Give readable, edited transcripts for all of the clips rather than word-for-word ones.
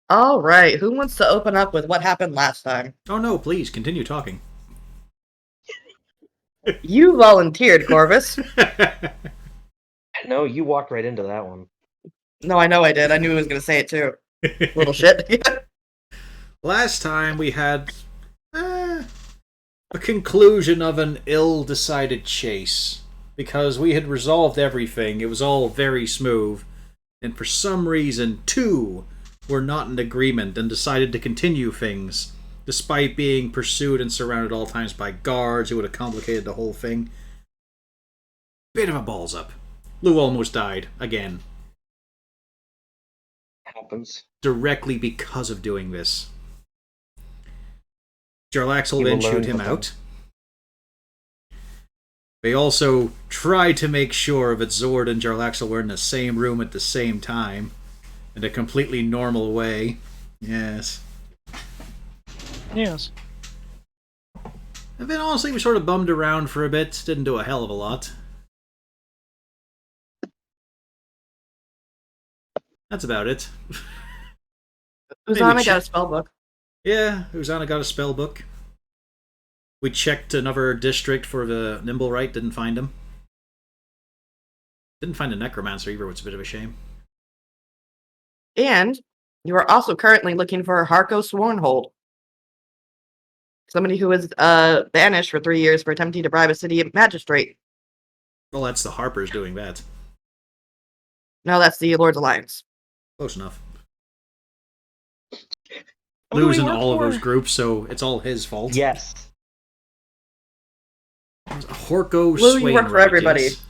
All right, who wants to open up with what happened last time? Oh no, please continue talking. You volunteered, Corvus. No, you walked right into that one. No, I know I did. I knew he was going to say it too. Little shit. Last time we had a conclusion of an ill-decided chase. Because we had resolved everything, it was all very smooth. And for some reason, two were not in agreement and decided to continue things, despite being pursued and surrounded at all times by guards who would have complicated the whole thing. Bit of a balls up. Lou almost died, again. Happens. Directly because of doing this. Jarlaxle then shoot him out. They also tried to make sure that Zord and Jarlaxle were in the same room at the same time. In a completely normal way. Yes. Yes. And then honestly, we sort of bummed around for a bit. Didn't do a hell of a lot. That's about it. Uzana got a spell book. Yeah, Uzana got a spell book. We checked another district for the Nimblewright, didn't find him. Didn't find a Necromancer either, which is a bit of a shame. And you are also currently looking for Harko Swornhold. Somebody who was banished for 3 years for attempting to bribe a city magistrate. Well, that's the Harpers doing that. No, that's the Lord's Alliance. Close enough. Who do Lou's we in work all of for? those groups, so it's all his fault. Yes. Horko Lou, you work for Swainwright, everybody. yes.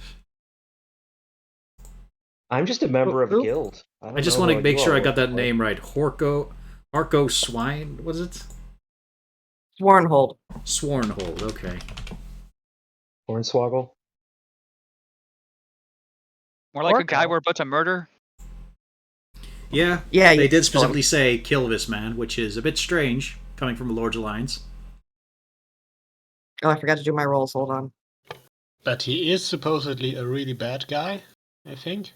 I'm just a member of a Who? guild. I just want to make sure I got that name right. Harko Swine, what is it? Swornhold. Swornhold, okay. Hornswoggle. More like a Orca. guy we're about to murder. Yeah, Yeah, they you did killed him. specifically say kill this man, which is a bit strange, coming from a Lord's Alliance. Oh, I forgot to do my rolls. Hold on. But he is supposedly a really bad guy, I think.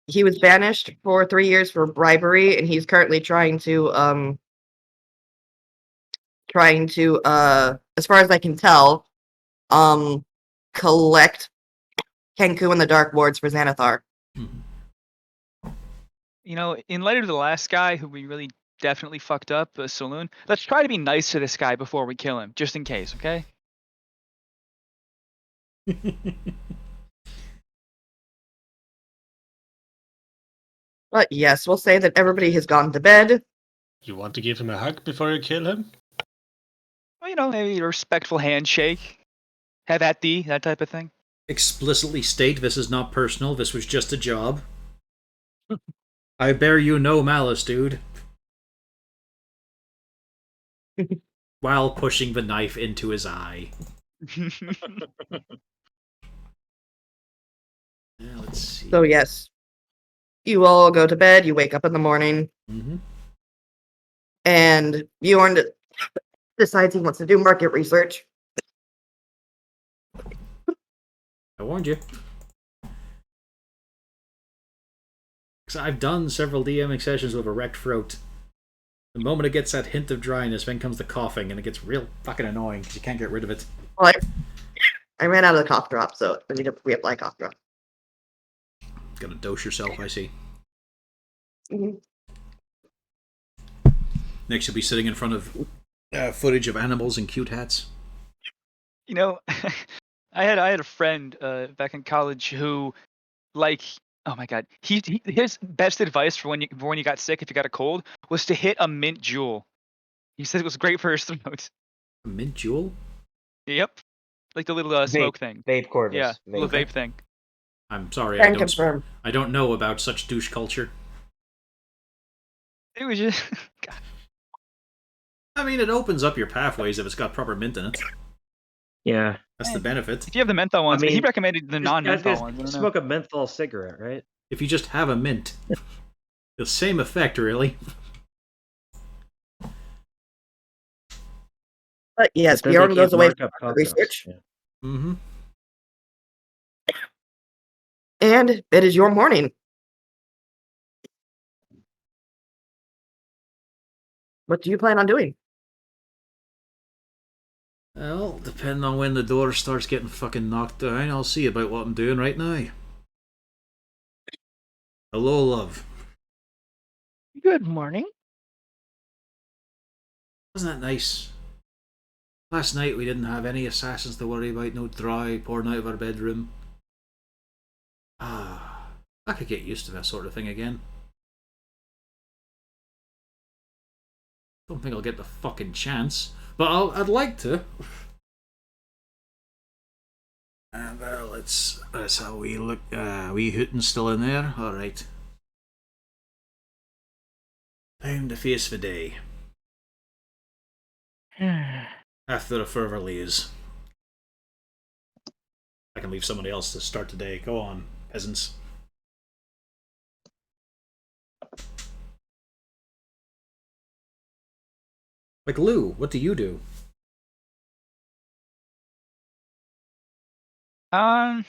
He was banished for 3 years for bribery, and he's currently trying to, as far as I can tell, collect Kenku and the Dark Wards for Xanathar. Mhm. You know, in light of the last guy who we really definitely fucked up, Saloon, let's try to be nice to this guy before we kill him, just in case, okay? But yes, we'll say that everybody has gone to bed. You want to give him a hug before you kill him? Well, you know, maybe a respectful handshake. Have at thee, that type of thing. Explicitly state this is not personal, this was just a job. I bear you no malice, dude. While pushing the knife into his eye. Yeah, let's see. So yes, you all go to bed. You wake up in the morning, Mm-hmm. and Bjorn decides he wants to do market research. I warned you. Because I've done several DMing sessions with a wrecked throat. The moment it gets that hint of dryness, then comes the coughing, and it gets real fucking annoying because you can't get rid of it. Well, I ran out of the cough drop, so I need to reapply cough drop. Gotta dose yourself, I see. Mhm. Next, you'll be sitting in front of footage of animals in cute hats. You know, I had a friend back in college who, like, oh my god, his best advice for when you got sick, if you got a cold, was to hit a mint jewel. He said it was great for his throat. A mint jewel? Yep, like the little smoke thing. Vape Corvus. Yeah, little vape thing. I'm sorry, Can confirm. I don't know about such douche culture. It was just. God. I mean, it opens up your pathways if it's got proper mint in it. Yeah. That's the benefit. If you have the menthol ones, I but he mean, recommended the non-menthol Guys, ones. I don't know. smoke a menthol cigarette, right? If you just have a mint. The same effect, really. But yes, But then Bjorn they goes can't away mark for up market cocktails. research, Yeah. Mm-hmm. and it is your morning. What do you plan on doing? Well, depending on when the door starts getting fucking knocked down, I'll see about what I'm doing right now. Hello, love. Good morning. Wasn't that nice? Last night we didn't have any assassins to worry about, no dry pouring out of our bedroom. Ah, I could get used to that sort of thing again. Don't think I'll get the fucking chance, but I'd like to. Well, that's how we look. We Hooten's still in there? Alright. Time to face the day. After the fervor leaves. I can leave somebody else to start the day. Go on, peasants. Like Lou, what do you do? I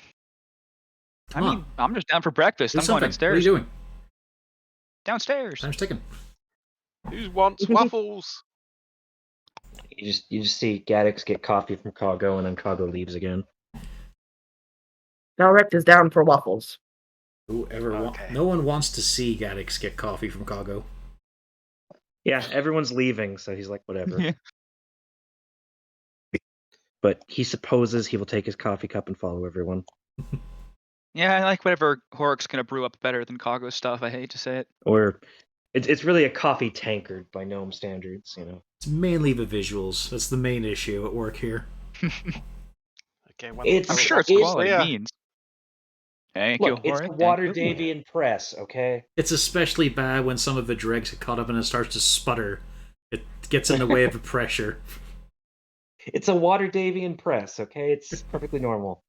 Come mean, on, I'm just down for breakfast. do I'm going something. What are downstairs. you doing? Downstairs. Time's ticking. Who wants waffles? You just see Gaddix get coffee from Cargo, and then Cargo leaves again. Dalrect is down for waffles. Okay. No one wants to see Gaddix get coffee from Cargo. Yeah, everyone's leaving, so he's like, whatever. Yeah. But he supposes he will take his coffee cup and follow everyone. Yeah, I like whatever Horrocks gonna brew up better than Kago's stuff. I hate to say it. Or it's really a coffee tankard by gnome standards, you know. It's mainly the visuals. That's the main issue at work here. Okay, well, It's- I'm sure it's It's- quality yeah. beans. Thank Look, you, it's Horrick. the Waterdevian press, okay? It's especially bad when some of the dregs get caught up and it starts to sputter. It gets in the way of the pressure. It's a Waterdevian press, okay? It's perfectly normal.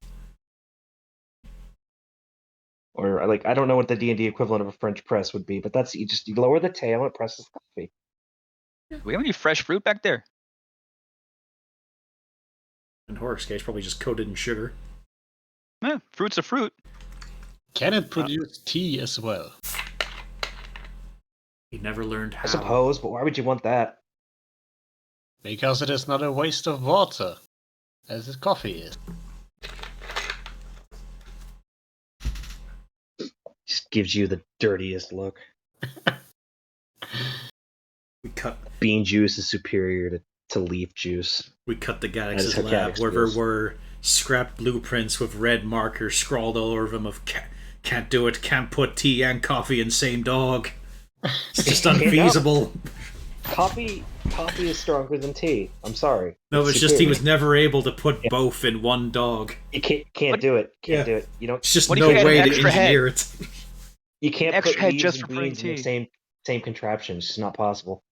Or like I don't know what the D&D equivalent of a French press would be, but that's you lower the tail and it presses coffee. Do we have any fresh fruit back there? In Horror's case, probably just coated in sugar. Fruit's a fruit. Can it produce tea as well? He never learned how. I suppose, but why would you want that? Because it is not a waste of water, as his coffee is. Just gives you the dirtiest look. We cut Bean juice is superior to leaf juice. the That Gaddix's is how lab Gaddix where there feels. were scrapped blueprints with red markers scrawled all over them of can't do it, can't put tea and coffee in same dog. It's just unfeasible. Coffee is stronger than tea. I'm sorry. No, it's just he superior. was never able to put both in one dog. You can't do it. Can't do it. You don't. It's just What if no you had an way to extra head? engineer it. You can't Extra put head leaves just and for brewing beans in the tea. same contraption. It's just not possible.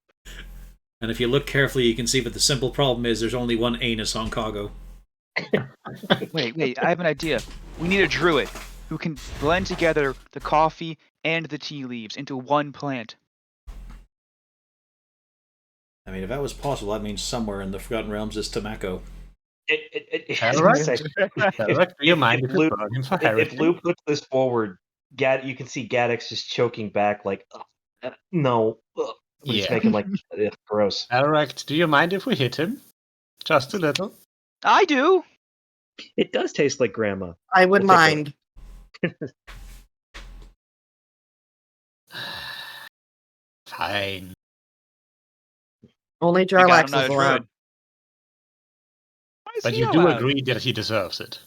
And if you look carefully, you can see that the simple problem is there's only one anus on Kago. Wait, I have an idea. We need a druid who can blend together the coffee and the tea leaves into one plant. I mean, if that was possible, that means somewhere in the Forgotten Realms is Tamako. Alright. Do you mind if Lou- you burn him for If heresy? Lou puts this forward, you can see Gaddix just choking back like, no. Ugh. He's Yeah. making like, ugh, gross. Alright, do you mind if we hit him? Just a little. I do. It does taste like grandma. I would We'll take mind. Fine. Only We got him, Jarlax not is a allowed. druid. Why is But he you do allowed? agree that he deserves it.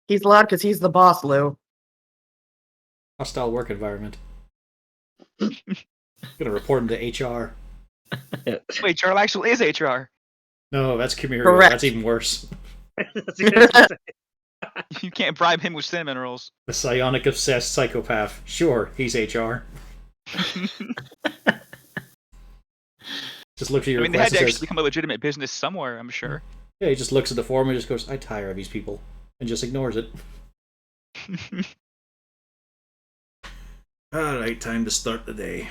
He's allowed because he's the boss, Lou. Hostile work environment. Gonna report him to HR. Wait, Charles actually is HR. No, that's Chimera. Correct. That's even worse. That's what I was gonna say. You can't bribe him with cinnamon rolls. The psionic obsessed psychopath. Sure, he's HR. Just looks at I your mean, they had request to and actually says, become a legitimate business somewhere, I'm sure. yeah, he just looks at the form and just goes, I tire of these people. And just ignores it. Alright, time to start the day.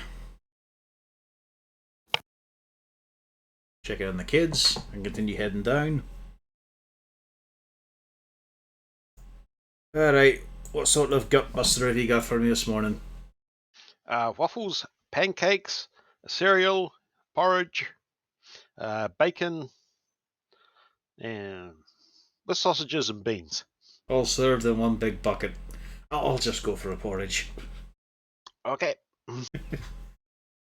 Check in on the kids and continue heading down. Alright, what sort of gutbuster have you got for me this morning? Waffles, pancakes, cereal, porridge, bacon, and with sausages and beans. All served in one big bucket. I'll just go for a porridge. Okay.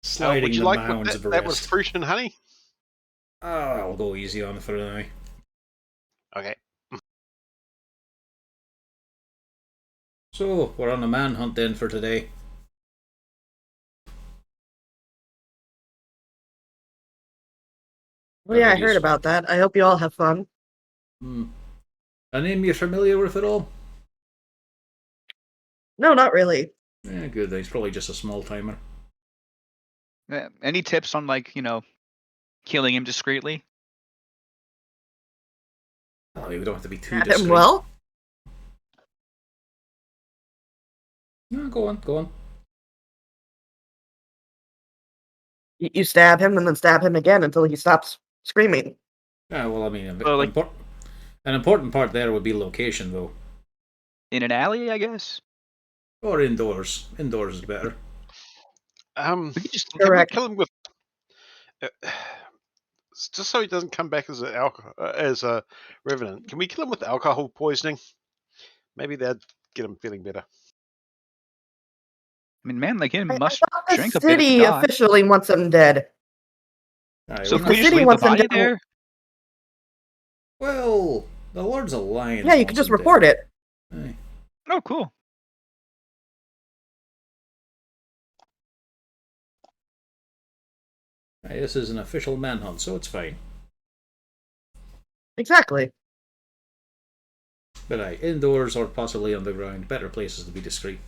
Sliding would you the like mounds of that with rest. fruit and honey? I'll go easy on it for now. Okay. So, we're on a manhunt then for today. Well, yeah, I heard about that. I hope you all have fun. A name you're familiar with at all? No, not really. Yeah, good. He's probably just a small timer. Any tips on killing him discreetly? Oh, we don't have to be too At discreet. him well? No, go on. You stab him and then stab him again until he stops screaming. Yeah, well, I mean, Well, like- an important part there would be location, though. In an alley, I guess. Or indoors. Indoors is better. We could just Can we Correct. kill him with just so he doesn't come back as a revenant? Can we kill him with alcohol poisoning? Maybe that'd get him feeling better. I mean, man like him I must thought the drink a bit at the city dock. officially wants him dead. Aye, So we're can we not- just city leave the wants him body down. there? Well, the Lord's Alliance. Yeah, you could just report it. Aye. Oh, cool. Aye, this is an official manhunt, so it's fine. Exactly. But aye, indoors or possibly underground, better places to be discreet.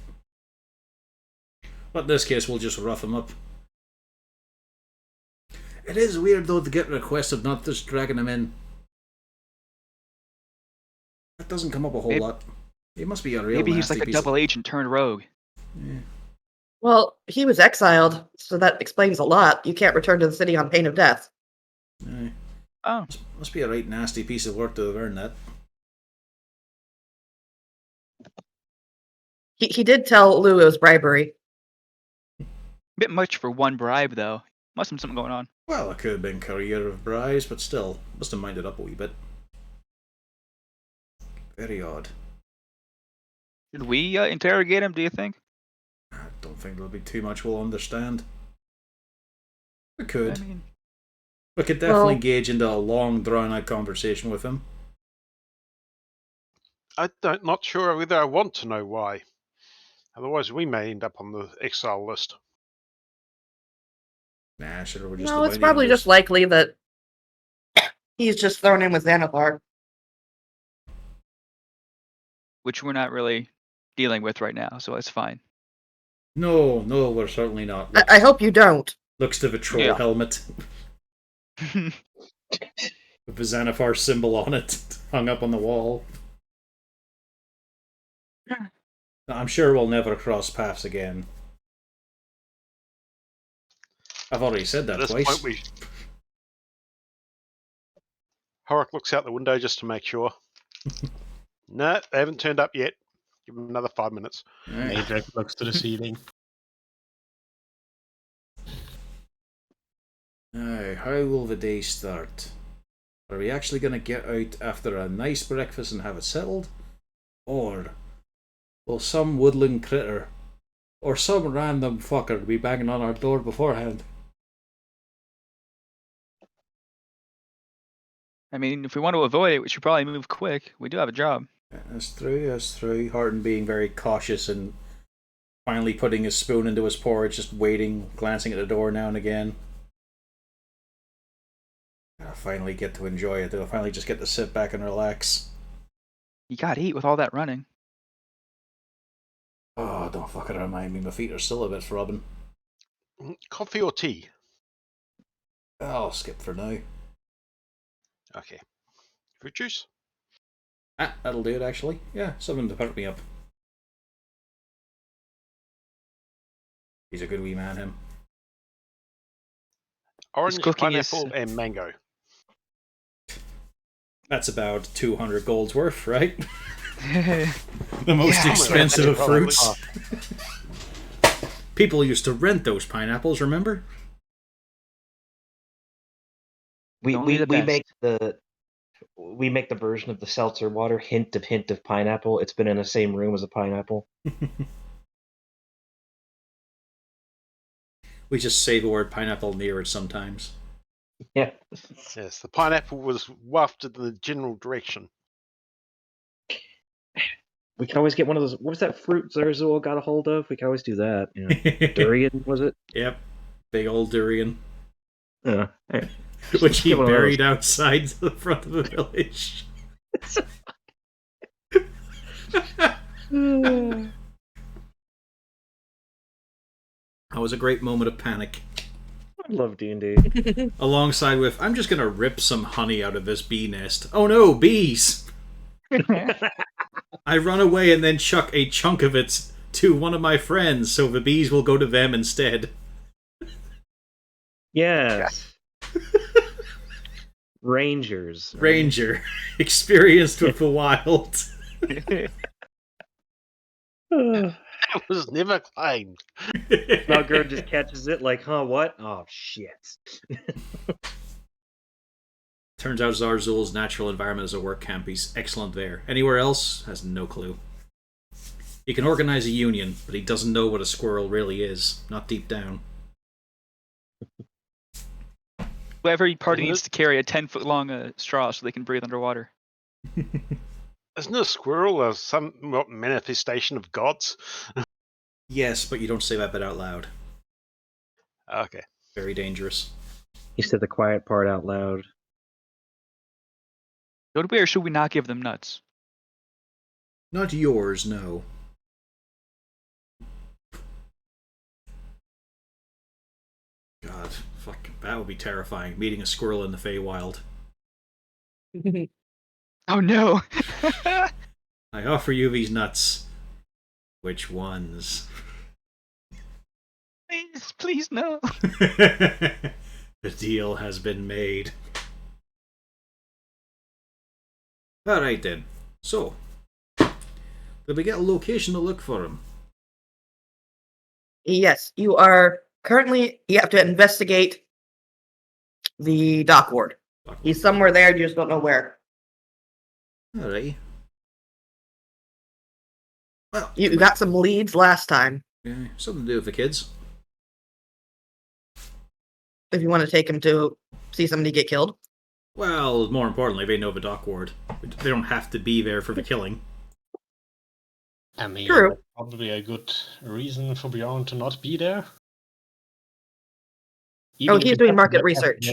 But in this case, we'll just rough him up. It is weird, though, to get requests of not just dragging him in. That doesn't come up a whole lot. He must be a real Maybe he's nasty like a piece of- double agent turned rogue. Yeah. Well, he was exiled, so that explains a lot. You can't return to the city on pain of death. Aye. Oh, Must be a right nasty piece of work to have earned that. He did tell Lou it was bribery. bit much for one bribe, though. Must have something going on. Well, it could have been career of bribes, but still, must have minded up a wee bit. Very odd. Should we interrogate him, do you think? I don't think there'll be too much we'll understand. We could. I mean, We could definitely Well- gauge into a long, drawn-out conversation with him. Not sure whether I want to know why. Otherwise, we may end up on the exile list. Nah, sure, we're just No, the it's bounty probably hunters. just likely that he's just thrown in with Xanathar. which we're not really dealing with right now, so it's fine. No, we're certainly not. I hope you don't. Looks to the troll Yeah. helmet with the Xanathar symbol on it, hung up on the wall. I'm sure we'll never cross paths again. I've already said At that this twice. point, Horak looks out the window just to make sure. No, they haven't turned up yet. Give them another 5 minutes. Aye. Adric looks to the ceiling. Aye, how will the day start? Are we actually going to get out after a nice breakfast and have it settled? Or will some woodland critter or some random fucker be banging on our door beforehand? I mean, if we want to avoid it, we should probably move quick. We do have a job. That's true. Horton being very cautious and finally putting his spoon into his porridge, just waiting, glancing at the door now and again. I'll finally get to enjoy it. I'll finally just get to sit back and relax. You gotta eat with all that running. Oh, don't fucking remind me. My feet are still a bit throbbing. Coffee or tea? I'll skip for now. Okay. Fruit juice? Ah, that'll do it actually. Yeah, something to perk me up. He's a good wee man, him. Orange, cooking is- pineapple, and mango. That's about 200 gold's worth, right? Yeah, The most Yeah. expensive of Probably. fruits. People used to rent those pineapples, remember? Only the best. We make the version of the seltzer water hint of pineapple. It's been in the same room as a pineapple. We just say the word pineapple near it sometimes. Yeah. Yes, the pineapple was wafted in the general direction. We can always get one of those. What was that fruit Zerzul got a hold of? We can always do that. Yeah. Durian, was it? Yep. Big old durian. Yeah. Which he Get one of those. buried outside the front of the village. That was a great moment of panic. I love D&D. Alongside with, I'm just gonna rip some honey out of this bee nest. Oh no, bees! I run away and then chuck a chunk of it to one of my friends so the bees will go to them instead. Yes. Rangers. right? Ranger. Experienced with the wild. That was never claimed. Nogger just catches it like, huh, what? Oh, shit. Turns out Zarzul's natural environment is a work camp. He's excellent there. Anywhere else, has no clue. He can organize a union, but he doesn't know what a squirrel really is. Not deep down. Every party Isn't needs to carry a 10-foot long straw so they can breathe underwater. Isn't a squirrel a somewhat manifestation of gods? Yes, but you don't say that bit out loud. Okay. Very dangerous. He said the quiet part out loud. Should we or should we not give them nuts? Not yours, no. God, fuck, that would be terrifying. Meeting a squirrel in the Feywild. Oh no! I offer you these nuts. Which ones? Please, please no. The deal has been made. Alright then. So, did we get a location to look for him? Yes, you are currently. You have to investigate the dock ward. He's somewhere there. You just don't know where. Alright. Well, You got some leads last time. yeah, something to do with the kids. If you want to take him to see somebody get killed. Well, more importantly, they know the dock ward. They don't have to be there for the killing. I mean, True. that's probably a good reason for Bjorn to not be there. Oh, if he's he doing doesn't market have to research.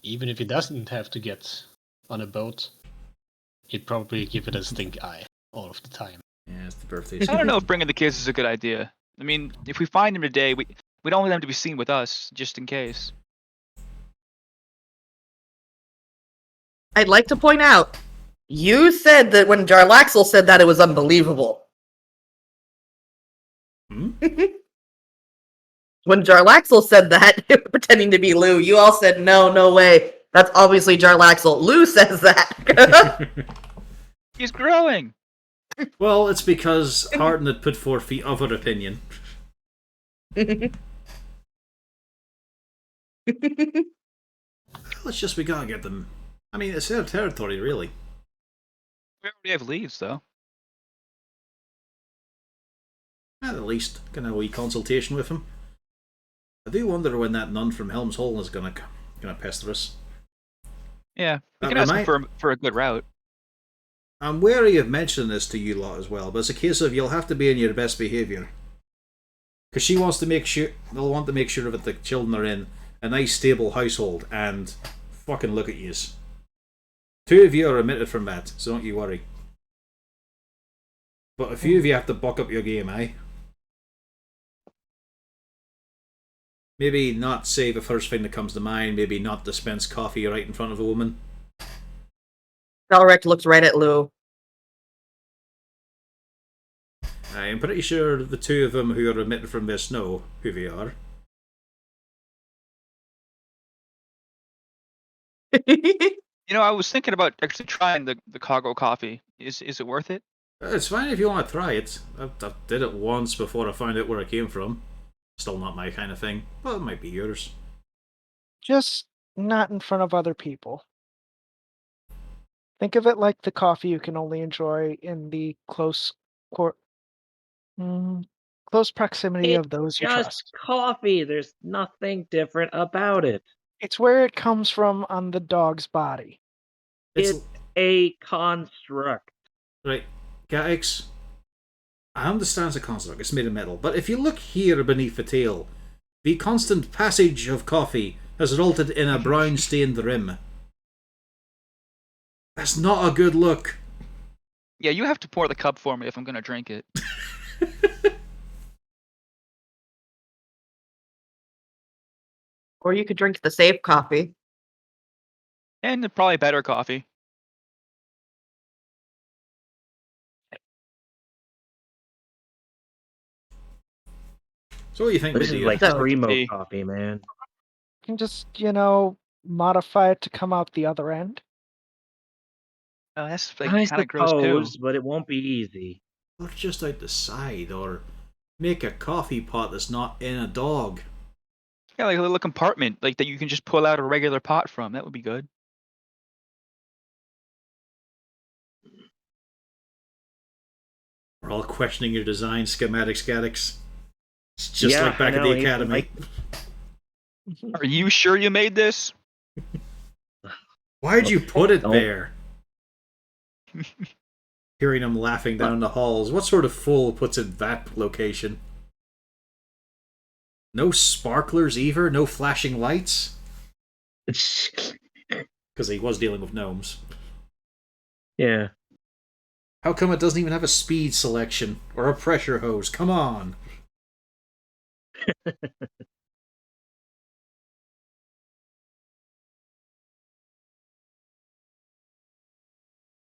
even if he doesn't have to get on a boat, he'd probably give it a stink eye all of the time. Yeah, it's the birthday. I don't know if bringing the kids is a good idea. I mean, if we find them today, we don't want them to be seen with us, just in case. I'd like to point out, you said that when Jarlaxle said that, it was unbelievable. Hmm? When Jarlaxle said that, pretending to be Lou, you all said, no way. That's obviously Jarlaxle. Lou says that. He's growing. Well, it's because Harden had put forth the other opinion. Well, it's just we gotta get them. I mean, it's their territory, really. We already have leads, though. At least, can have a wee consultation with him. I do wonder when that nun from Helm's Hole is gonna pester us. Yeah, we That can ask remind- him for a good route. I'm wary of mentioning this to you lot as well, but it's a case of you'll have to be in your best behaviour. Because she wants to make sure, they'll want to make sure that the children are in a nice stable household, and fucking look at yous. 2 of you are omitted from that, so don't you worry. But a few of you have to buck up your game, eh? Maybe not say the first thing that comes to mind, maybe not dispense coffee right in front of a woman. Elric looks right at Lou. I'm pretty sure the 2 of them who are omitted from this know who they are. You know, I was thinking about actually trying the cargo coffee. Is it worth it? It's fine if you want to try it. I did it once before I found out where it came from. Still not my kind of thing, but it might be yours. Just not in front of other people. Think of it like the coffee you can only enjoy in the close proximity It's of those you just trust. coffee. There's nothing different about it. It's where it comes from on the dog's body. It's a construct. Right, Gax, I understand it's a construct, it's made of metal, but if you look here beneath the tail, the constant passage of coffee has resulted in a brown stained rim. That's not a good look. Yeah, you have to pour the cup for me if I'm gonna drink it. Or you could drink the safe coffee. And probably better coffee. So what do you think, This is Lydia? like So- primo Tea. coffee, man. You can just, modify it to come out the other end. Oh, that's like I kind of gross too. suppose, but it won't be easy. Or just out the side, or make a coffee pot that's not in a dog. Yeah, like a little compartment, like that you can just pull out a regular pot from. That would be good. We're all questioning your design schematics, Gaddix. It's just Yeah, like back I at know, the even academy. like- Are you sure you made this? Why'd you put it Don't- there? Hearing him laughing down the halls. What sort of fool puts it that location? No sparklers either? No flashing lights? Because he was dealing with gnomes. Yeah. How come it doesn't even have a speed selection? Or a pressure hose? Come on!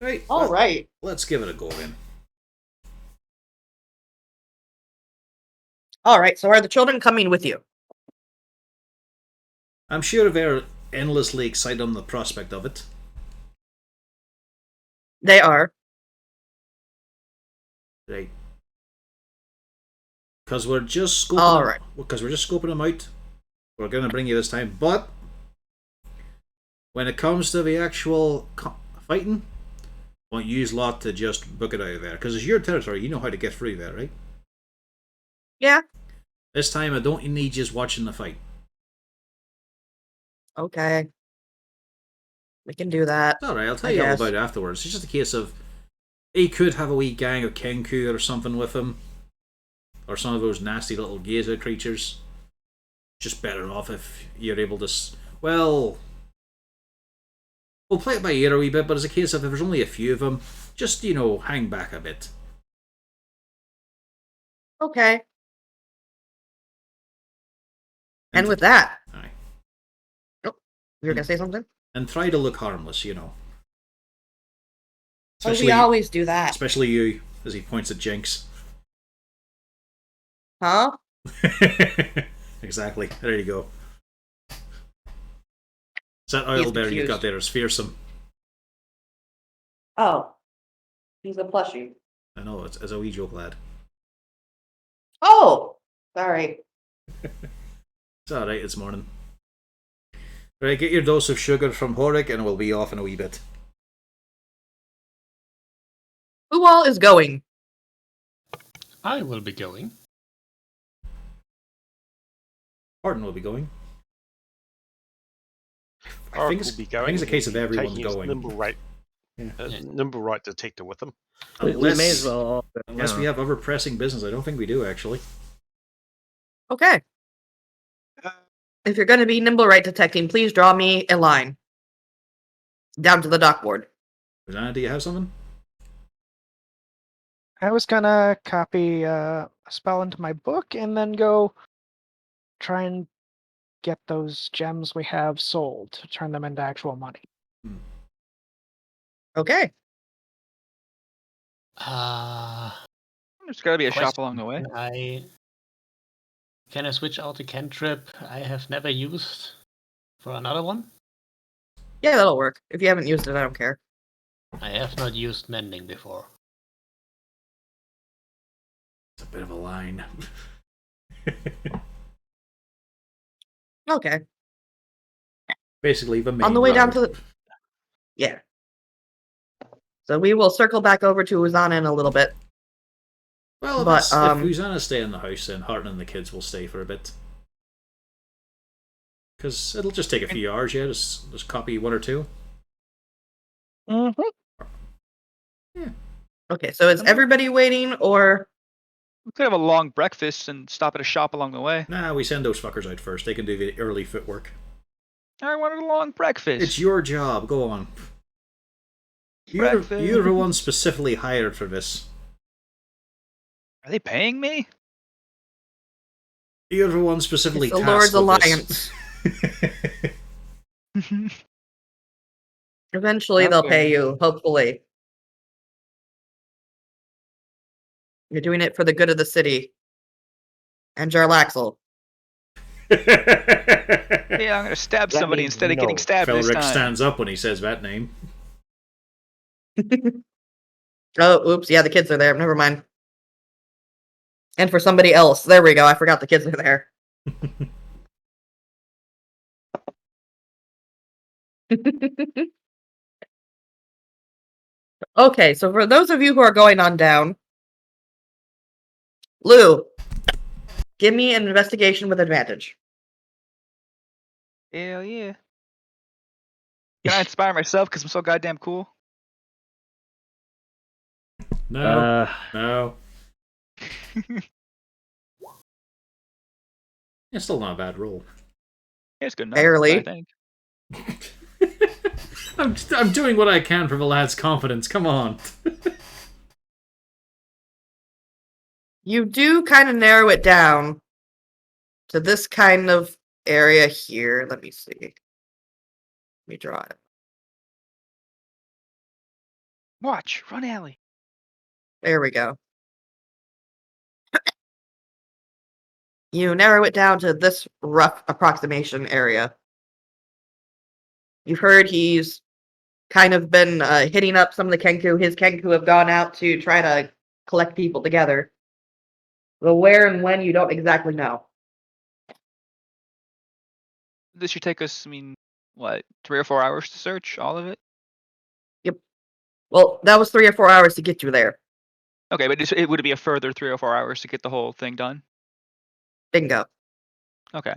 Right, All right. let's give it a go then. All right. So are the children coming with you? I'm sure they're endlessly excited on the prospect of it. They are. Right. Because we're just scoping All them, right. because we're just scoping them out. We're going to bring you this time, but when it comes to the actual fighting, I want you lot to just book it out of there, because it's your territory. You know how to get through there, right? Yeah. This time, I don't need just watching the fight. Okay. We can do that. It's alright, I'll tell I you all guess. about it afterwards. It's just a case of he could have a wee gang of Kenku or something with him, or some of those nasty little Geza creatures. Just better off if you're able to. Well, we'll play it by ear a wee bit, but it's a case of if there's only a few of them, just, hang back a bit. Okay. And with that, Aye. you were gonna say something? And try to look harmless, Oh, we always do that. Especially you, as he points at Jinx. Huh? Exactly. There you go. That He's oil bear you've got confused. there is fearsome. Oh. He's a plushie. I know, it's a wee joke, lad. Oh! Sorry. It's alright, it's morning. Right, get your dose of sugar from Horik and we'll be off in a wee bit. Who all is going? I will be going. Horton will be going. I Or think will it's, be I going. think it's a case of He'll be everyone's taking his going. Nimble right, Yeah. nimble right detector with him. We may as well all go Unless we down. have other pressing business. I don't think we do, actually. Okay. If you're gonna be nimble right detecting, please draw me a line. Down to the dock board. Rosanna, do you have something? I was gonna copy a spell into my book and then go try and get those gems we have sold to turn them into actual money. Okay. There's got to be a shop Question. along the way. Can I switch out the cantrip I have never used for another one? Yeah, that'll work. If you haven't used it, I don't care. I have not used mending before. It's a bit of a line. Okay. Basically, the main On the way down road. to the... Yeah. So we will circle back over to Uzana in a little bit. Well, But, if Uzana stay in the house, then Harton and the kids will stay for a bit. Because it'll just take a few hours, yeah, just copy 1 or 2. Mm-hmm. Yeah. Okay, so is everybody waiting, or... We could have a long breakfast and stop at a shop along the way. Nah, we send those fuckers out first. They can do the early footwork. I wanted a long breakfast. It's your job. Go on. You're the one specifically hired for this. Are they paying me? You're the one specifically It's the tasked Lord's with this. Alliance. Eventually they'll pay you, hopefully. You're doing it for the good of the city. And Jarlaxle. Yeah, I'm gonna stab That somebody means instead of no. getting stabbed this Felric time. stands up when he says that name. Oh, oops, yeah, the kids are there. Never mind. And for somebody else. There we go, I forgot the kids are there. Okay, so for those of you who are going on down, Lou, give me an investigation with advantage. Hell yeah. Can I inspire myself because I'm so goddamn cool? No. No. It's still not a bad roll. It's good enough. Barely. I think. I'm doing what I can for the lad's confidence. Come on. You do kind of narrow it down to this kind of area here. Let me see. Let me draw it. Watch, run alley. There we go. You narrow it down to this rough approximation area. You've heard he's kind of been hitting up some of the Kenku. His Kenku have gone out to try to collect people together. The where and when, you don't exactly know. This should take us, what, 3 or 4 hours to search all of it? Yep. Well, that was 3 or 4 hours to get you there. Okay, but it would be a further 3 or 4 hours to get the whole thing done? Bingo. Okay.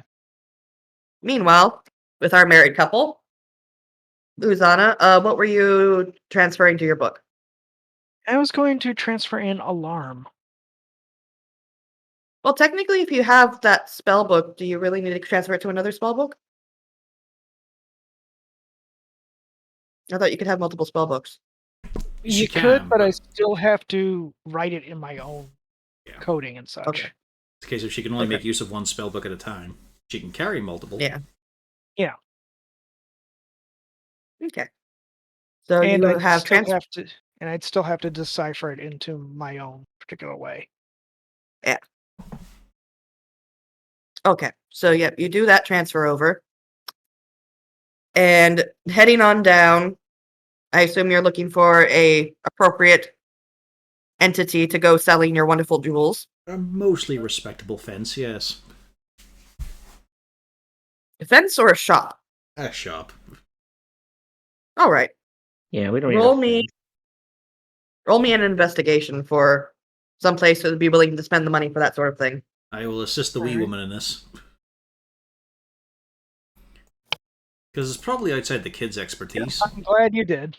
Meanwhile, with our married couple, Uzana, what were you transferring to your book? I was going to transfer in alarm. Well, technically, if you have that spell book, do you really need to transfer it to another spell book? I thought you could have multiple spell books. You She could, can, but I but- still have to write it in my own Yeah. coding and such. Okay. It's a case of she can only Okay. make use of one spell book at a time. She can carry multiple. Yeah. Yeah. Okay. So And you I'd have still transfer. have to, and I'd still have to decipher it into my own particular way. Okay. So yeah, you do that transfer over. And heading on down, I assume you're looking for a appropriate entity to go selling your wonderful jewels. A mostly respectable fence, yes. A fence or a shop? A shop. All right. Yeah, we don't need Roll a me. fence. Roll me an investigation for some place that would be willing to spend the money for that sort of thing. I will assist the wee Alright. woman in this. Because it's probably outside the kids' expertise. I'm glad you did.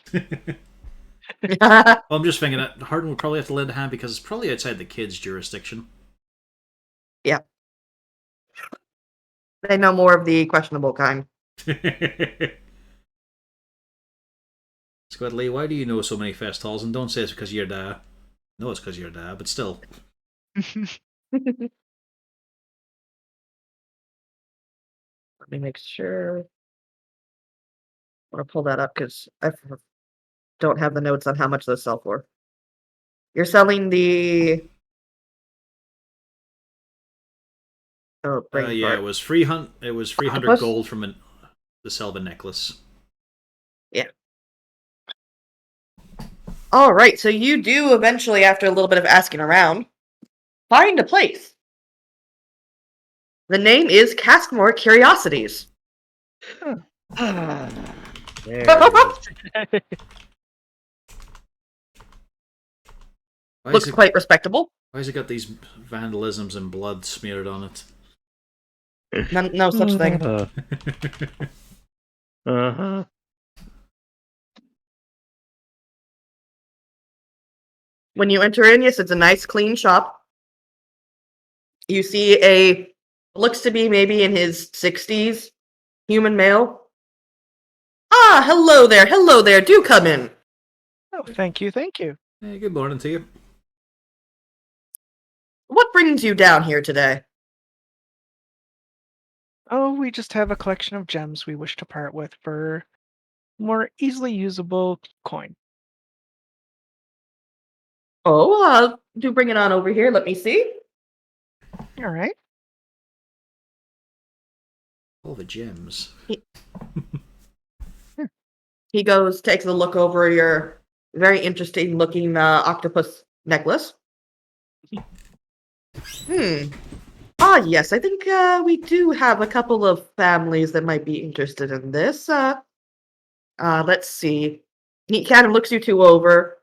Well, I'm just thinking that Harden would probably have to lend a hand because it's probably outside the kids' jurisdiction. They know more of the questionable kind. Squidly, why do you know so many festivals? And don't say it's because of your dad. No, it's because of your dad, but still. Let me make sure. I want to pull that up because I don't have the notes on how much those sell for. You're selling the. Oh, brain Yeah, fart. it was 300. It was 300 Octopus? gold from the Selva necklace. All right, so you do eventually, after a little bit of asking around, find a place. The name is Caskmore Curiosities. There it is. Why Looks is it, quite respectable. why has it got these vandalisms and blood smeared on it? No such thing. Uh-huh. When you enter in, yes, it's a nice, clean shop. You see a looks to be maybe in his 60s human male. Ah, hello there, hello there. Do come in. Oh, thank you, thank you. Hey, good morning to you. What brings you down here today? Oh, we just have a collection of gems we wish to part with for more easily usable coin. Oh, do bring it on over here. Let me see. All right. All the gems. He goes, takes a look over your very interesting looking octopus necklace. Ah, yes, I think we do have a couple of families that might be interested in this. Let's see. He kind of looks you two over.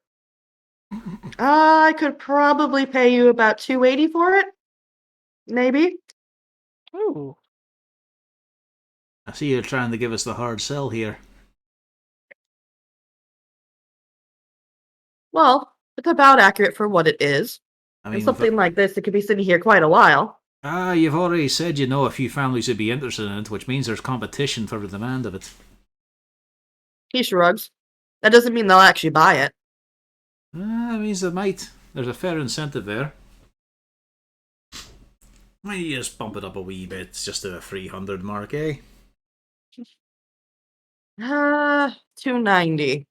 I could probably pay you about 280 for it. Maybe. Ooh. I see you're trying to give us the hard sell here. Well, it's about accurate for what it is. I And mean, something like this, it could be sitting here quite a while. you've already said you know a few families would be interested in it, which means there's competition for the demand of it. He shrugs. That doesn't mean they'll actually buy it. That means they might. There's a fair incentive there. Why don't you just bump it up a wee bit, just to the 300 mark, eh? 290.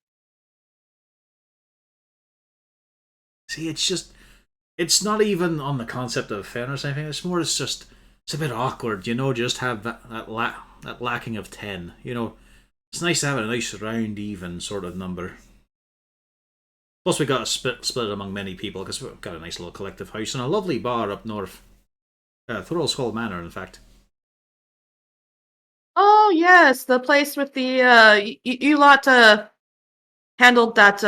See, it's not even on the concept of fairness or anything. It's more, it's a bit awkward, you know, just have that lacking of 10. You know, it's nice to have a nice round, even sort of number. Plus, we got to split it among many people because we've got a nice little collective house and a lovely bar up north. Thurl Skull Manor, in fact. Oh, yes, the place with the, you lot, handled that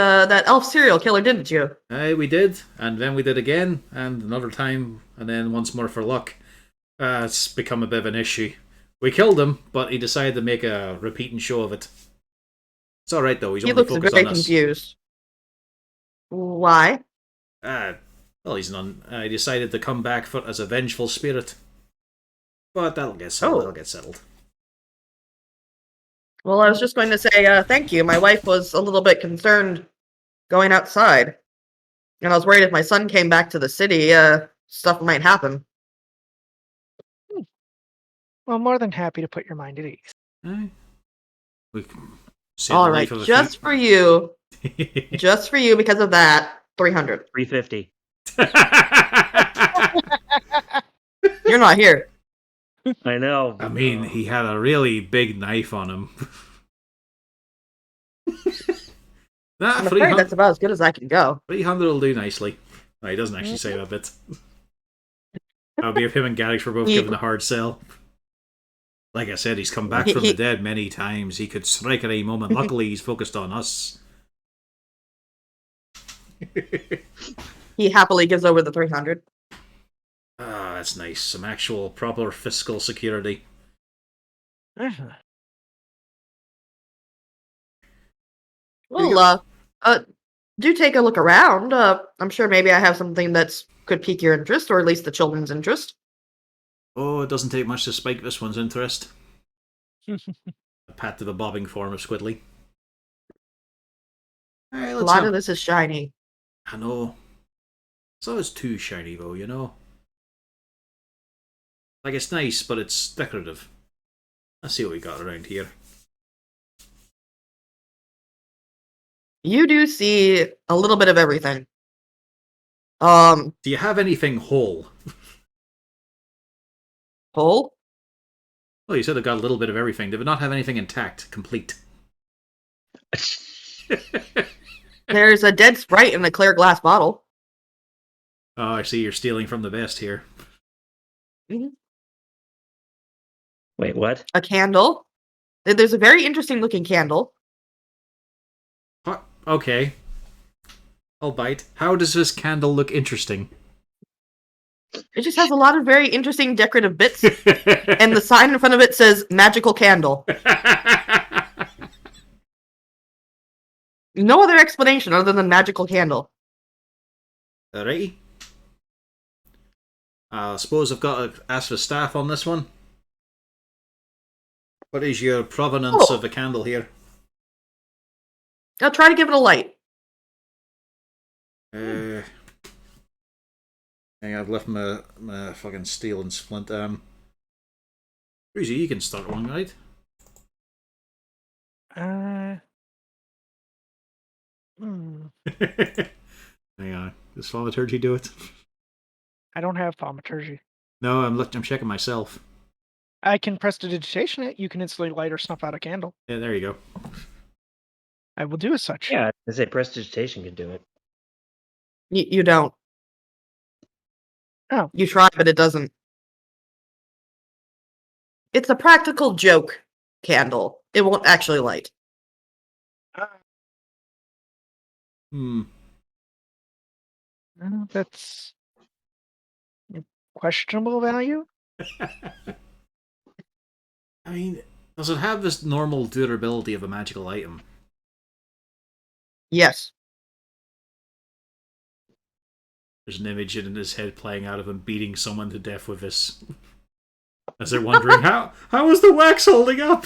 elf serial killer, didn't you? Aye, we did, and then we did again, and another time, and then once more for luck. It's become a bit of an issue. We killed him, but he decided to make a repeating show of it. It's alright though, he's He only looks focused very on us. confused. Why? Well, he decided to come back as a vengeful spirit. But that'll get settled. Oh. That'll get settled. Well, I was just going to say thank you. My wife was a little bit concerned going outside. And I was worried if my son came back to the city, stuff might happen. Well, more than happy to put your mind at ease. Aye. We can save All the right, life of a just for you. Just for you because of that. 300. 350. You're not here. I know. I mean, he had a really big knife on him. I'm afraid that's about as good as I can go. 300 will do nicely. No, he doesn't actually say that bit. That would be if him and Garrix were both given a hard sell. Like I said, he's come back from the dead many times. He could strike at any moment. Luckily, he's focused on us. He happily gives over the 300. Ah, that's nice. Some actual proper fiscal security. Well, do take a look around. I'm sure maybe I have something that's could pique your interest, or at least the children's interest. Oh, it doesn't take much to spike this one's interest. A pat to the bobbing form of Squidly. Hey, A lot of this is shiny. I know. It's always too shiny, though, you know? Like, it's nice, but it's decorative. Let's see what we got around here. You do see a little bit of everything. Do you have anything whole? Whole? Well, you said it got a little bit of everything. Did it not have anything intact, complete? There's a dead Sprite in a clear glass bottle. Oh, I see. You're stealing from the best here. Mm-hmm. Wait, what? A candle. There's a very interesting looking candle. Okay. I'll bite. How does this candle look interesting? It just has a lot of very interesting decorative bits, and the sign in front of it says "magical candle." No other explanation other than magical candle. Alrighty. I suppose I've got to ask for staff on this one. What is your provenance Oh. of the candle here? I'll try to give it a light. Hang on, I've left my fucking steel and splint. Breezy, you can start one, right? Hang on. Does thaumaturgy do it? I don't have thaumaturgy. No, I'm checking myself. I can prestidigitation it. You can instantly light or snuff out a candle. Yeah, there you go. I will do as such. Yeah, I say prestidigitation can do it. You don't. Oh. You try, but it doesn't. It's a practical joke candle. It won't actually light. That's questionable value. I mean, does it have this normal durability of a magical item? Yes. There's an image in his head playing out of him beating someone to death with this. As they're wondering, how is the wax holding up?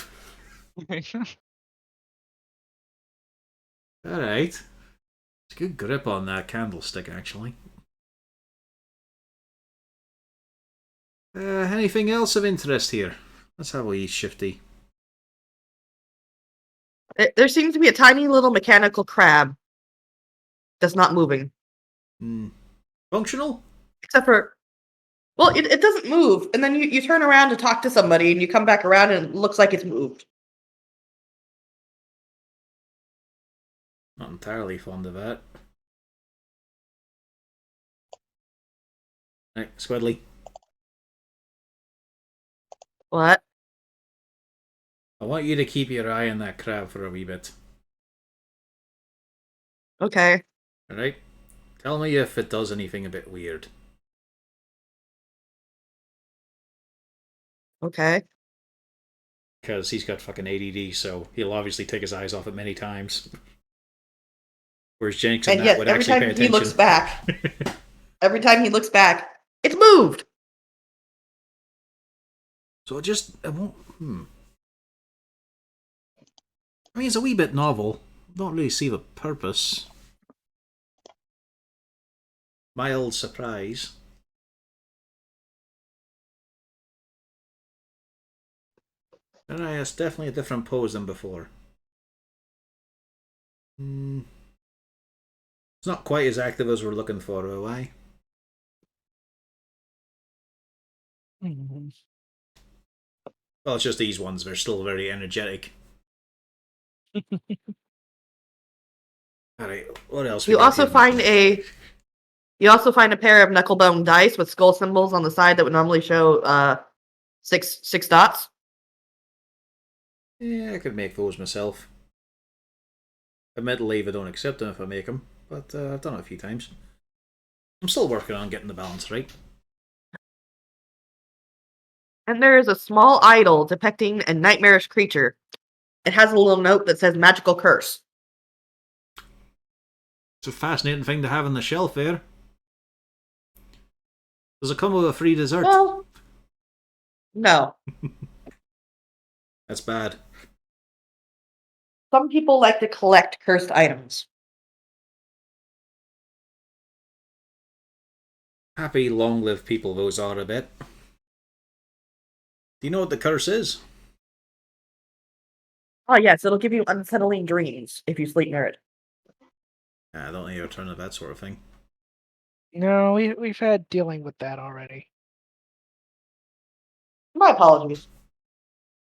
Alright. It's a good grip on that candlestick, actually. Anything else of interest here? Let's have a wee shifty. There seems to be a tiny little mechanical crab that's not moving. Functional? Except for, well, it doesn't move, and then you turn around to talk to somebody, and you come back around, and it looks like it's moved. Not entirely fond of that. Right, Squidly. What? I want you to keep your eye on that crab for a wee bit. Okay. Alright? Tell me if it does anything a bit weird. Okay. Because he's got fucking ADD, so he'll obviously take his eyes off it many times. Whereas Jenks and And that yet, would every actually pay time attention. he looks back, it's moved! So it won't. I mean, it's a wee bit novel. Don't really see the purpose. Mild surprise. Alright, it's definitely a different pose than before. It's not quite as active as we're looking for, though, eh? Well, it's just these ones. They're still very energetic. Alright, what else? You also find a pair of knucklebone dice with skull symbols on the side that would normally show six dots. Yeah, I could make those myself. Admittedly, I don't accept them if I make them, but I've done it a few times. I'm still working on getting the balance right. And there is a small idol depicting a nightmarish creature. It has a little note that says magical curse. It's a fascinating thing to have on the shelf there. Does it come with a free dessert? Well, no. That's bad. Some people like to collect cursed items. Happy, long-lived people those are a bit. Do you know what the curse is? Oh yes, it'll give you unsettling dreams if you sleep near it. I don't think you're turn of that sort of thing. No, we've had dealing with that already. My apologies.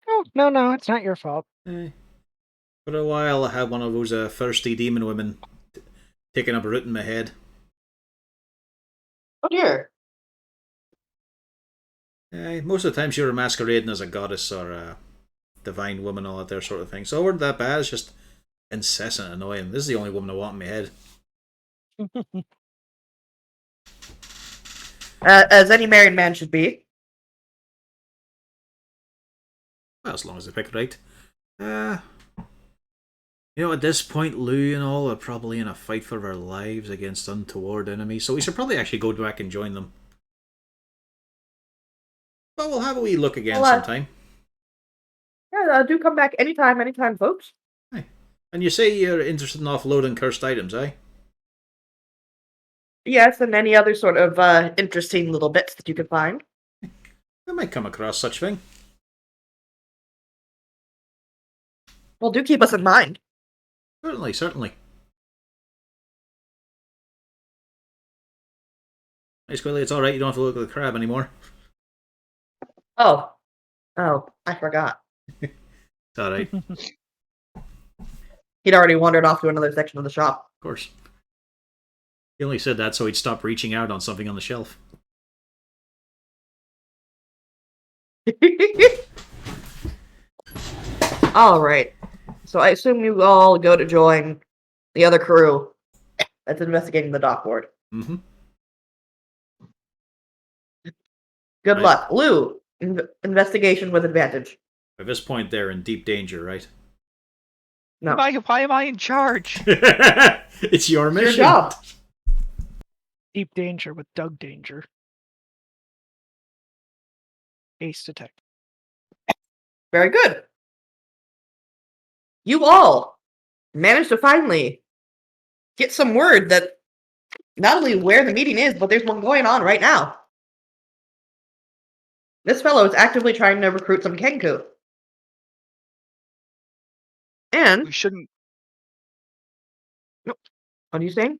Oh, no, it's not your fault. For a while, I had one of those thirsty demon women taking up root in my head. Oh dear. Most of the time, she were masquerading as a goddess or divine woman, all that there sort of thing. So it weren't that bad. It's just incessant annoying. This is the only woman I want in my head. As any married man should be. Well, as long as they pick it right. At this point, Lou and all are probably in a fight for their lives against untoward enemies, so we should probably actually go back and join them. But we'll have a wee look again sometime. Yeah, do come back anytime, folks. Hey. And you say you're interested in offloading cursed items, eh? Yes, and any other sort of interesting little bits that you can find. I might come across such thing. Well, do keep us in mind. Certainly. Hey, Squilly, it's alright, you don't have to look at the crab anymore. Oh, I forgot. It's alright. He'd already wandered off to another section of the shop. Of course. He only said that so he'd stop reaching out on something on the shelf. Alright. So I assume you all go to join the other crew that's investigating the dock board. Mm-hmm. Good Right. luck. Lou, investigation with advantage. At this point, they're in deep danger, right? No. Why am I in charge? It's your It's mission. your job. Deep danger with Doug Danger. Ace detect. Very good. You all managed to finally get some word that not only where the meeting is, but there's one going on right now. This fellow is actively trying to recruit some Kenku. And We shouldn't. what are you saying?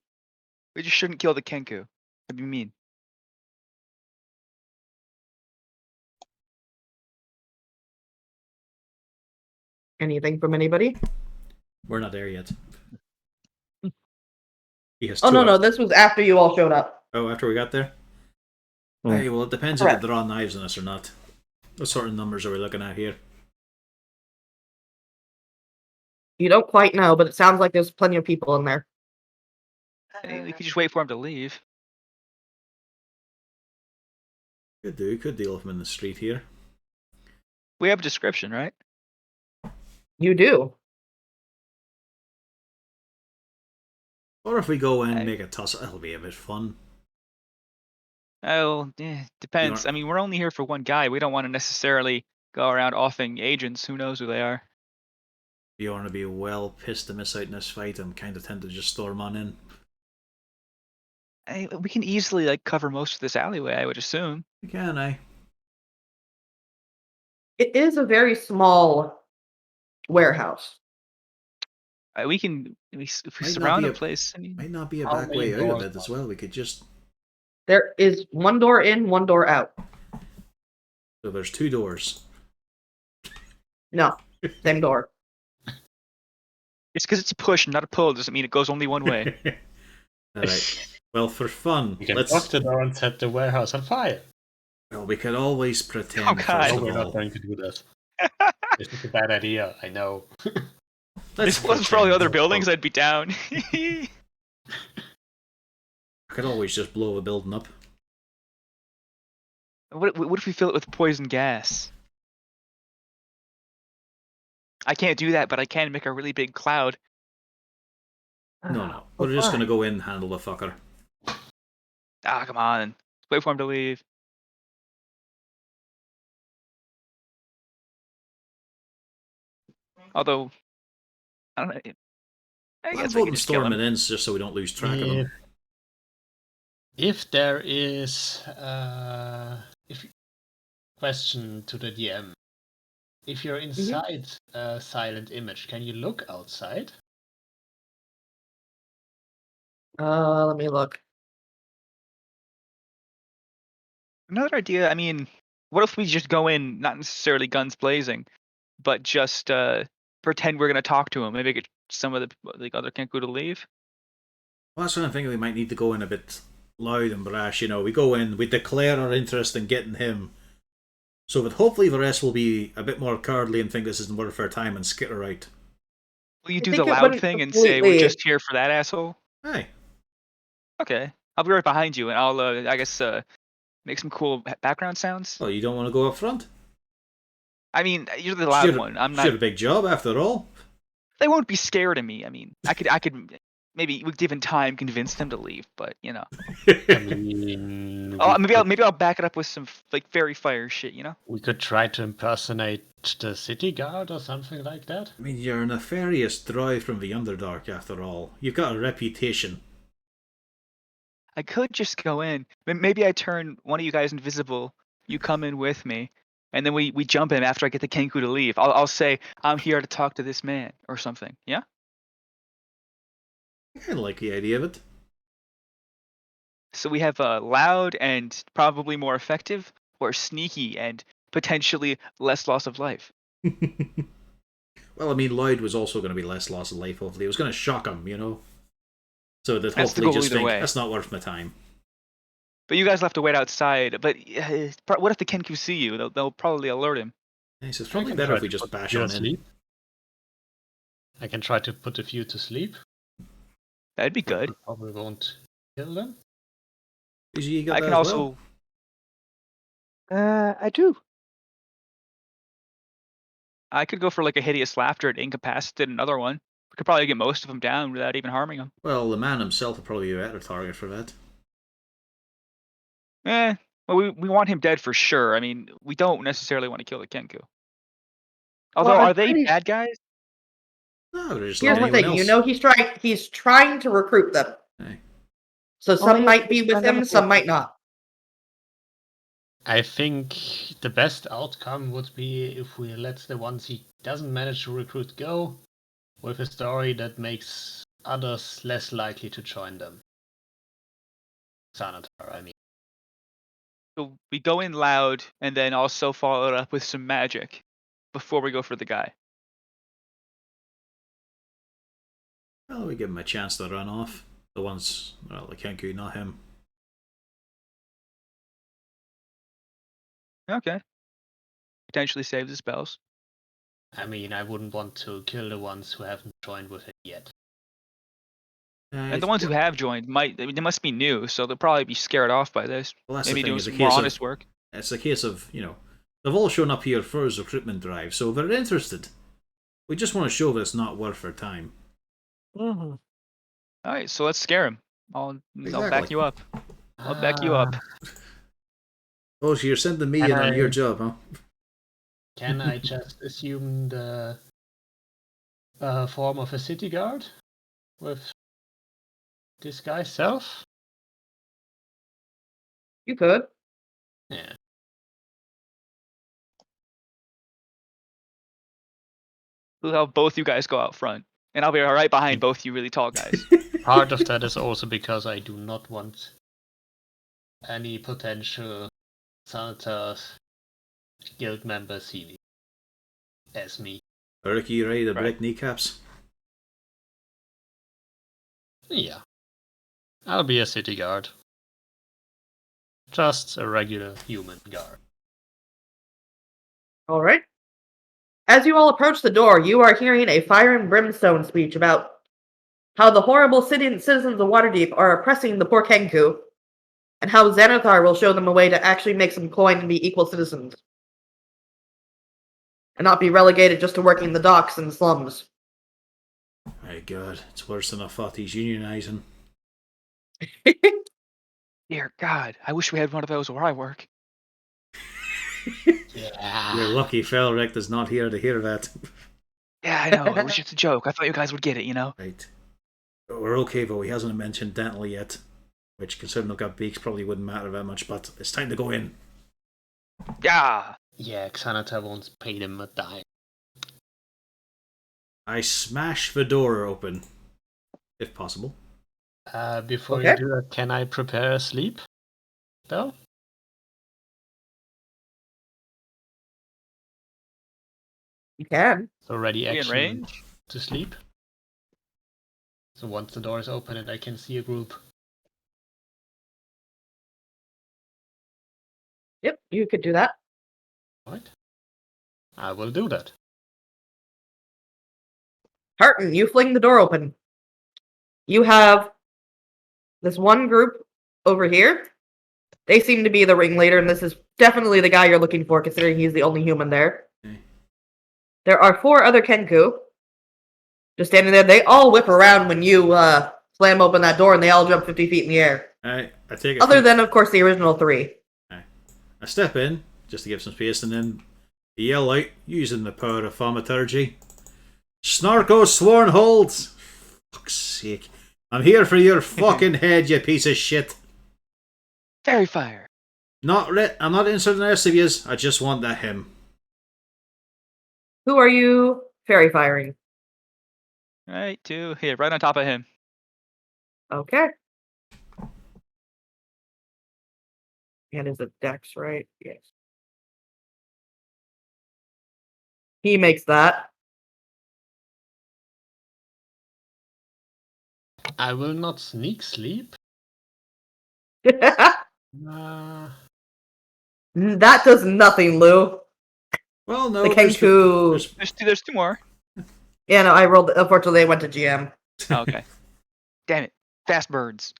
We just shouldn't kill the Kenku. What do you mean? Anything from anybody? We're not there yet. He has Oh two no, this was after you all showed up. Oh, after we got there? Hmm. Hey, well, it depends if Correct. they draw knives on us or not. What sort of numbers are we looking at here? You don't quite know, but it sounds like there's plenty of people in there. We could just wait for him to leave. Could do. Could deal with him in the street here. We have a description, right? You do. Or if we go in and Hey. make a tussle, that'll be a bit fun. Oh, depends. aren't- I mean, we're only here for one guy. We don't want to necessarily go around offing agents. Who knows who they are? If you want to be well pissed to miss out in this fight, I'm kind of tempted to just storm on in. We can easily cover most of this alleyway, I would assume. Can I? It is a very small warehouse. We can if we Might not surround be the a- place. Might not be a How back many way out of doors it as well. We could just... There is one door in, one door out. So there's two doors. No, same door. It's because it's a push, not a pull. Doesn't mean it goes only one way. Alright. Well, for fun, You can let's... lock the door and set the warehouse on fire. Well, we could always pretend, Oh, God. first No, of we're not all. going to do that. This is a bad idea, I know. Let's This wasn't for all the other pretend. buildings. I'd be down. I could always just blow a building up. What if we fill it with poison gas? I can't do that, but I can make a really big cloud. No. We're just gonna go in and handle the fucker. Ah, come on. Wait for him to leave. Although, I don't know. I I'm guess we can voting just kill storming him. in just so we don't lose track of them. If there is question to the DM, if you're inside a silent image, can you look outside? Let me look. Another idea. I mean, what if we just go in, not necessarily guns blazing, but just pretend we're gonna talk to him? Maybe get some of the other Kenku to leave. Well, that's what I'm thinking. We might need to go in a bit loud and brash. We go in, we declare our interest in getting him, So that hopefully the rest will be a bit more cowardly and think this isn't worth our time and skitter out. Will you I do the think it loud wouldn't thing and say we're completely- just here for that asshole? Hey, Okay, I'll be right behind you, and I'll I guess make some cool background sounds. well, you don't want to go up front? I mean, you're the loud one. I'm It's your not. big job, after all. They won't be scared of me. I mean, I could maybe given time convince them to leave, but you know. I mean, Oh, we maybe I'll back it up with some like fairy fire shit, you know. we could try to impersonate the city guard or something like that. I mean, you're a nefarious droid from the Underdark, after all. You've got a reputation. I could just go in. Maybe I turn one of you guys invisible. You come in with me, and then we jump in after I get the Kenku to leave. I'll say I'm here to talk to this man or something. Yeah. I kind of like the idea of it. So we have loud and probably more effective, or sneaky and potentially less loss of life. Well, I mean, Lloyd was also going to be less loss of life, hopefully. It was going to shock him, you know? So that That's the hopefully goal just either think, way. that's not worth my time. But you guys will have to wait outside. But what if the Kenku see you? They'll probably alert him. Nice, it's I probably can better try if we to just put bash you on to in. sleep. I can try to put a few to sleep. That'd be good. We probably won't kill them. Usually you got I that can as also. well? I do. I could go for like a hideous laughter and incapacitate another one. We could probably get most of them down without even harming them. Well, the man himself would probably be a better target for that. Well, we want him dead for sure. I mean, we don't necessarily want to kill the Kenku. Although, Well, I'm are they pretty bad guys? No, they're just Here's like the anyone thing, you else. know, he's trying to recruit them. Aye. So some Only might if be we with send them him, a some gift. might not. I think the best outcome would be if we let the ones he doesn't manage to recruit go, with a story that makes others less likely to join them. Xanatar, I mean. So we go in loud and then also follow it up with some magic before we go for the guy. Well, we give him a chance to run off. The ones, well, the Kenku, not him. Okay. Potentially save the spells. I mean, I wouldn't want to kill the ones who haven't joined with it yet. And the ones who have joined they must be new, so they'll probably be scared off by this. Well, that's Maybe the thing, doing it's a some more case honest of, work. it's a case of, you know, they've all shown up here for his recruitment drive, so they're interested. We just want to show that it's not worth our time. Mm-hmm. All right, so let's scare him. I'll back Exactly. you up. I'll back you up. Oh, so you're sending me And in on your I- job, huh? Can I just assume the form of a city guard with this guy's self? You could. Yeah. We'll have both you guys go out front, and I'll be right behind both you really tall guys. Part of that is also because I do not want any potential Xanatar's guild members see me as me. Ricky, you ready to Right. break kneecaps? Yeah. I'll be a city guard. Just a regular human guard. All right. As you all approach the door, you are hearing a fire and brimstone speech about how the horrible citizens of Waterdeep are oppressing the poor Kenku, and how Xanathar will show them a way to actually make some coin and be equal citizens, and not be relegated just to working the docks and slums. My God, it's worse than I thought. He's unionizing. Dear God, I wish we had one of those where I work. Yeah. You're lucky Felric is not here to hear that. Yeah, I know. It was just a joke. I thought you guys would get it, you know? Right. We're okay, though. He hasn't mentioned dental yet, which, considering they've got beaks, probably wouldn't matter that much, but it's time to go in. Yeah. Yeah, Xanatar won't pay them a dime. I smash the door open, if possible. Before Okay. you do that, can I prepare a sleep spell? You can. So ready We in action range? to sleep. So once the door is open and I can see a group. Yep, you could do that. Right. I will do that. Harton, you fling the door open. You have this one group over here. They seem to be the ringleader, and this is definitely the guy you're looking for, considering he's the only human there. Okay. There are 4 other Kenku just standing there. They all whip around when you slam open that door, and they all jump 50 feet in the air. I take Other than, of course, the original 3. I step in just to give some space, and then yell out using the power of thaumaturgy. Snarko sworn holds. Fuck's sake! I'm here for your fucking head, you piece of shit. Fairy fire. I'm not interested in the rest of yous. I just want that him. Who are you fairy firing? Right to here, right on top of him. Okay. And is it Dex, right? Yes. He makes that. I will not sneak sleep. That Uh, does nothing, Lou. Well, no. The Kenku. There's 2 more. Yeah, no, I rolled. Unfortunately, I went to GM. Oh, okay. Damn it. Fast birds.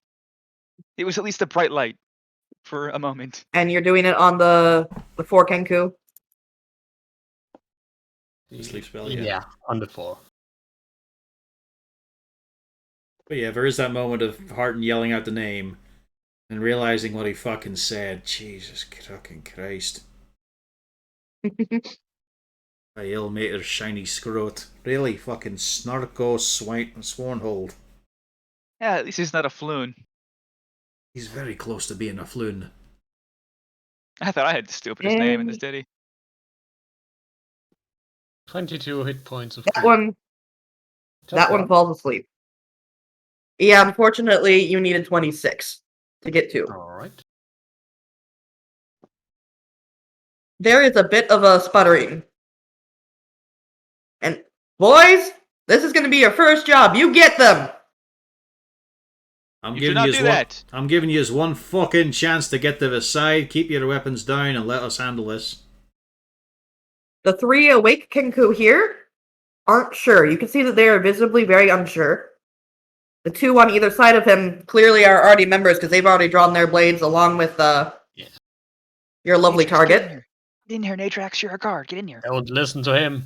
It was at least a bright light for a moment. And you're doing it on the 4 Kenku? Sleep spell, yeah, on the 4. But yeah, there is that moment of Harton yelling out the name and realizing what he fucking said. Jesus fucking Christ. A ill-mater's shiny scrot. Really fucking snarko swornhold. Yeah, at least he's not a floon. He's very close to being a floon. I thought I had the stupidest name in the city. 22 hit points of That one falls asleep. Yeah, unfortunately, you needed 26 to get to. Alright. There is a bit of a sputtering. And, boys, this is going to be your first job. You get them! I'm You giving do not you do that. I'm giving you one fucking chance to get to the side, keep your weapons down, and let us handle this. The 3 awake Kenku here aren't sure. You can see that they are visibly very unsure. The 2 on either side of him clearly are already members because they've already drawn their blades along with your lovely Natrax, target. Get in here, Natrax. You're a guard. Get in here. Don't listen to him.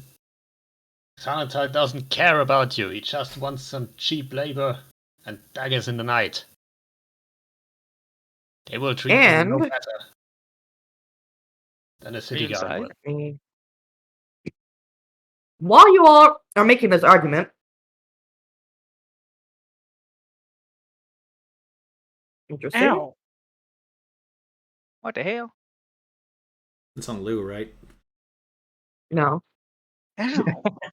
Xanatai doesn't care about you. He just wants some cheap labor and daggers in the night. They will treat you no better than a city guard will. While you all are making this argument, interesting. Ow. What the hell? It's on Lou, right? No. Ow.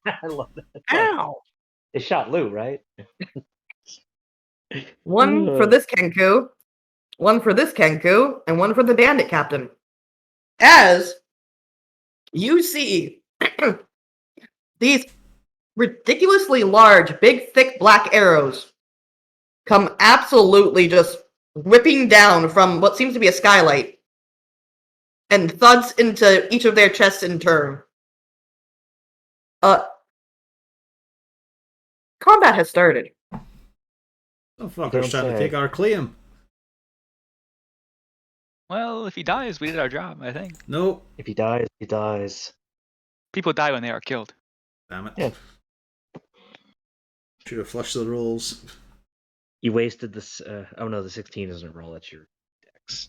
I love that. Ow. It shot Lou, right? One for this Kenku, one for this Kenku, and one for the bandit captain. As you see these ridiculously large, big, thick black arrows come absolutely just whipping down from what seems to be a skylight and thuds into each of their chests in turn. Combat has started. Some fucker's Don't trying to say. take our claim. Well, if he dies, we did our job, I think. Nope. If he dies, he dies. People die when they are killed. Damn it. Yeah. Should have flushed the rolls. You wasted this. Oh no, the 16 doesn't roll. That's your dex.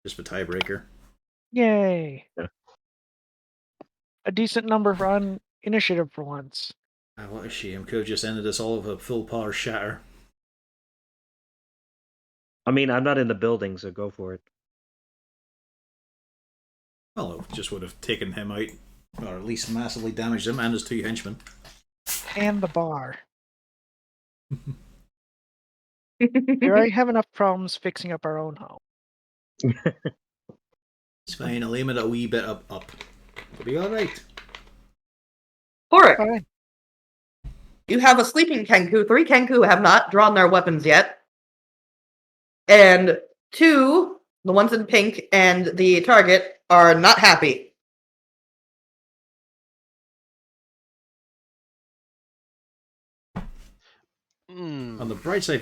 Just a tiebreaker. Yay. Yeah. A decent number on initiative for once. Ah, what a shame. Could have just ended us all with a full power shatter. I mean, I'm not in the building, so go for it. Well, it just would have taken him out, or at least massively damaged him and his 2 henchmen. And the bar. We already have enough problems fixing up our own home. It's fine, I'll aim it a wee bit up. It'll be alright. Horik, Fine. you have a sleeping Kenku. 3 Kenku have not drawn their weapons yet. And 2 The ones in pink and the target are not happy. On the bright side,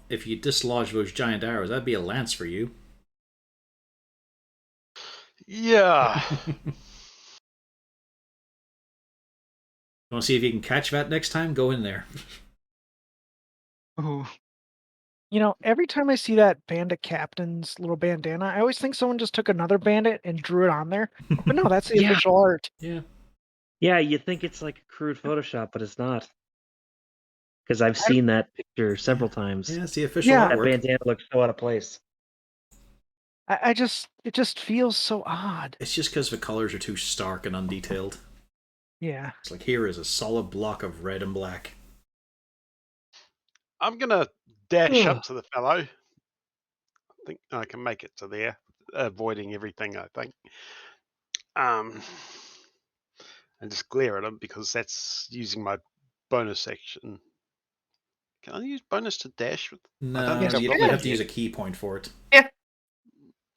if you dislodge those giant arrows, that'd be a lance for you. Yeah. Want to see if you can catch that next time? Go in there. Ooh. You know, every time I see that bandit captain's little bandana, I always think someone just took another bandit and drew it on there. But no, that's the Yeah. official art. Yeah. Yeah, you think it's like a crude Photoshop, but it's not. Because I've seen that picture several times. Yeah, it's the official Yeah. That artwork. bandana looks so out of place. It just feels so odd. It's just because the colors are too stark and undetailed. Yeah. It's like here is a solid block of red and black. I'm going to dash up to the fellow. I think I can make it to there, avoiding everything, I think. And just glare at him because that's using my bonus action. Can I use bonus to dash? No, I don't think I've you got have that to use a yet. key point for it.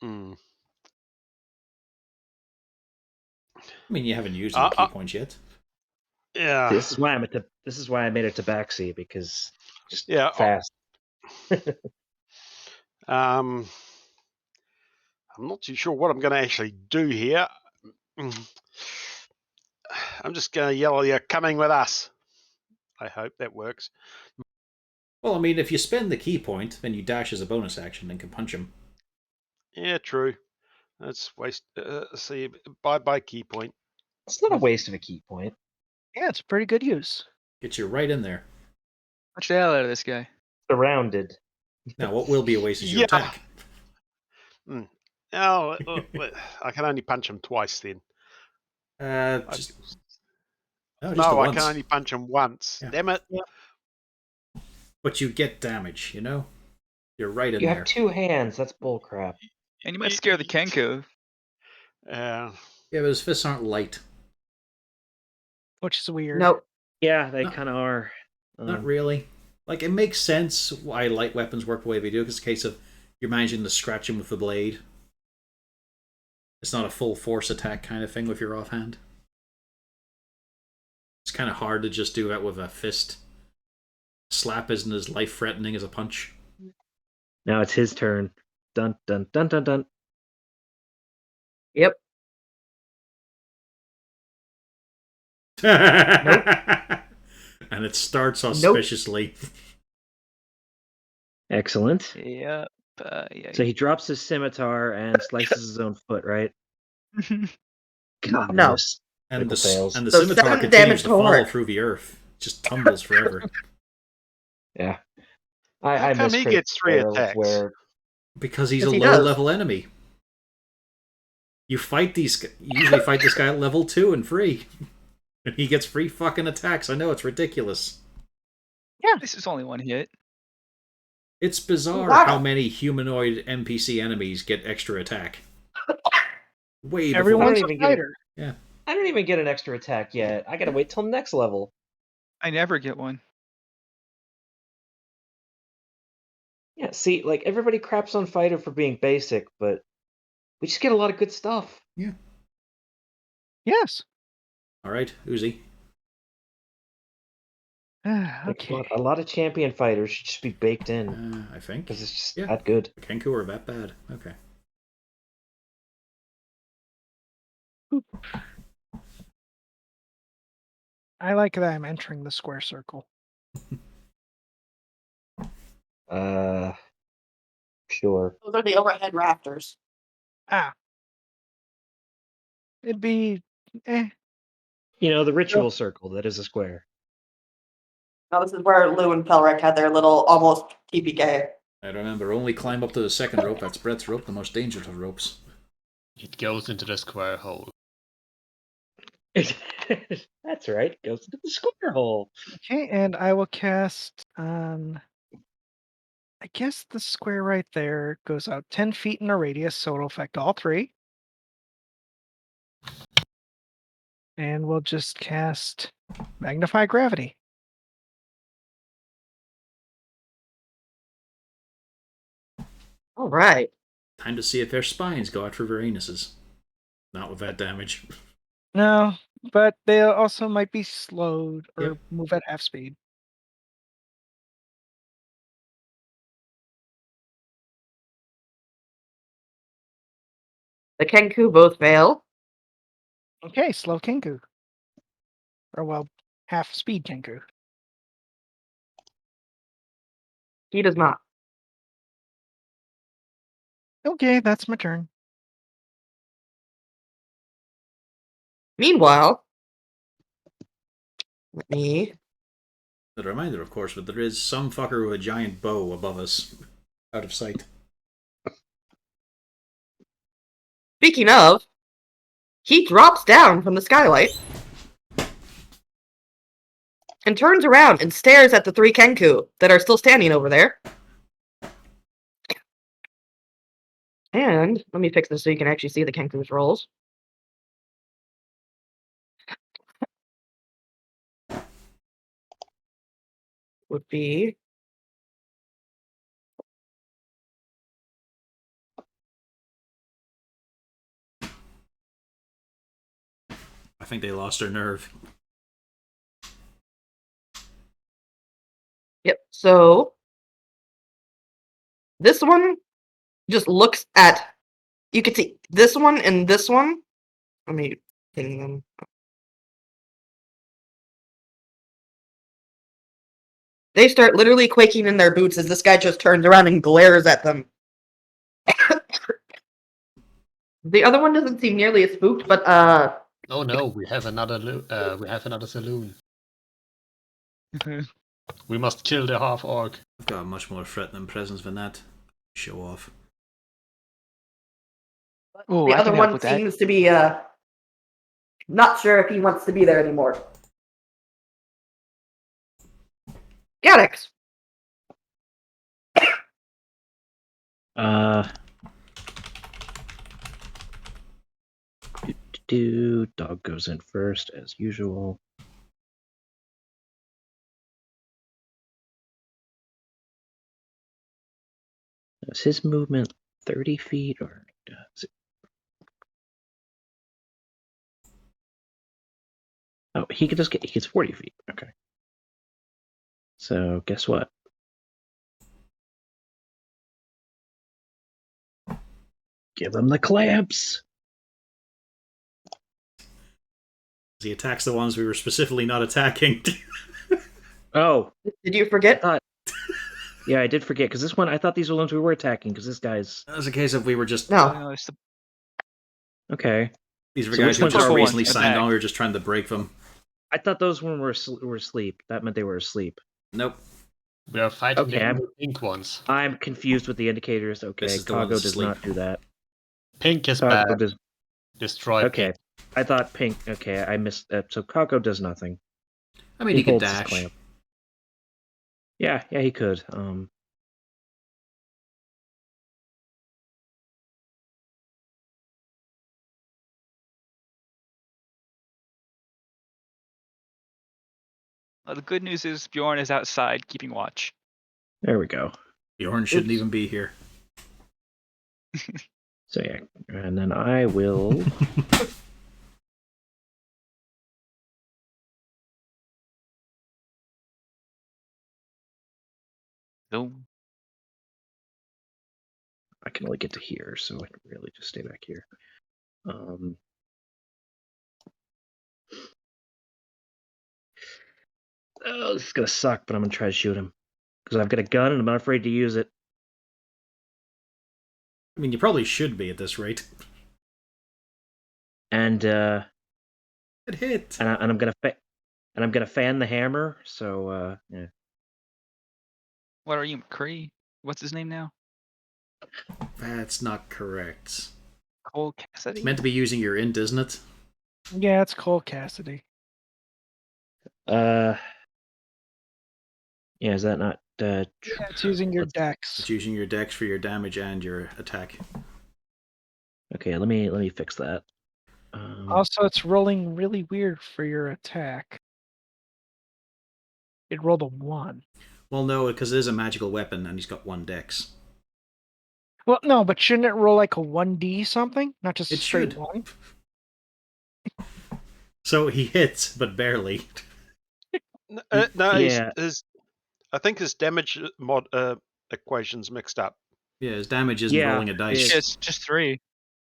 Mm. I mean, you haven't used any key points yet. Yeah. This is why I made it to backseat, because just Yeah. fast. I'm not too sure what I'm going to actually do here. I'm just going to yell, "You're coming with us." I hope that works. Well, I mean, if you spend the key point, then you dash as a bonus action and can punch him. Yeah, true. That's waste. See, bye key point. It's not a waste of a key point. Yeah, it's a pretty good use. Gets you right in there. Watch the hell out of this guy. Surrounded. Now, what will be a waste is your Yeah. attack. Oh, I can only punch him twice then. No, No, just I once. can only punch him once. Yeah. Damn it. But you get damage, you know? You're right in You there. have two hands. That's bullcrap. And you might scare the Kenku. Yeah, but his fists aren't light. Which is weird. Nope. Yeah, they No. kind of are. Not really. Like, it makes sense why light weapons work the way they do, because it's a case of you're managing to scratch him with the blade. It's not a full force attack kind of thing with your offhand. It's kind of hard to just do that with a fist. Slap isn't as life-threatening as a punch. Now it's his turn. Dun dun dun dun dun. Yep. And it starts auspiciously. Excellent. Yep. Yeah. So he drops his scimitar and slices his own foot, right? God, No. those And critical fails. the So scimitar 7 continues damage to per fall heart. through the earth. It just tumbles forever. Yeah. How I come miss he critical gets 3 fails attacks? where Because he's a Yes, he low-level enemy. You usually fight this guy at level 2 and free. And he gets free fucking attacks. I know, it's ridiculous. This is only one hit. It's bizarre Wow. how many humanoid NPC enemies get extra attack. Way before. Everyone's I a don't even get it. fighter. I don't even get an extra attack yet. I gotta wait till next level. I never get one. Yeah, see, like everybody craps on fighter for being basic, but we just get a lot of good stuff. Yes. All right, Uzi. Like, Okay. a lot of champion fighters should just be baked in I think. because it's just Yeah. that good. The Kenku are that bad. Okay. I like that I'm entering the square circle. Sure. Those are the overhead rafters. Ah. It'd be You know, the ritual circle that is a square. Now this is where Lou and Pelric had their little almost TPK. I remember, only climb up to the second rope. That's Brett's rope, the most dangerous of ropes. It goes into the square hole. That's right. Goes into the square hole. okay, and I will cast on I guess the square right there goes out 10 feet in a radius, so it'll affect all 3. And we'll just cast Magnify Gravity. All right. Time to see if their spines go out for their anuses. Not with that damage. No, but they also might be slowed or Yep. move at half speed. The Kenku both fail. Okay, slow Kenku. Or well, half speed Kenku. He does not. Okay, that's my turn. Meanwhile, let me. A reminder, of course, that there is some fucker with a giant bow above us, out of sight. Speaking of, he drops down from the skylight and turns around and stares at the 3 Kenku that are still standing over there. And let me fix this so you can actually see the Kenku's rolls. Would be I think they lost their nerve. Yep. So this one just looks at. You can see this one and this one. Let me ping them. They start literally quaking in their boots as this guy just turns around and glares at them. The other one doesn't seem nearly as spooked, but Oh no, we have another saloon. We must kill the half orc. I've got a much more threatening presence than that. Show off. Oh, the I other can help one with that. seems to be not sure if he wants to be there anymore. Gaddix. Dog goes in first as usual. Is his movement 30 feet or is it? Oh, he gets 40 feet. Okay. So guess what? Give him the clamps. He attacks the ones we were specifically not attacking. Oh, Did you forget? yeah, I did forget because this one I thought these were the ones we were attacking because this guy's That was a case of we were just. No. No, it's the okay. These are the So guys which who ones just are we? recently signed Attack. on. We were just trying to break them. I thought those one were asleep. That meant they were asleep. Nope. We are fighting Okay, the pink ones. I'm confused with the indicators. Okay, This is the one Kago that's does asleep. not do that. Pink is Kago bad. does. Destroy Okay, pink. I thought pink. Okay, I missed that. So Kago does nothing. I mean, he could holds his dash. clamp. Yeah, he could. the good news is Bjorn is outside keeping watch. There we go. Bjorn shouldn't Oops. even be here. So yeah, and then I will. So I can only get to here, so I can really just stay back here. Oh, this is gonna suck, but I'm gonna try to shoot him because I've got a gun and I'm not afraid to use it. I mean, you probably should be at this rate. And It hit. and I'm gonna fan the hammer. So yeah. what are you, McCree? What's his name now? That's not correct. Cole Cassidy? It's meant to be using your int, isn't it? Yeah, it's Cole Cassidy. Yeah, is that not? Yeah, it's using your It's dex. using your dex for your damage and your attack. Okay, let me fix that. Also, it's rolling really weird for your attack. It rolled a 1. Well, no, because it is a magical weapon and he's got 1 dex. Well, no, but shouldn't it roll like a 1d something, not just It straight should. 1? So he hits, but barely. No, Yeah. I think his damage equation's mixed up. Yeah, his damage isn't Yeah, rolling a dice. It's just 3.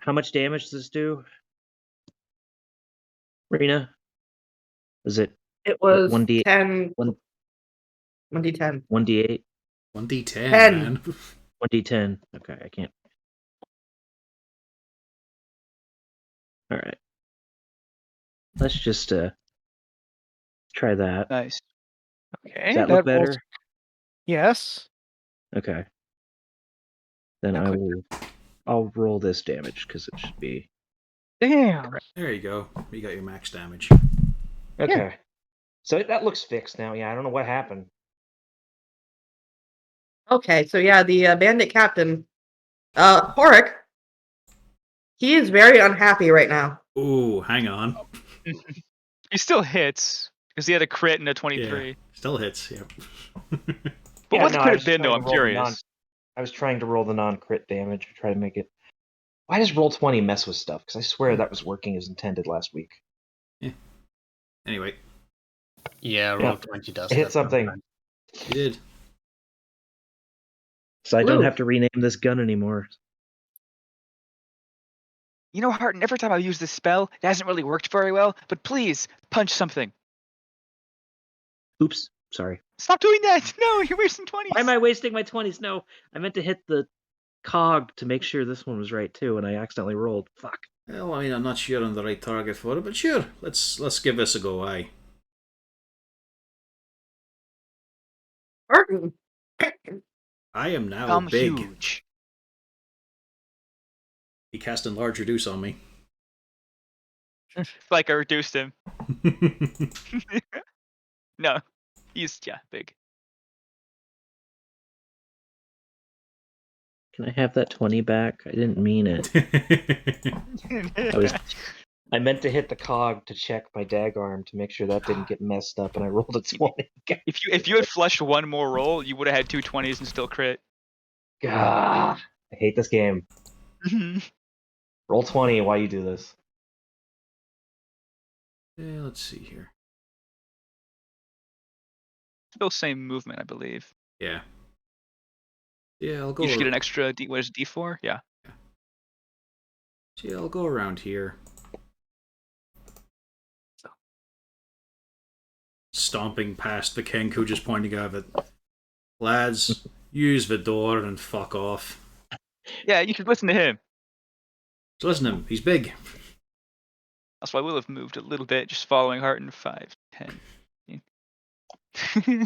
How much damage does this do? Rena? Is it It was 1d 10, 1 1d10. 1d8? 1d10, 10. man. 1d10. Okay, I can't. All right. Let's just try that. Nice. Okay, Does that look rolls- better? Yes. Okay. Then I'll roll this damage because it should be Damn. There you go. You got your max damage. Okay. So that looks fixed now. Yeah, I don't know what happened. Okay, so yeah, the bandit captain, Horik, he is very unhappy right now. Ooh, hang on. He still hits because he had a crit and a 23. Yeah, still hits. Yep. But Yeah, what no, could I have was been though? trying I'm to roll the curious. I was trying to roll the non-crit damage, try to make it. Why does roll 20 mess with stuff? Because I swear that was working as intended last week. Anyway, Yeah, roll Yeah. 20 does I hit that something. sometimes. you did. so I don't Ooh. have to rename this gun anymore. You know, Harton, every time I've used this spell, it hasn't really worked very well, but please, punch something. Oops, sorry. Stop doing that! No, you're wasting 20s. Why am I wasting my 20s? No, I meant to hit the cog to make sure this one was right too, and I accidentally rolled. Fuck. Well, I mean, I'm not sure I'm the right target for it, but sure, let's give this a go. Aye. Martin, I am now I'm big. huge. He cast enlarge reduce on me. Like I reduced him. No, he's, yeah, big. Can I have that 20 back? I didn't mean it. I meant to hit the cog to check my dag arm to make sure that didn't get messed up, and I rolled a 20. If you had flushed one more roll, you would have had 2 20s and still crit. God, I hate this game. Roll 20 while you do this. Yeah, let's see here. Still same movement, I believe. Yeah. Yeah, I'll go. You should get an extra D. What is it, D4? Yeah. Yeah, I'll go around here. Stomping past the Kenku, just pointing out that, lads, use the door and fuck off. Yeah, you should listen to him. So listen to him, he's big. That's why we'll have moved a little bit, just following Harton 5, 10.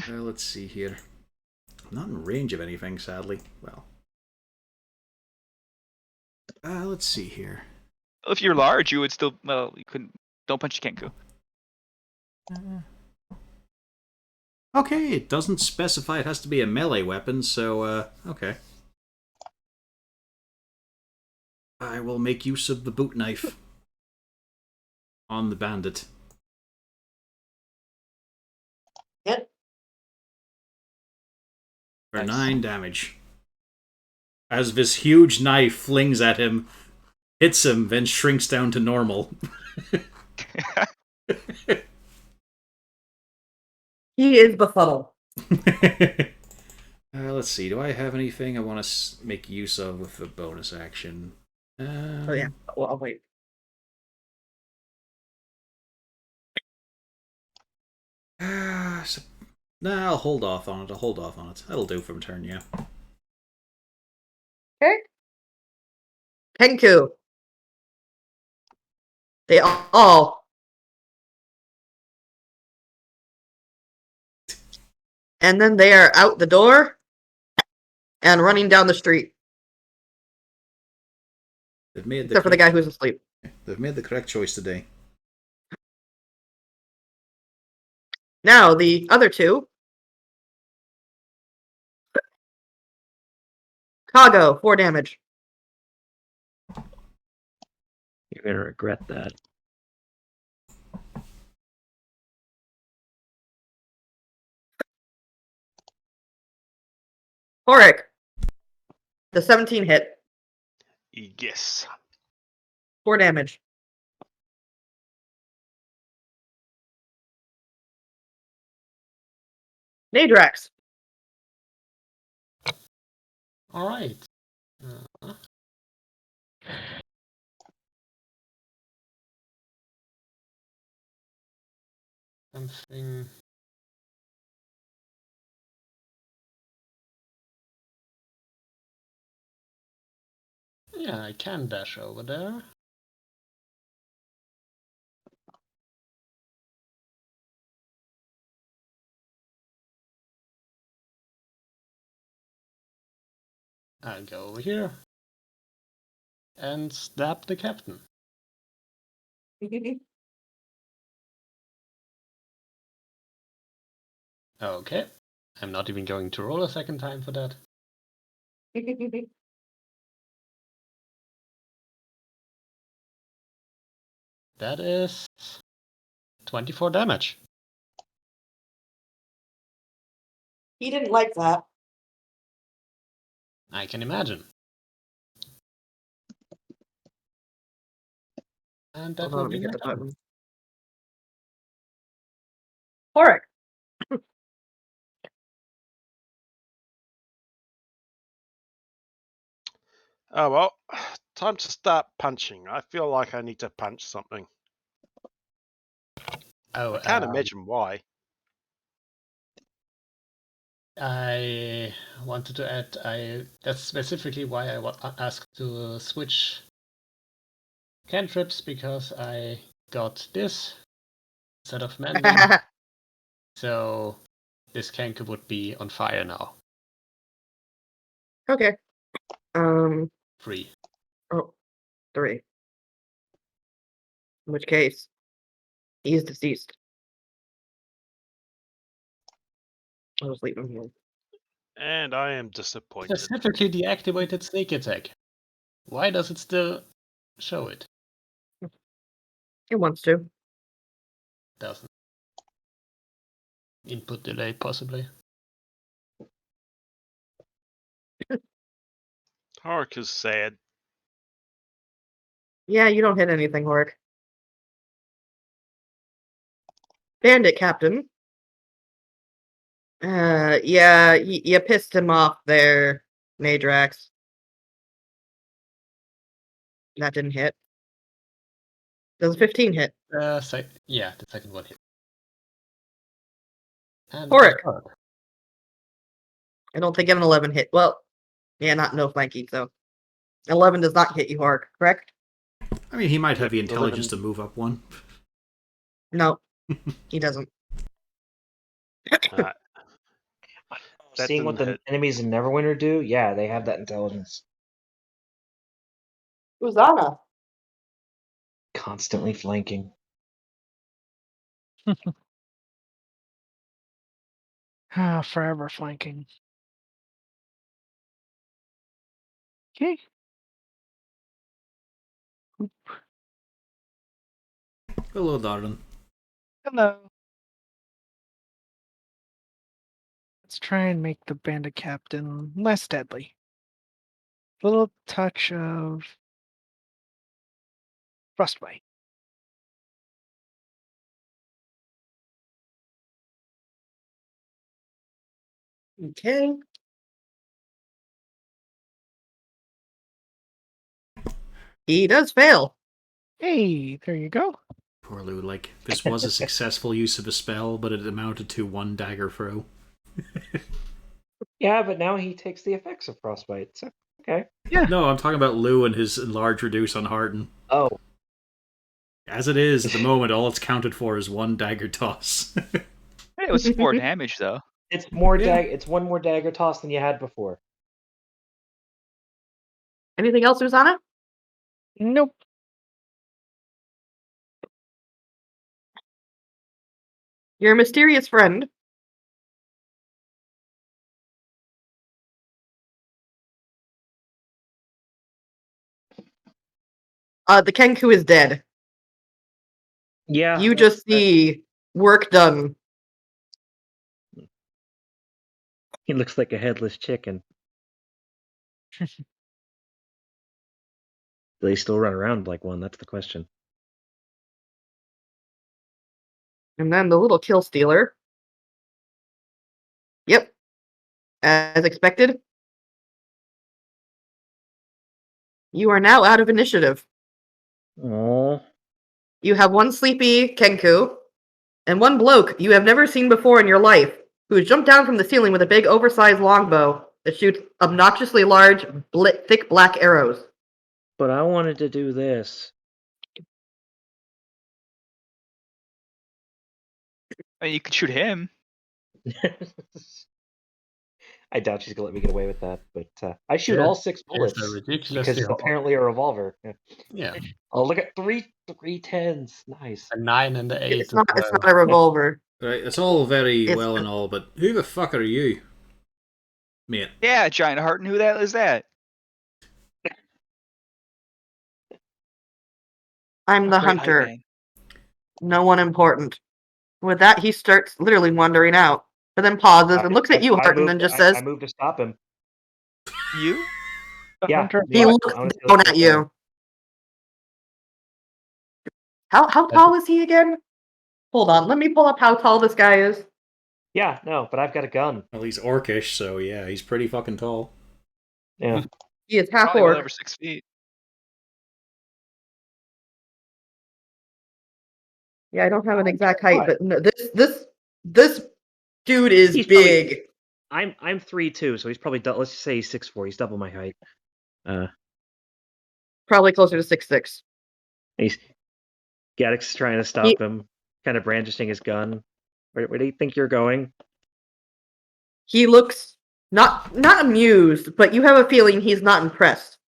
Let's see here. I'm not in range of anything, sadly. Well. Let's see here. If you're large, you would still. Well, you couldn't. Don't punch Kenku. Okay, it doesn't specify it has to be a melee weapon, so, okay. I will make use of the boot knife on the bandit. Yep. For Nice. 9 damage. As this huge knife flings at him, hits him, then shrinks down to normal. he is befuddled. Let's see, do I have anything I want to make use of with the bonus action? Oh yeah. Well, I'll wait. Nah, I'll hold off on it. That'll do for a turn, yeah. Okay. Kenku. They all. And then they are out the door and running down the street. They've made Except for the guy who's asleep. They've made the correct choice today. Now, the other two. Kago, 4 damage. You're gonna regret that. Horik. The 17 hit. Yes. 4 damage. Nadrax. All right. Something. Yeah, I can dash over there. I'll go over here and stab the captain. Okay. I'm not even going to roll a second time for that. That is 24 damage. He didn't like that. I can imagine. And that Hold on, will let me be get my the turn. button. Horik. Oh well, time to start punching. I feel like I need to punch something. Oh, I can't imagine why. I wanted to add, that's specifically why I asked to switch cantrips, because I got this instead of mending. So this canker would be on fire now. Okay. 3. Oh, 3. In which case, he is deceased. I'll just leave him here. And I am disappointed. Specifically deactivated sneak attack. Why does it still show it? He wants to. Doesn't. Input delay, possibly. Horik is sad. Yeah, you don't hit anything, Horik. Bandit Captain. Yeah, you pissed him off there, Nadrax. That didn't hit. Does 15 hit? Yeah, the second one hit. And Horik. the third. I don't think an 11 hit. Well, yeah, no flanking, so 11 does not hit you, Horik, correct? I mean, he might have the 11. intelligence to move up one. No, he doesn't. That Seeing what didn't the hit. enemies in Neverwinter do, yeah, they have that intelligence. Uzana. Constantly flanking. Forever flanking. Okay. Hello, darling. Hello. Let's try and make the bandit captain less deadly. A little touch of frostbite. Okay. He does fail. Hey, there you go. Poor Lou, like, this was a successful use of a spell, but it amounted to 1 dagger throw. Yeah, but now he takes the effects of frostbite. So, okay. Yeah. No, I'm talking about Lou and his enlarged reduce on Harden. Oh, As it is, at the moment, all it's counted for is 1 dagger toss. Hey, it was 4 damage though. it's more Yeah. It's one more dagger toss than you had before. Anything else, Uzana? Nope. Your mysterious friend. The Kenku is dead. Yeah. You just see work done. He looks like a headless chicken. Do they still run around like one? That's the question. And then the little kill stealer. Yep. As expected. You are now out of initiative. Oh, You have one sleepy Kenku and one bloke you have never seen before in your life who has jumped down from the ceiling with a big oversized longbow that shoots obnoxiously large, thick black arrows. but I wanted to do this. And you could shoot him. I doubt she's gonna let me get away with that, but I shoot Yeah, all 6 It's bullets a ridiculously because it's apparently a revolver. Yeah. Yeah, Oh, look at three 10s. Nice. a 9 and an 8 It's as not well. a revolver. Right, it's all very It's well a- and all, but who the fuck are you, mate? Yeah, Giant Heart, and who the hell is that? I'm the Great hunter. hype, No one important. With that, he starts literally wandering out, but then pauses and looks at you, Harton, and just says, I moved to stop him. You? The Yeah, hunter. me. he I looks wanna see down what's at going on. you. How tall is he again? Hold on, let me pull up how tall this guy is. Yeah, no, but I've got a gun. Well, he's orcish, so yeah, he's pretty fucking tall. Yeah. He is half Probably well over orc. 6 feet. Yeah, I don't have an I exact wonder height, why. but no, this dude is He's probably- big. I'm 3'2", so he's probably let's just say he's 6'4". He's double my height. Probably closer to 6'6". He's Gaddock's trying to stop him, kind of brandishing his gun. Where do you think you're going? He looks not amused, but you have a feeling he's not impressed.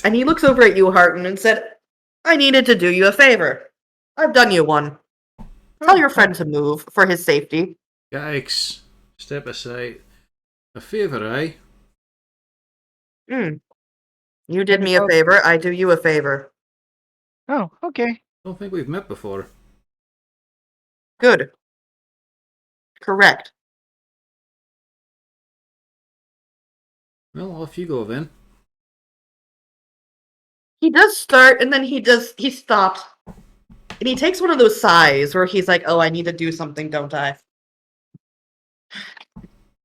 And he looks over at you, Harton, and said, I needed to do you a favor. I've done you one. Tell your friend to move for his safety. Yikes. Step aside. A favour, eh? You did me a favor, I do you a favor. Oh, okay. Don't think we've met before. Good. Correct. Well, off you go then. He does start, and then he stops. And he takes one of those sighs where he's like, oh, I need to do something, don't I?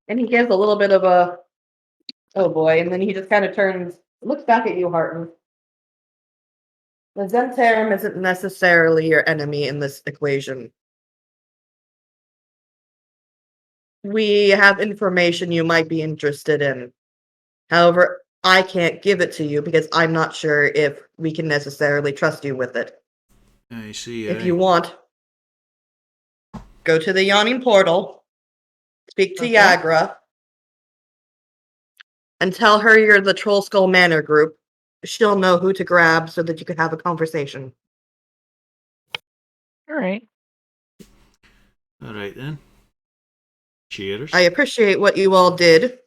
And he gives a little bit of a, oh boy, and then he just kind of looks back at you, Harton. The Zentarum isn't necessarily your enemy in this equation. We have information you might be interested in. However, I can't give it to you because I'm not sure if we can necessarily trust you with it. I see, If you want, go to the Yawning Portal, speak to Okay. Yagra, and tell her you're the Troll Skull Manor group. She'll know who to grab so that you can have a conversation. All right. Alright then. Cheers. I appreciate what you all did,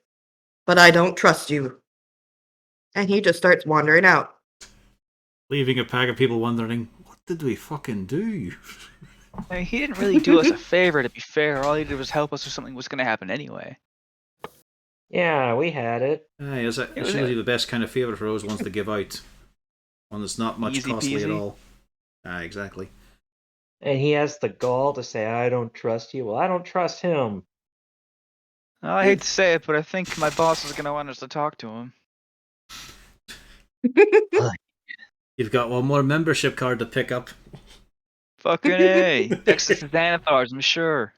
but I don't trust you. And he just starts wandering out. Leaving a pack of people wondering, what did we fucking do? I mean, he didn't really do us a favor, to be fair. All he did was help us if something was going to happen anyway. Yeah, we had it. Aye, it's was usually the best kind of favour for us ones to give out. One that's not much Easy costly at peasy. all. Ah, exactly. And he has the gall to say, I don't trust you. Well, I don't trust him. Well, I hate to say it, but I think my boss is going to want us to talk to him. You've got one more membership card to pick up. Fucking A. Next to Xanathars, I'm sure.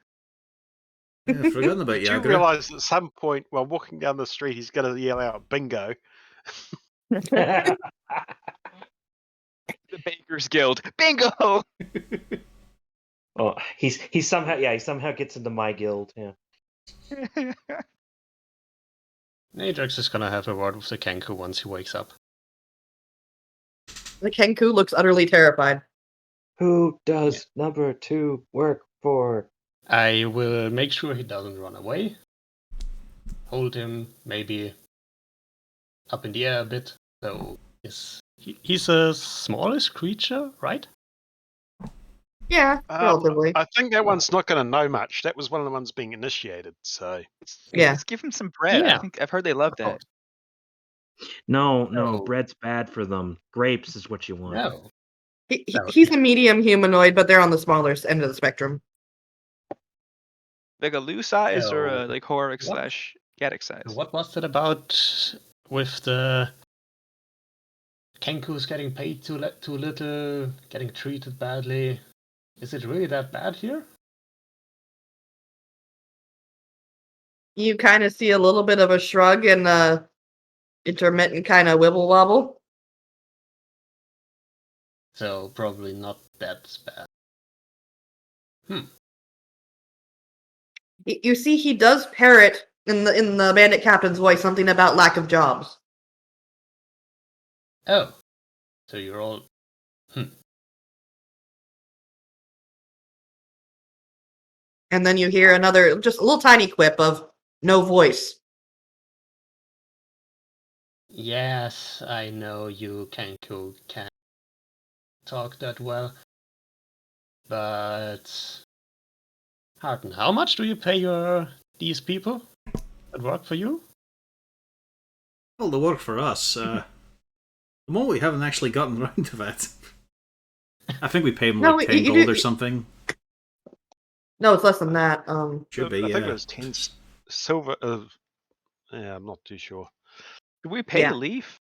Yeah, I've forgotten about Did you Yagra. realise at some point while walking down the street he's going to yell out bingo? The Baker's Guild. Bingo! Oh, he somehow gets into my guild. Yeah. Ajax is gonna have a word with the Kenku once he wakes up. The Kenku looks utterly terrified. Who does number 2 work for? I will make sure he doesn't run away. Hold him maybe up in the air a bit. So he's a smallish creature, right? Yeah, relatively. I think that one's not going to know much. That was one of the ones being initiated, so... Yeah. Let's give him some bread. Yeah. I think I've heard they love that. No, No. bread's bad for them. Grapes is what you want. No. He's a medium humanoid, but they're on the smaller end of the spectrum. Like a Lou size or So, a like Horrick what? / Gaddock size? What was it about with the Kenku's getting paid too little, getting treated badly? Is it really that bad here? You kind of see a little bit of a shrug and a intermittent kind of wibble wobble. So probably not that bad. You see, he does parrot in the bandit captain's voice something about lack of jobs. Oh, so you're all. And then you hear another, just a little tiny quip of no voice. Yes, I know you Kenku can't talk that well, but Harden, how much do you pay these people that work for you? Well, they work for us. The moment we haven't actually gotten around to that. I think we pay them No, like you 10 gold do- or something. No, it's less than that. Should be, I think yeah. it was 10 silver. Yeah, I'm not too sure. Do we pay Yeah. to leave?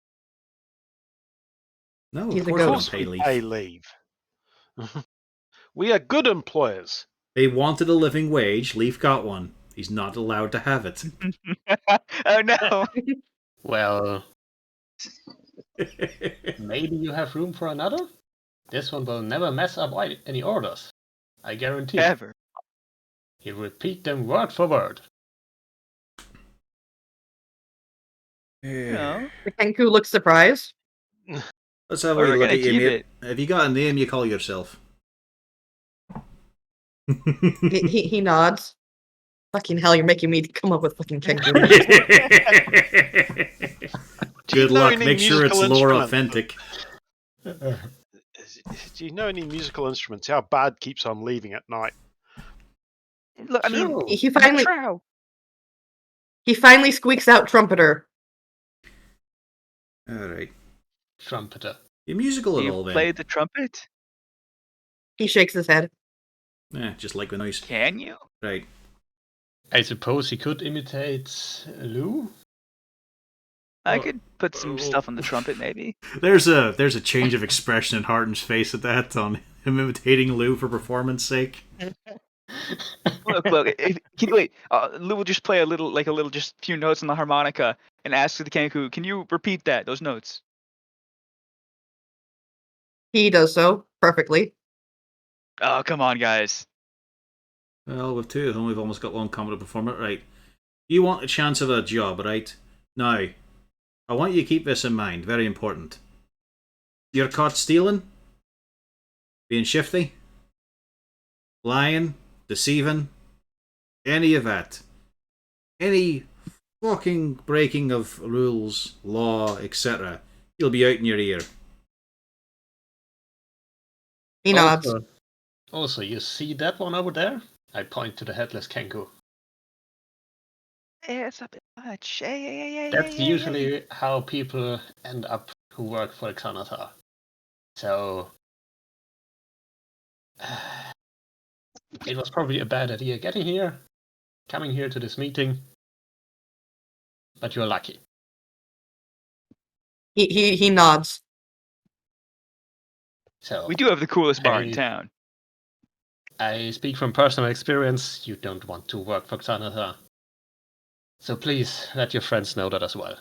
No, He's of a course we Of don't course pay we leave. pay leave. We are good employers. They wanted a living wage, Leaf got one. He's not allowed to have it. Oh no! Well, maybe you have room for another? This one will never mess up any orders. I guarantee. Ever. He'll repeat them word for word. No. The Kenku looks surprised. Let's have a We're wee look gonna at you, keep mate. it. Have you got a name you call yourself? He nods. Fucking hell, you're making me come up with fucking Kenku names. Do you Good know luck. any Make sure it's musical lore instruments? authentic. Do you know any musical instruments? Our bard keeps on leaving at night. Look, I mean, True. He I'm a finally trow. he finally squeaks out trumpeter. Alright. Trumpeter. You musical Do at you all, play then? the trumpet? He shakes his head. Just like the noise. Can you? Right. I suppose he could imitate Lou? I Oh, could put some stuff on the trumpet, maybe. There's a change of expression in Harden's face at that on him imitating Lou for performance sake. Look, can you wait? Lou will just play a little, just few notes on the harmonica, and ask the Kenku, "Can you repeat those notes?" He does so perfectly. Oh, come on, guys. Well, with two of them, we've almost got one competent performer. Right. You want a chance of a job, right? Now, I want you to keep this in mind. Very important. You're caught stealing, being shifty, lying, deceiving, any of that. Any fucking breaking of rules, law, etc. You'll be out in your ear. He nods. Also, you see that one over there? I point to the headless Kenku. Yeah, it's a bit much. That's usually how people end up who work for Xanathar. So, it was probably a bad idea getting here, coming here to this meeting, but you're lucky. He nods. So, We do have the coolest bar in I- town. I speak from personal experience, you don't want to work for Xanathar. So please, let your friends know that as well.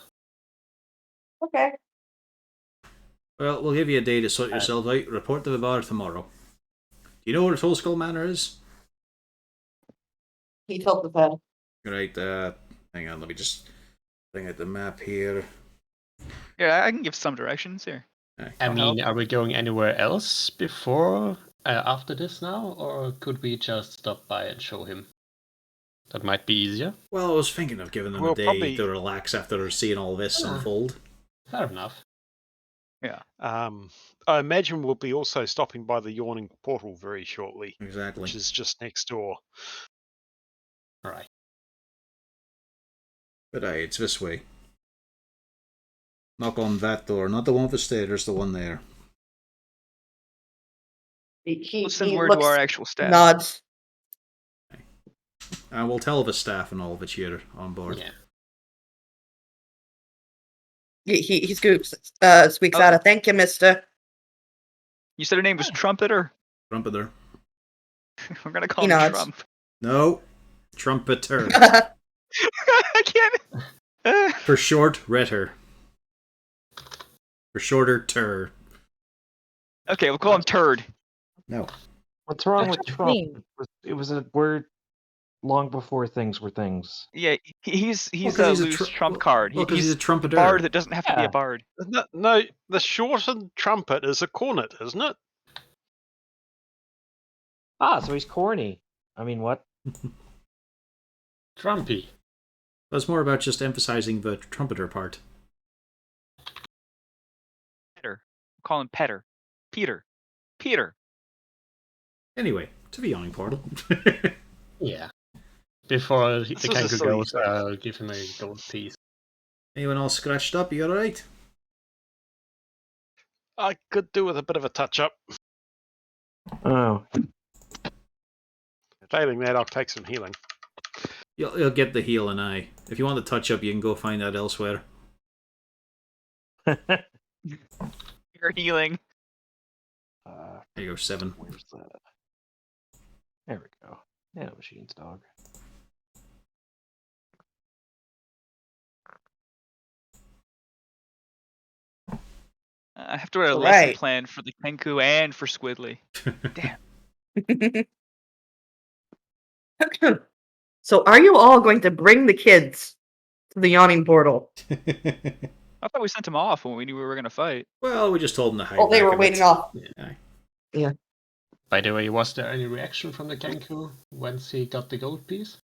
Okay. Well, we'll give you a day to sort yourself out. Report to the bar tomorrow. Do you know where Toll Skull Manor is? He tilts his head. Right, hang on, let me just bring out the map here. Yeah, I can give some directions here. I mean, are we going anywhere else before, after this now, or could we just stop by and show him? That might be easier. Well, I was thinking of giving them Well, a day probably- to relax after seeing all this unfold. Fair enough. Yeah. I imagine we'll be also stopping by the Yawning Portal very shortly, Exactly. which is just next door. Alright. But it's this way. Knock on that door, not the one with the stairs, the one there. He We'll send word to looks, our actual staff. nods. And we'll tell the staff and all of it here on board. Yeah. He squeaks Oh. out a thank you, mister. You said her name was Trumpeter? Trumpeter. We're gonna call He him nods. Trump. No. Trumpeter. I can't. For short, Retter. For shorter, Tur. Okay, we'll call him Turd. No. What's wrong with That's Trump? mean. It was a word long before things were things. Yeah, he's Well, 'cause a he's a loose tr- trump well- card. well, 'cause he's a trumpeter. bard that doesn't have to be Yeah. a bard. No, the shortened trumpet is a cornet, isn't it? Ah, so he's corny. I mean, what? Trumpy. That's more about just emphasizing the trumpeter part. Petter. Call him Petter. Peter. Anyway, to the yawning portal. Yeah. Before the This is a Kanku silly goes, thing. give him a gold piece. Anyone all scratched up? You alright? I could do with a bit of a touch up. Oh, Failing that, I'll take some healing. You'll get the heal and eye. If you want the touch up, you can go find that elsewhere. You're healing. There you go, 7. where's that? There we go. Yeah, machines, dog. I have to write a Right. lesson plan for the Kenku and for Squidly. Damn. So are you all going to bring the kids to the yawning portal? I thought we sent him off when we knew we were gonna fight. Well, we just told them to hide Oh, they back were a waiting bit. off. Aye. By the way, was there any reaction from the Kanku once he got the gold piece?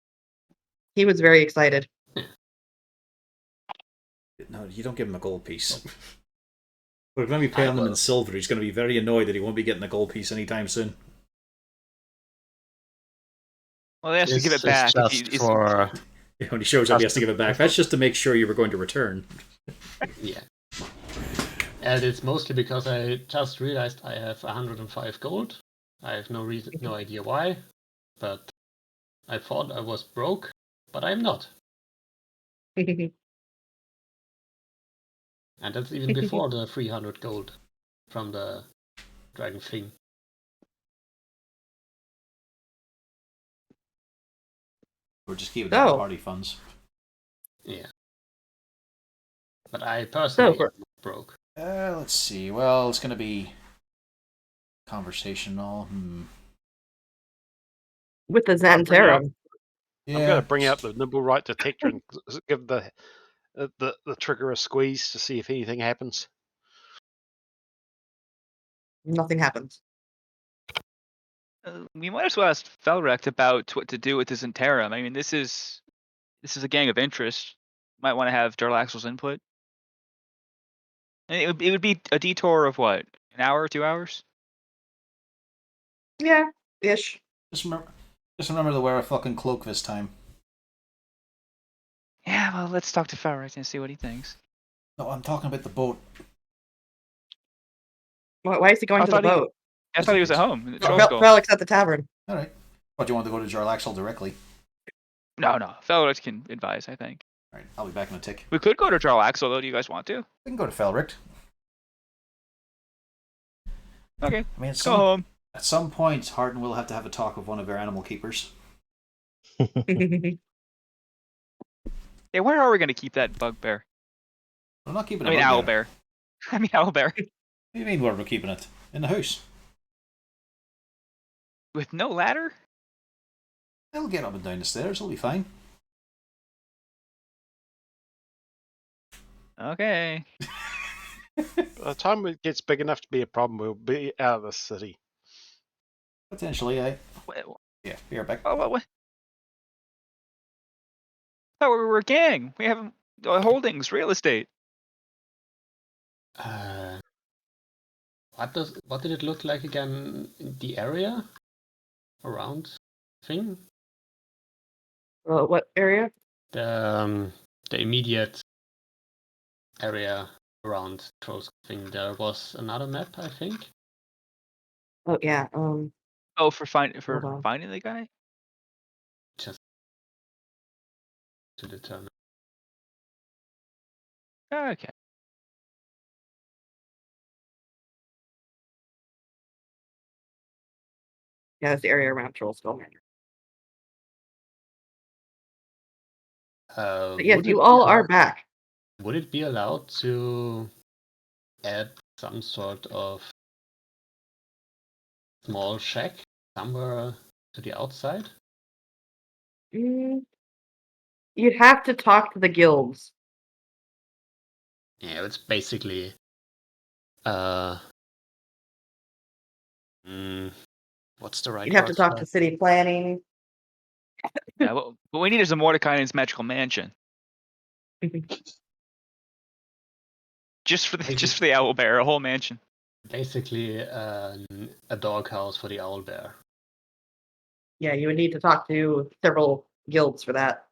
He was very excited. No, you don't give him a gold piece. We're going to be paying him in will. silver. He's going to be very annoyed that he won't be getting a gold piece anytime soon. Well, they have to This give it is back. if just he- for When he shows up, he has to give it back. That's just to make sure you were going to return. yeah. And it's mostly because I just realized I have 105 gold. I have no idea why, but I thought I was broke, but I'm not. And that's even before the 300 gold from the dragon thing. We're just keeping that Oh. party funds. Yeah. But I personally So- am not broke. Let's see. Well, it's going to be conversational. With the I'll bring it up. Xantarum. Yeah. I'm going to bring out the nimble right detector and give the trigger a squeeze to see if anything happens. Nothing happens. We might as well ask Felrect about what to do with his interim. I mean, this is a gang of interest. Might want to have Durlaxle's input. And it would be a detour of what? An hour, 2 hours? Yeah, ish. Just remember to wear a fucking cloak this time. Yeah, well, let's talk to Felrect and see what he thinks. No, I'm talking about the boat. Why is he going I to the thought he- boat? I thought he was at home in the Oh, troll skull. Felix at the tavern. Alright. What, do you want to go to Jarlaxle directly? No. Felrect can advise, I think. Alright, I'll be back in a tick. We could go to Jarlaxle, though. Do you guys want to? We can go to Felrict. Okay, I mean, go home. at some point, Harden will have to have a talk with one of our animal keepers. Hey, where are we going to keep that bugbear? I'm not keeping I it. mean, owlbear. Owlbear. What do you mean where we're keeping it? In the house. With no ladder? It'll get up and down the stairs, it'll be fine. Okay. By the time it gets big enough to be a problem, we'll be out of the city. Potentially, I. What? Yeah, be right back. Oh, what? I thought we were a gang. We have holdings, real estate. What did it look like again in the area around thing? What area? The immediate area around Trosk thing. There was another map, I think. Oh yeah. Oh, for Hold on. finding the guy. Just to determine. Okay. Yeah, it's the area around Trollskull. But yes, Would you it all be are allowed, back. would it be allowed to add some sort of small shack somewhere to the outside? Mm, you'd have to talk to the guilds. Yeah, it's basically what's the right You'd have to word talk for to city planning. Yeah. What we need is a Mordecai and his magical mansion. Just for the owl bear, a whole mansion. that? Basically, a doghouse for the owl bear. Yeah, you would need to talk to several guilds for that.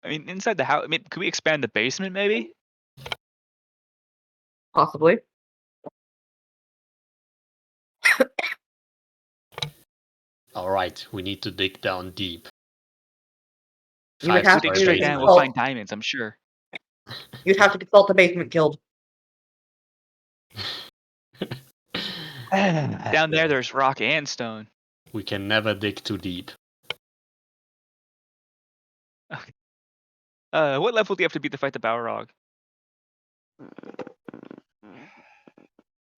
I mean, inside the house. I mean, could we expand the basement maybe? Possibly. All right, we need to dig down deep. You would 5 have We dig to straight stories down. deep. We'll consult. find diamonds. I'm sure. You'd have to consult the basement guild. Down there, there's rock and stone. We can never dig too deep. What level do you have to be to fight the Balrog?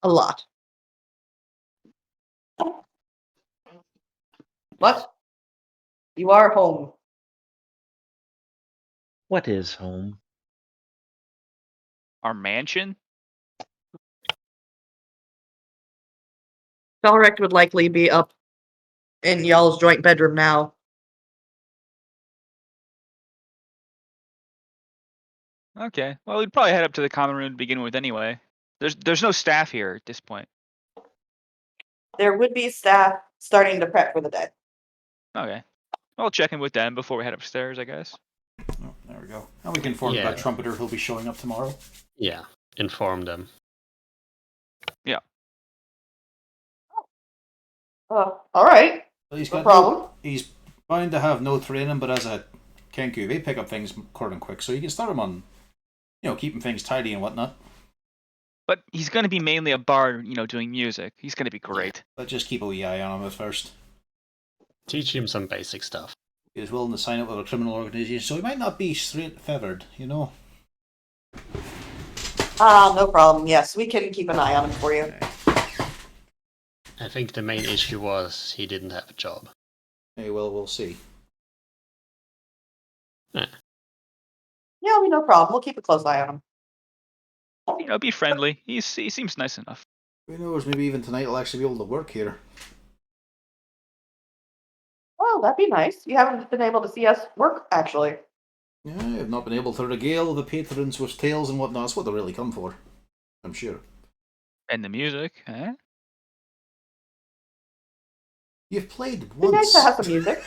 A lot. What? You are home. What is home? Our mansion? Felrect would likely be up in y'all's joint bedroom now. Okay. Well, we'd probably head up to the common room to begin with anyway. There's no staff here at this point. There would be staff starting to prep for the day. Okay. I'll check in with them before we head upstairs, I guess. Oh, there we go. And we can inform Yeah. that trumpeter who'll be showing up tomorrow. Yeah, inform them. All right. Well, he's No got problem. he's bound to have no training, but as a Kenku, they pick up things quick and quick, so you can start him on, keeping things tidy and whatnot. But he's going to be mainly a bard, doing music. He's going to be great. But just keep a wee eye on him at first. Teach him some basic stuff. He's willing to sign up with a criminal organization, so he might not be straight feathered, No problem. Yes, we can keep an eye on him for you. I think the main issue was he didn't have a job. Hey, well, we'll see. Yeah, no problem. We'll keep a close eye on him. Be friendly. He seems nice enough. Who knows, maybe even tonight he'll actually be able to work here. Oh, that'd be nice. You haven't been able to see us work, actually. Yeah, I've not been able to regale the patrons with tales and whatnot. That's what they really come for, I'm sure. And the music, eh? You've played It'd be once. nice to have some music.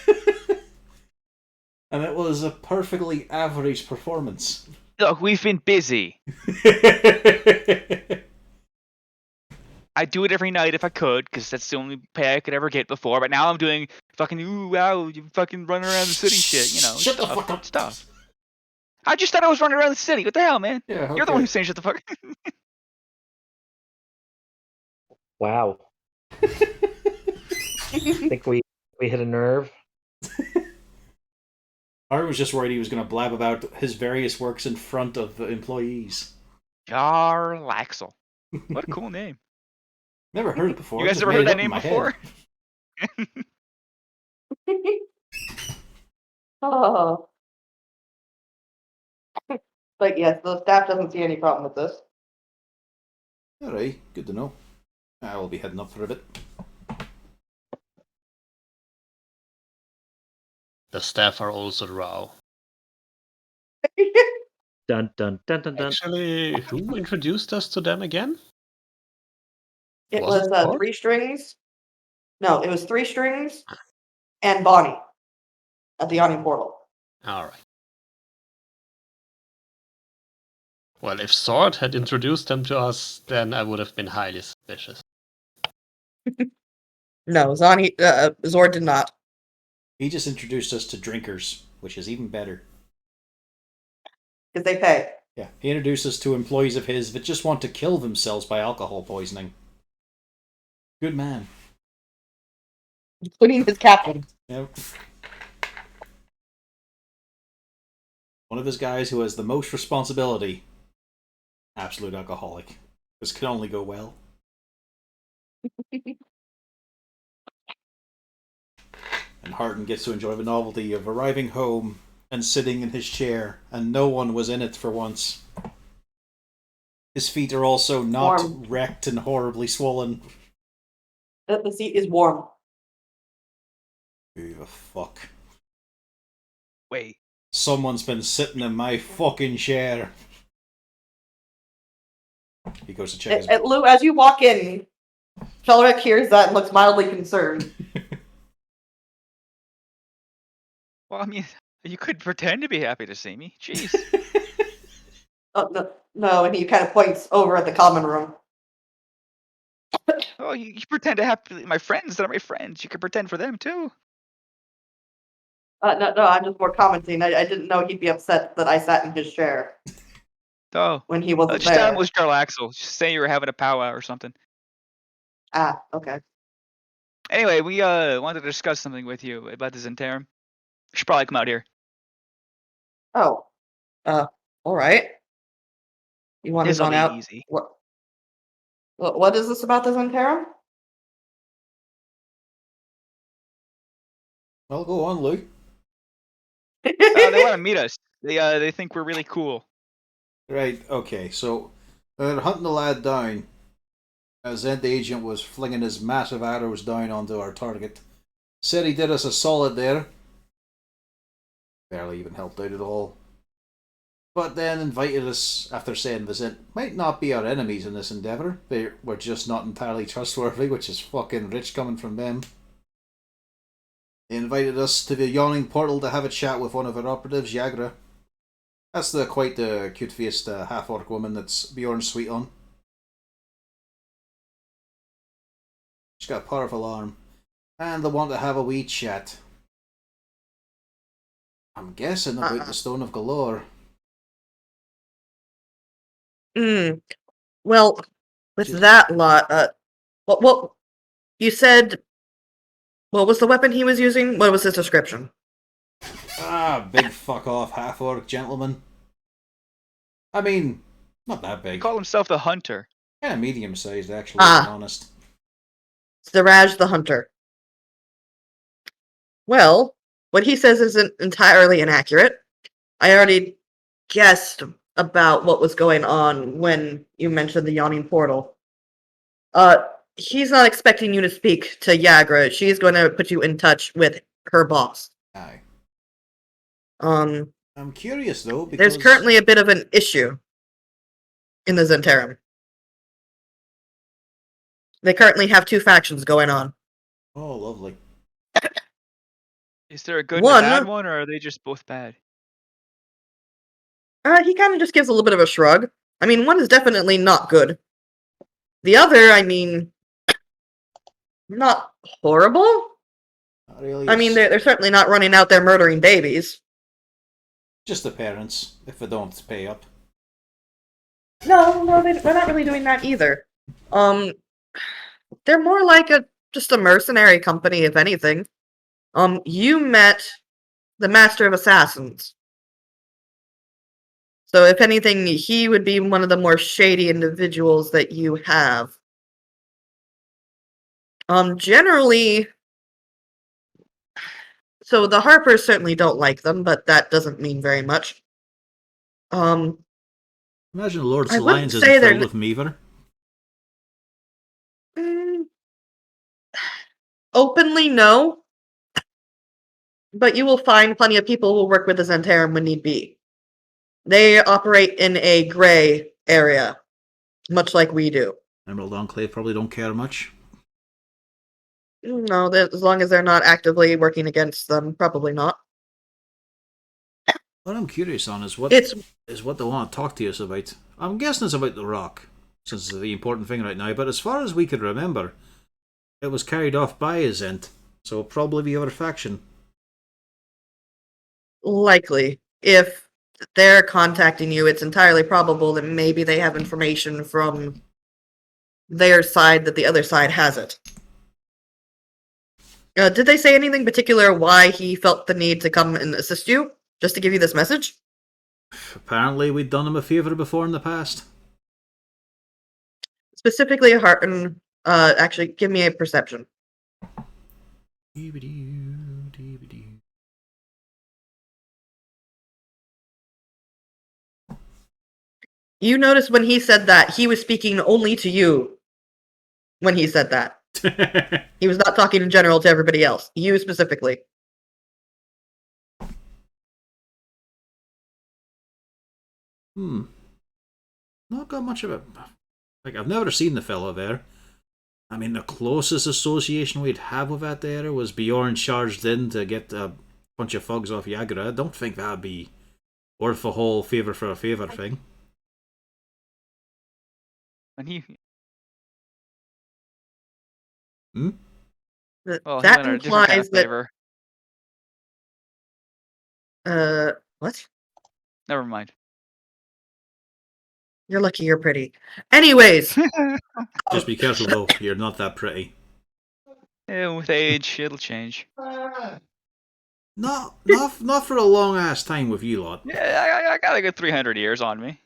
And it was a perfectly average performance. Look, we've been busy. I'd do it every night if I could, because that's the only pay I could ever get before. But now I'm doing fucking ooh wow, you fucking running around the city shit, Shut the fuck up. stuff. I just thought I was running around the city. What the hell, man? Yeah, okay. You're the one who's saying shut the fuck. Wow. Think we hit a nerve. I was just worried he was going to blab about his various works in front of the employees. Jar Laxel. What a cool name. Never heard it before. You guys just ever made heard it up that in name my before? head. Oh. But yes, the staff doesn't see any problem with this. Alright, good to know. I will be heading up for a bit. The staff are also drow. Dun dun dun dun dun. Actually, who introduced us to them again? It Was was it Bart? 3 strings. No, it was 3 strings and Bonnie at the Yawning Portal. Alright. Well, if Sword had introduced them to us, then I would have been highly suspicious. No, Zord did not. He just introduced us to drinkers, which is even better. Because they pay. Yeah, he introduced us to employees of his that just want to kill themselves by alcohol poisoning. Good man. Including his captain. Yep. One of his guys who has the most responsibility. Absolute alcoholic. This can only go well. And Harden gets to enjoy the novelty of arriving home and sitting in his chair, and no one was in it for once. His feet are also not Warm. wrecked and horribly swollen. The seat is warm. Who the fuck? Wait. Someone's been sitting in my fucking chair. He goes to check his... Lou, as you walk in, Shelrick hears that and looks mildly concerned. Well, I mean, you could pretend to be happy to see me. Jeez. Oh, no, and he kind of points over at the common room. Oh, you pretend to have my friends that are my friends. You could pretend for them too. No, I'm just more commenting. I didn't know he'd be upset that I sat in his chair Oh, when he wasn't just tell him there. it was Jarl Axel. Just say you were having a powwow or something. Ah, okay. Anyway, we wanted to discuss something with you about the Zentarum. You should probably come out here. Oh, all right. You want to This'll run be out? easy. What is this about the Zentarum? Well, go on, Lou. They want to meet us. They think we're really cool. Right, okay, so they're hunting the lad down as Zed the agent was flinging his massive arrows down onto our target. Said he did us a solid there. Barely even helped out at all. But then invited us after saying the Zed might not be our enemies in this endeavour. They were just not entirely trustworthy, which is fucking rich coming from them. They invited us to the yawning portal to have a chat with one of our operatives, Yagra. That's quite the cute-faced half-orc woman that's Bjorn's sweet on. She's got a powerful arm. And they want to have a wee chat. I'm guessing about the Stone of Galore. Well, with that lot, what you said? What was the weapon he was using? What was his description? Ah, big fuck off half-orc gentleman. I mean, not that He big. called himself the Hunter. Kind of medium-sized, actually, to be honest. Siraj the Hunter. Well, what he says isn't entirely inaccurate. I already guessed about what was going on when you mentioned the yawning portal. He's not expecting you to speak to Yagra. She's going to put you in touch with her boss. Aye. I'm curious, though, because... There's currently a bit of an issue in the Zentarum. They currently have two factions going on. Oh, lovely. Is there a good and a bad one, or are they just both bad? He kind of just gives a little bit of a shrug. I mean, one is definitely not good. The other, I mean, not horrible. Not really. I mean, they're certainly not running out there murdering babies. Just the parents, if they don't pay up. No, they're not really doing that either. They're more like just a mercenary company, if anything. You met the Master of Assassins. So if anything, he would be one of the more shady individuals that you have. Generally, so the Harpers certainly don't like them, but that doesn't mean very much. Imagine Lord's I wouldn't Alliance say isn't they're filled with Meaver. Openly, no. But you will find plenty of people who will work with the Zentarum when need be. They operate in a gray area, much like we do. Emerald Enclave probably don't care much. No, as long as they're not actively working against them, probably not. What I'm curious on is what they want to talk to us about. I'm guessing it's about the rock, since it's the important thing right now, but as far as we could remember, it was carried off by a Zent, so probably the other faction. Likely. If they're contacting you, it's entirely probable that maybe they have information from their side that the other side hasn't. Did they say anything particular why he felt the need to come and assist you? Just to give you this message? Apparently, we'd done him a favour before in the past. Specifically, Harton. Actually, give me a perception. You notice when he said that, he was speaking only to you when he said that. He was not talking in general to everybody else. You specifically. Not got much of it. Like, I've never seen the fellow there. I mean, the closest association we'd have with that there was Bjorn charged in to get a bunch of thugs off Yagra. I don't think that'd be worth a whole favour for a favour thing. And he, That well, he went on a different kind implies of that. favor. What? Never mind. You're lucky you're pretty. Anyways. Just be careful though, you're not that pretty. Yeah, with age, it'll change. Not for a long ass time with you lot. Yeah, I got a good 300 years on me.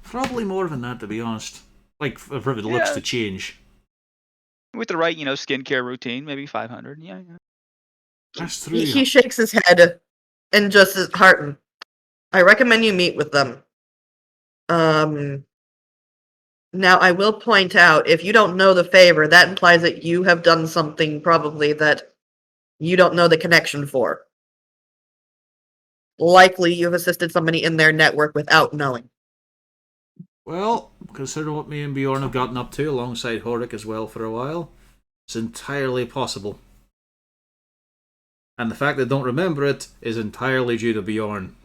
Probably more than that, to be honest. Like, for the looks to change. With the right, skincare routine, maybe 500. Yeah. That's true. He shakes his head and just says, Harton, I recommend you meet with them. Now, I will point out, if you don't know the favor, that implies that you have done something probably that you don't know the connection for. Likely you've assisted somebody in their network without knowing. Well, consider what me and Bjorn have gotten up to alongside Horik as well for a while. It's entirely possible. And the fact they don't remember it is entirely due to Bjorn.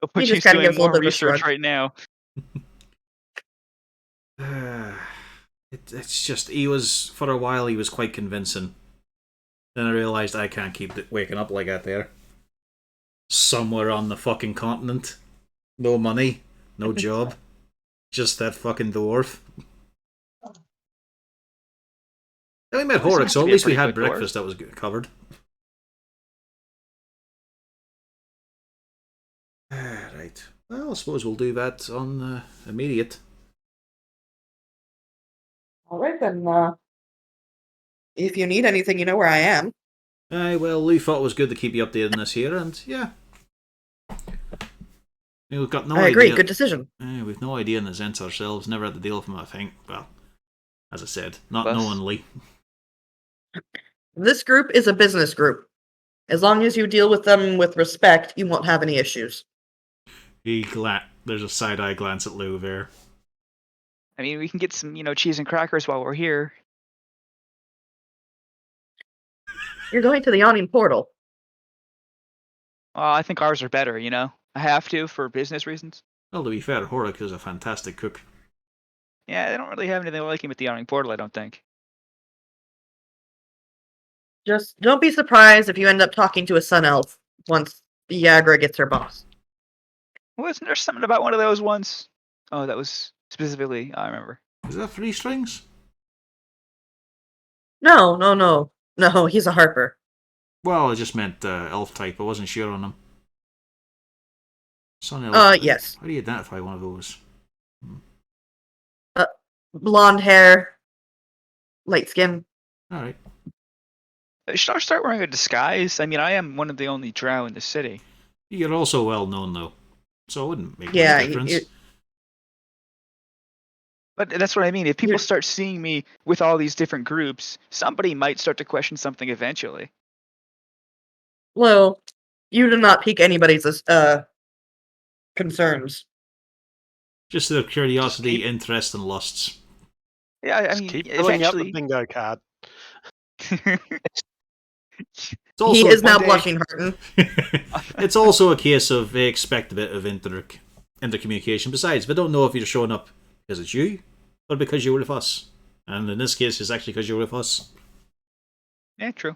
I'll put He you just kinda doing gives a little more bit of a research shrug. right now. It's just, for a while, he was quite convincing. Then I realised I can't keep waking up like that there. Somewhere on the fucking continent. No money, no job. Just that fucking dwarf. We met Horik, so at least we had breakfast that was covered. Right. Well, I suppose we'll do that on immediate. Alright then, if you need anything, you know where I am. Well, Lee thought it was good to keep you updated on this here, and yeah. We've got no idea. I agree, good decision. We've no idea in the Zents ourselves, never had to deal with them, I think. Well, as I said, not knowing Lee. This group is a business group. As long as you deal with them with respect, you won't have any issues. There's a side-eye glance at Lou there. I mean, we can get some, cheese and crackers while we're here. You're going to the yawning portal. I think ours are better, I have to for business reasons. Well, to be fair, Horik is a fantastic cook. Yeah, they don't really have anything like him at the yawning portal, I don't think. Just don't be surprised if you end up talking to a sun elf once Yagra gets her boss. Wasn't there something about one of those once? Oh, that was specifically, I remember. Is that 3 strings? No, he's a harper. Well, I just meant elf type, I wasn't sure on them. Sun elf. Yes. How do you identify one of those? Blonde hair, light skin. Alright. Should I start wearing a disguise? I mean, I am one of the only drow in the city. You're also well known, though, so it wouldn't make Yeah, much difference. But that's what I mean. If people start seeing me with all these different groups, somebody might start to question something eventually. Well, you do not pique anybody's concerns. Just their curiosity, interest, and lusts. Yeah, I Just mean, keep filling out the eventually. bingo card. It's He also is now day- blushing, Harton. it's also a case of they expect a bit of intercommunication. Besides, they don't know if you're showing up because it's you or because you're with us. And in this case, it's actually because you're with us. Yeah, true.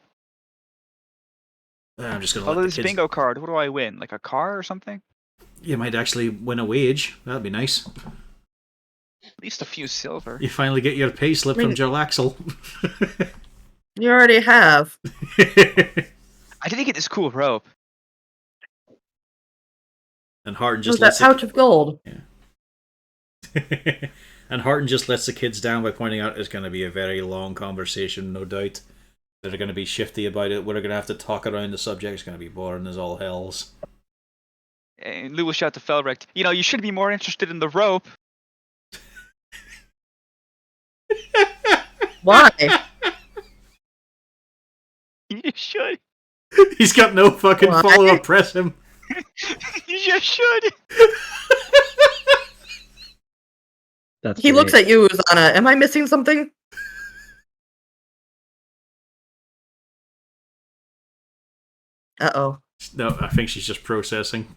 I'm just gonna Although let this the kids. bingo card, what do I win? Like a car or something? You might actually win a wage. That'd be nice. At least a few silver. You finally get your pay slip from Joe Axel. You already have. I didn't get this cool rope. And Harton Just just that lets pouch of gold. and Harton just lets the kids down by pointing out it's going to be a very long conversation, no doubt. They're going to be shifty about it. We're going to have to talk around the subject. It's going to be boring as all hells. And Lou will shout to Felrecht, you should be more interested in the rope. Why? You should. He's got no fucking Why? follow-up. Press him. You just should. That's He looks great. at you, Uzana. Am I missing something? Uh-oh. No, I think she's just processing.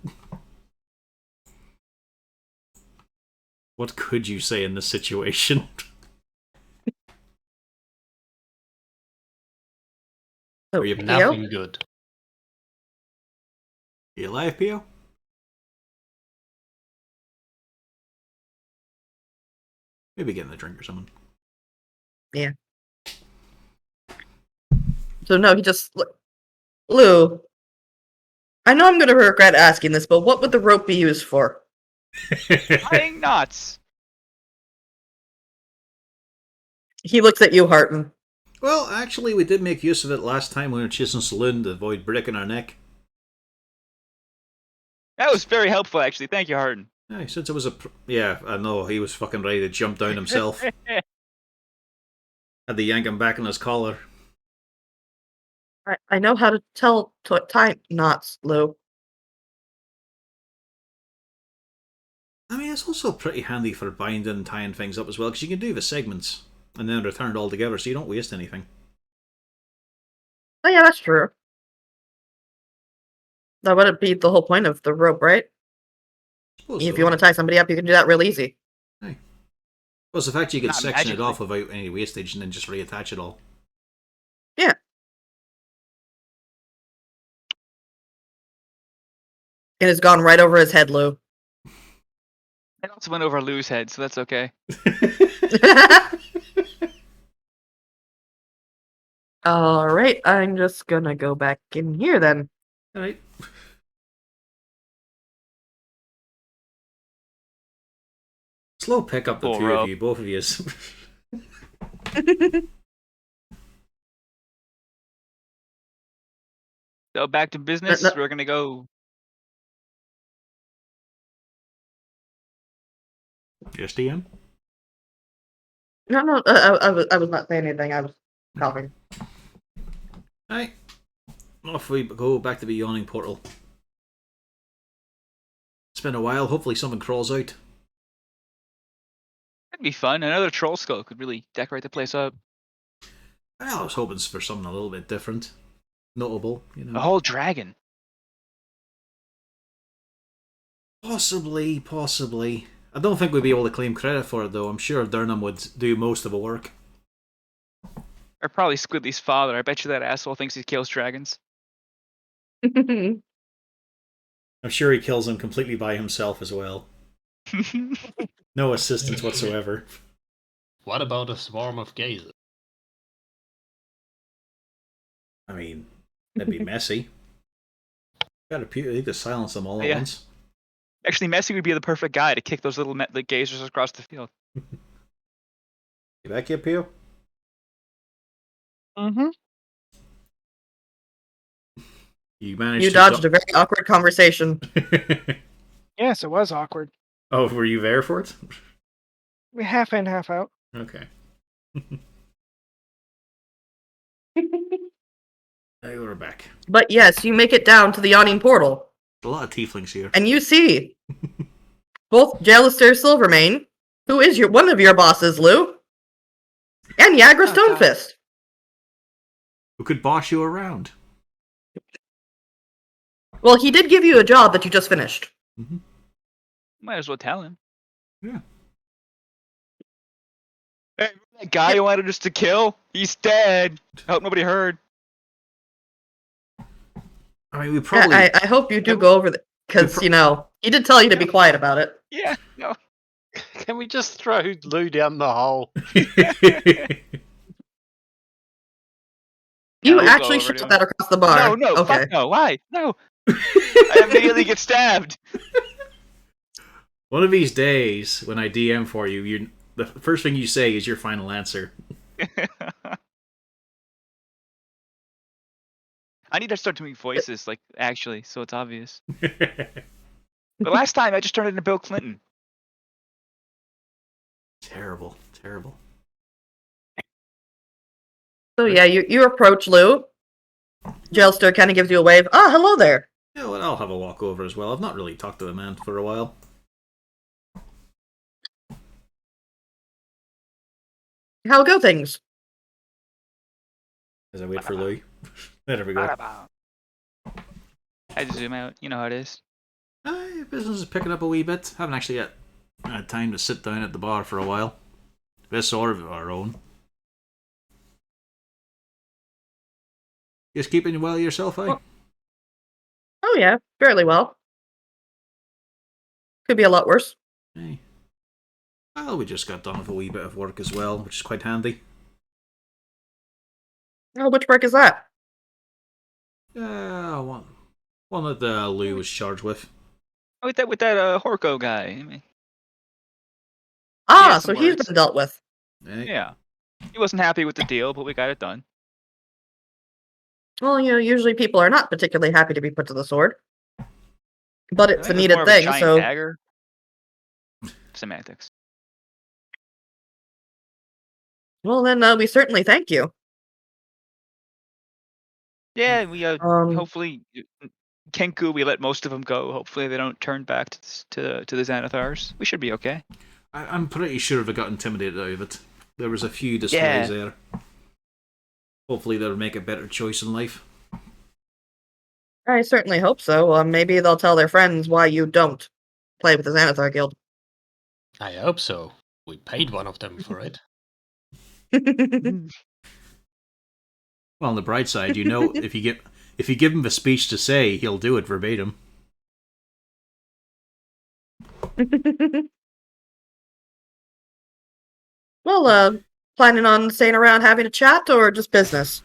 What could you say in this situation? Oh, Were you Theo? Nothing good. You alive, Pio? Maybe getting a drink or something. So no, he just... Lou, I know I'm going to regret asking this, but what would the rope be used for? Tying knots. He looks at you, Harton. Well, actually, we did make use of it last time when we were chasing Saloon to avoid breaking our neck. That was very helpful, actually. Thank you, Harden. Yeah, since it was yeah, I know, he was fucking ready to jump down himself. Had to yank him back on his collar. I know how to tell time knots, Lou. I mean, it's also pretty handy for binding and tying things up as well, because you can do the segments and then return it all together so you don't waste anything. Oh yeah, that's true. That wouldn't be the whole point of the rope, right? If you want to tie somebody up, you can do that real easy. Hey. Plus, the fact you can Not section it magically. off without any wastage and then just reattach it all. Yeah. And it's gone right over his head, Lou. It also went over Lou's head, so that's okay. Alright, I'm just gonna go back in here then. Alright. Slow pick up the Full two row. of you, both of you. So back to business. No. We're gonna go. Yes, DM? No, I was not saying anything. I was coughing. Alright. Off we go back to the yawning portal. It's been a while. Hopefully something crawls out. That'd be fun. Another troll skull could really decorate the place up. Well, I was hoping for something a little bit different. Notable, you know. A whole dragon. Possibly. I don't think we'd be able to claim credit for it, though. I'm sure Durham would do most of the work. Or probably Squidly's father. I bet you that asshole thinks he kills dragons. I'm sure he kills them completely by himself as well. No assistance whatsoever. What about a swarm of gazers? I mean, that'd be messy. You could silence them all at Yeah. once. Actually, Messi would be the perfect guy to kick those little gazers across the field. You back here, Pio? Mm-hmm. You managed You to dodged a very awkward conversation. Yes, it was awkward. Oh, were you there for it? We half in, half out. Okay. Hey, we're back. But yes, you make it down to the yawning portal, A lot of tieflings here. and you see both Jalister Silvermane, who is one of your bosses, Lou, and Yagra Oh, God. Stonefist. Who could boss you around? Well, he did give you a job that you just finished. Mm-hmm. Might as well tell him. Yeah. Hey, that guy you wanted us to kill, he's dead. I hope nobody heard. I mean, we probably. I hope you do go over it, because, he did tell you to be quiet about it. Yeah, no. Can we just throw Lou down the hole? You we'll go actually over should to put him. that across the bar. No, Okay. fuck no. Why? No. I immediately get stabbed. One of these days, when I DM for you, the first thing you say is your final answer. I need to start doing voices, like, actually, so it's obvious. But last time, I just turned into Bill Clinton. Terrible, terrible. So yeah, you approach Lou. Jailster kind of gives you a wave. Ah, hello there. Yeah, well, I'll have a walk over as well. I've not really talked to the man for a while. How go things? As I wait for Louis. There we go. I just zoom out. You know how it is. Business is picking up a wee bit. Haven't actually had time to sit down at the bar for a while. This or of our own. Just keeping well yourself, eh? Oh yeah, fairly well. Could be a lot worse. Hey. Well, we just got done with a wee bit of work as well, which is quite handy. Oh, which work is that? One that Lou was charged with. Oh, with that Horko guy. I mean, Ah, had so some he's words. been dealt with. Hey. Yeah. He wasn't happy with the deal, but we got it done. Well, usually people are not particularly happy to be put to the sword. But I it's a think it was more needed of a thing, giant so... dagger. Semantics. Well, then we certainly thank you. Yeah, we Um, hopefully Kenku, we let most of them go. Hopefully they don't turn back to the Xanathars. We should be okay. I'm pretty sure they got intimidated out of it. There was a few displays there. Hopefully they'll make a better choice in life. I certainly hope so. Maybe they'll tell their friends why you don't play with the Xanathar Guild. I hope so. We paid one of them for it. Well, on the bright side, if you give him the speech to say, he'll do it verbatim. Well, planning on staying around having a chat, or just business?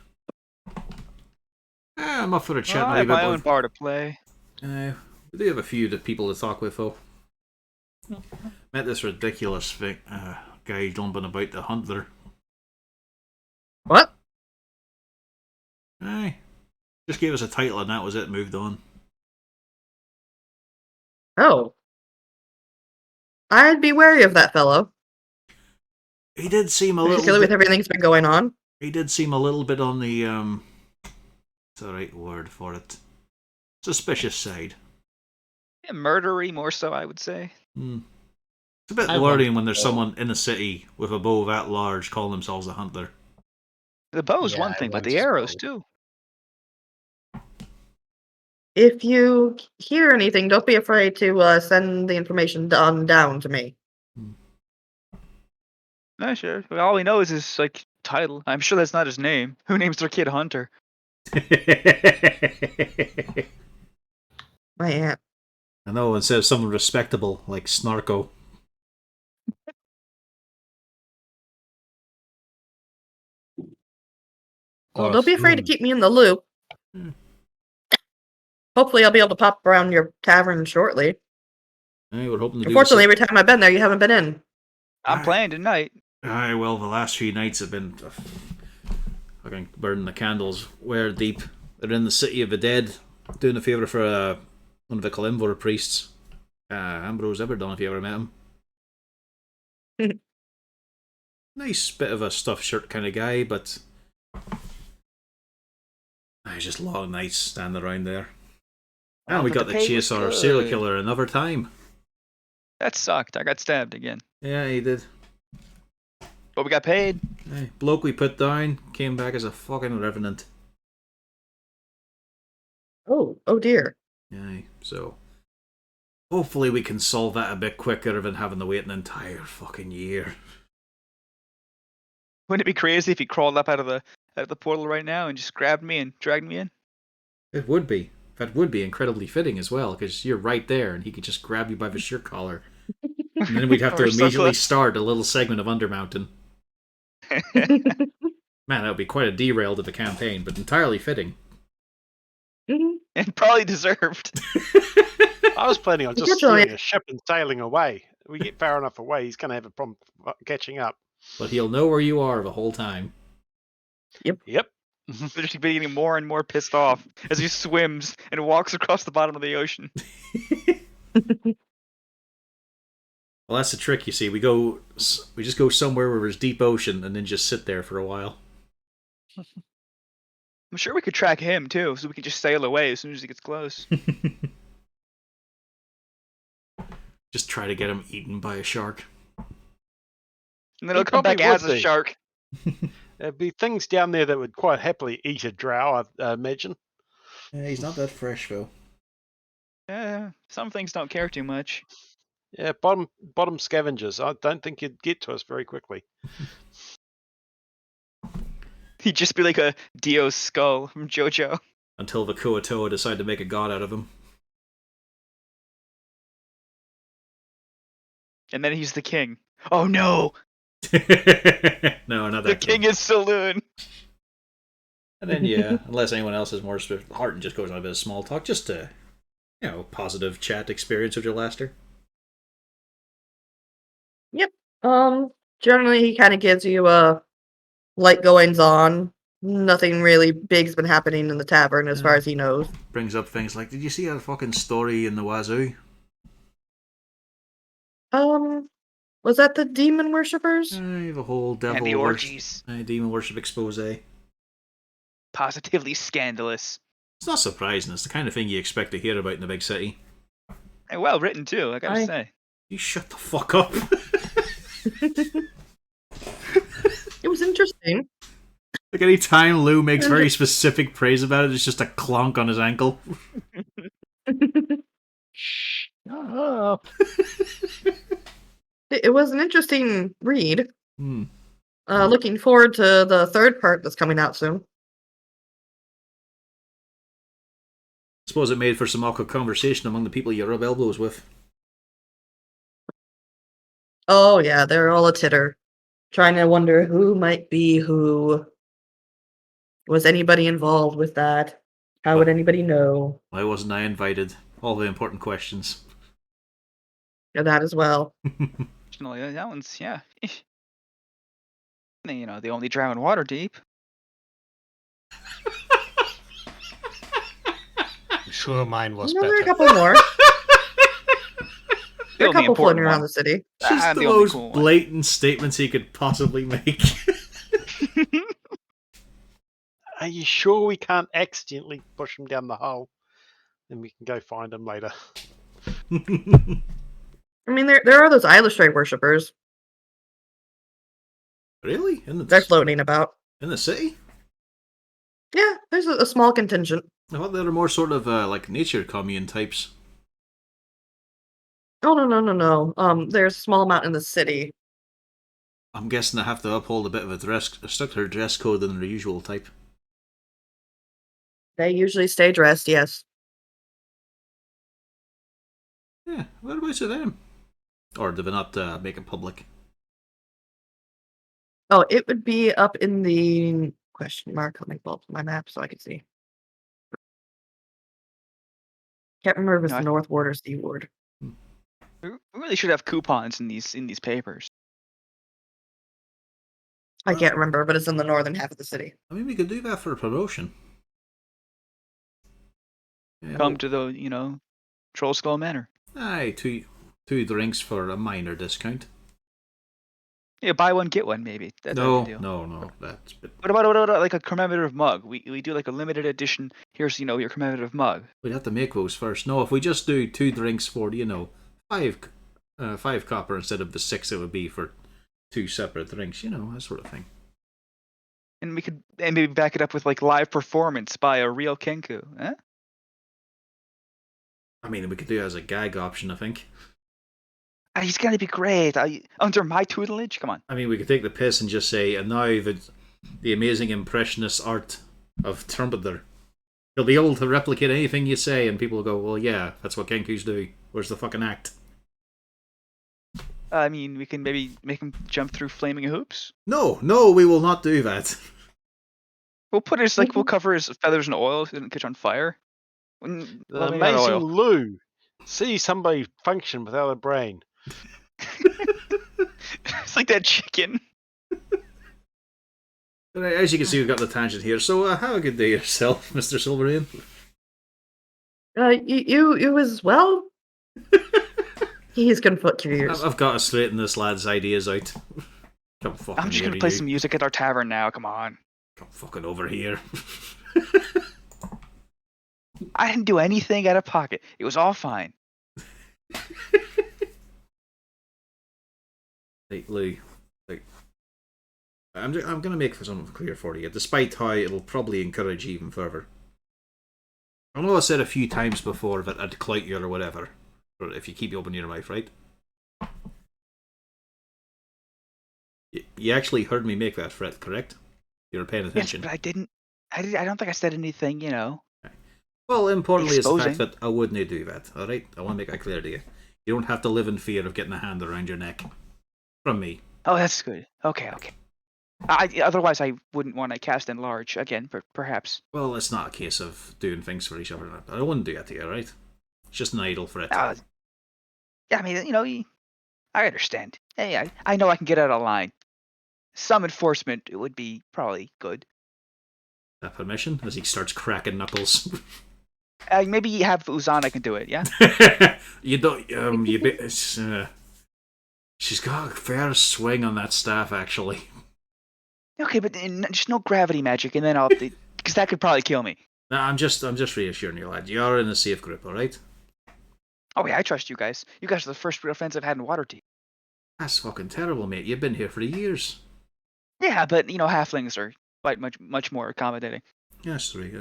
I'm up for a chat. I have my own bar to play. We do have a few people to talk with, though. Met this ridiculous guy jumping about the hunter. What? Aye. Just gave us a title and that was it, moved on. Oh. I'd be wary of that fellow. He did seem a little Particularly with everything that's been going on. He did seem a little bit on the, what's the right word for it? Suspicious side. Yeah, murdery more so, I would say. It's a bit worrying when there's someone in a city with a bow that large calling themselves a hunter. The bow's one thing, but the arrows too. If you hear anything, don't be afraid to send the information down to me. No, sure. All we know is his title. I'm sure that's not his name. Who names their kid Hunter? My aunt. I know, instead of someone respectable like Snarko. Well, don't be afraid to keep me in the loop. Hopefully I'll be able to pop around your tavern shortly. I would hope to Unfortunately, every time I've been there, you haven't been in. I'm playing tonight. Aye, well, the last few nights have been fucking burning the candles. Waterdeep. They're in the city of the dead, doing a favour for one of the Kalimvor priests. Ambrose Everdon, if you ever met him. Nice bit of a stuffed shirt kind of guy, but it's just long nights standing around there. And we got to chase our serial killer another time. That sucked. I got stabbed again. Yeah, he did. But we got paid. Hey, bloke we put down came back as a fucking revenant. Oh dear. Aye, so hopefully we can solve that a bit quicker than having to wait an entire fucking year. Wouldn't it be crazy if he crawled up out of the portal right now and just grabbed me and dragged me in? It would be. That would be incredibly fitting as well, because you're right there and he could just grab you by the shirt collar. And then we'd have to We're so immediately close. start a little segment of Undermountain. Man, that would be quite a derail to the campaign, but entirely fitting. And probably deserved. I was planning on just Unfortunately- stealing a ship and sailing away. If we get far enough away, he's going to have a problem catching up. But he'll know where you are the whole time. Yep. They're just getting more and more pissed off as he swims and walks across the bottom of the ocean. Well, that's the trick, you see. We just go somewhere where there's deep ocean and then just sit there for a while. I'm sure we could track him too, so we could just sail away as soon as he gets close. Just try to get him eaten by a shark. And then he'll He come back probably as would a be. shark. There'd be things down there that would quite happily eat a drow, I imagine. Yeah, he's not that fresh, though. Some things don't care too much. Yeah, bottom scavengers. I don't think he'd get to us very quickly. He'd just be like a Dio's skull from JoJo. Until the Kuatoa decide to make a god out of him. And then he's the king. Oh no! No, not The that king is Saloon! And then, yeah, unless anyone else has more heart and just goes on a bit of small talk, just to, positive chat experience with your Laster. Generally, he kind of gives you light goings on. Nothing really big's been happening in the tavern as far as he knows. Brings up things like, did you see that fucking story in the Wazoo? Was that the demon worshippers? The whole devil And the orgies. demon worship expose. Positively scandalous. It's not surprising. It's the kind of thing you expect to hear about in a big city. And well written too, I gotta say. You shut the fuck up. It was interesting. Like any time Lou makes very specific praise about it, it's just a clonk on his ankle. Shut up. It was an interesting read. Hmm. Looking forward to the third part that's coming out soon. Suppose it made for some awkward conversation among the people you rub elbows with. Oh yeah, they're all a titter. Trying to wonder who might be who. Was anybody involved with that? How would anybody know? Why wasn't I invited? All the important questions. Yeah, that as well. That one's, yeah. The only drow in Waterdeep. I'm sure mine was There are a better. couple more. There are a The only couple floating important around one. the city. Just the only most cool one. blatant statements he could possibly make. Are you sure we can't accidentally push him down the hole? Then we can go find him later. I mean, there are those Eilish worshippers. Really? They're floating about. In the city? Yeah, there's a small contingent. I thought they were more sort of like nature commune types. Oh no. There's a small amount in the city. I'm guessing they have to uphold a bit of a stricter dress code than their usual type. They usually stay dressed, yes. Yeah, what about to them? Or do they not make it public? Oh, it would be up in the question mark. Let me pull up my map so I can see. Can't remember if it's No, the North Ward or Sea Ward. We really should have coupons in these papers. I can't remember, but it's in the northern half of the city. I mean, we could do that for a promotion. Yeah, Come to the, Troll Skull Manor. aye, two drinks for a minor discount. Yeah, buy one, get one, maybe. That'd be the deal. No. That's What about like a commemorative mug? We do like a limited edition. Here's your commemorative mug. we'd have to make those first. No, if we just do 2 drinks for five copper instead of the 6 it would be for 2 separate drinks, that sort of thing. And we could maybe back it up with like live performance by a real Kenku. Eh? I mean, we could do it as a gag option, I think. He's gonna be great. Under my tutelage? Come on. I mean, we could take the piss and just say, and now the amazing impressionist art of Trumpeter. He'll be able to replicate anything you say, and people will go, well, yeah, that's what Kenkus do. Where's the fucking act? I mean, we can maybe make him jump through flaming hoops. No, we will not do that. We'll put his we'll cover his feathers in oil so he doesn't catch on fire. The Well, maybe not amazing oil. Lou. See somebody function without a brain. It's like that chicken. Right, as you can see, we've got the tangent here. So, have a good day yourself, Mr. Silverane. You as well? He's confused. I've got to straighten this lad's ideas out. Come fucking I'm just gonna near play you. some music at our tavern now. Come on. Come fucking over here. I didn't do anything out of pocket. It was all fine. Hey, Lou. Like, I'm gonna make something clear for you, despite how it'll probably encourage you even further. I know I said a few times before that I'd clout you or whatever, or if you keep opening your mouth, right? You actually heard me make that threat, correct? You were paying attention. Yes, but I didn't. I don't think I said anything. Well, importantly is the Exposing. fact that I wouldn't do that, alright? I want to make that clear to you. You don't have to live in fear of getting a hand around your neck. From me. Oh, that's good. Okay. Otherwise, I wouldn't want to cast enlarge again. Perhaps. Well, it's not a case of doing things for each other. I wouldn't do that to you, alright? It's just an idle threat. Yeah, I mean, I understand. Hey, I know I can get out of line. Some enforcement would be probably good. That permission? As he starts cracking knuckles. Maybe you have Uzana can do it. Yeah. You don't. She's got a fair swing on that staff, actually. Okay, but just no gravity magic, and then I'll because that could probably kill me. Nah, I'm just reassuring you, lad. You are in a safe grip, all right? Oh yeah, I trust you guys. You guys are the first real friends I've had in Waterdeep. That's fucking terrible, mate. You've been here for years. Yeah, but halflings are quite much more accommodating. That's three.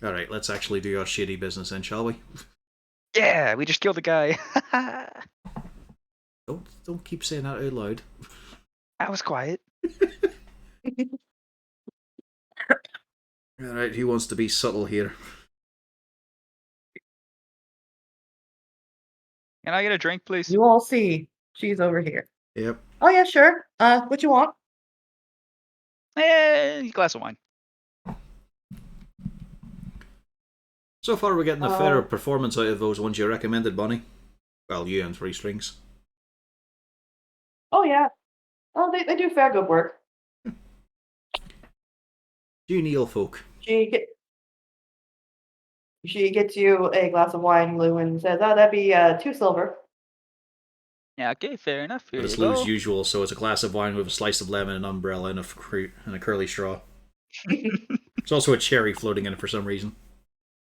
All right, let's actually do our shady business then, shall we? Yeah, we just killed a guy. Don't keep saying that out loud. That was quiet. All right, who wants to be subtle here? Can I get a drink, please? You all see. She's over here. Yep. Oh yeah, sure. What you want? A glass of wine. So far, we're getting a fair performance out of those ones you recommended, Bonnie. Well, you and Three Strings. Oh yeah. Oh, they do fair good work. Genial folk. She gets you a glass of wine, Lou, and says, "Oh, that'd be 2 silver." Yeah, okay, fair enough. Here But it's you Lou's go. usual, so it's a glass of wine with a slice of lemon, an umbrella, and a curly straw. There's also a cherry floating in it for some reason.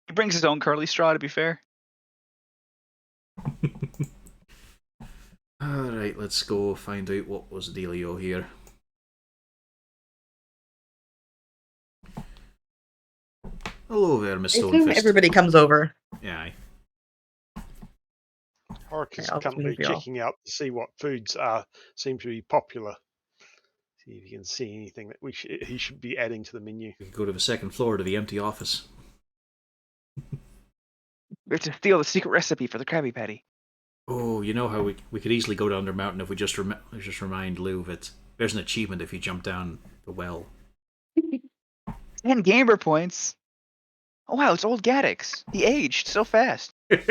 He brings his own curly straw, to be fair. Alright, let's go find out what was the dealio here. Hello there, Miss I assume Stonefist. everybody comes over. Yeah, aye. Horace is I'll just currently move you all. checking out to see what foods seem to be popular. See if you can see anything that he should be adding to the menu. We could go to the second floor to the empty office. We have to steal the secret recipe for the Krabby Patty. Oh, you know how we could easily go down the mountain if we just remind Lou that there's an achievement if you jump down the well. 10 gamer points. Oh wow, it's old Gaddix. He aged so fast. Alright.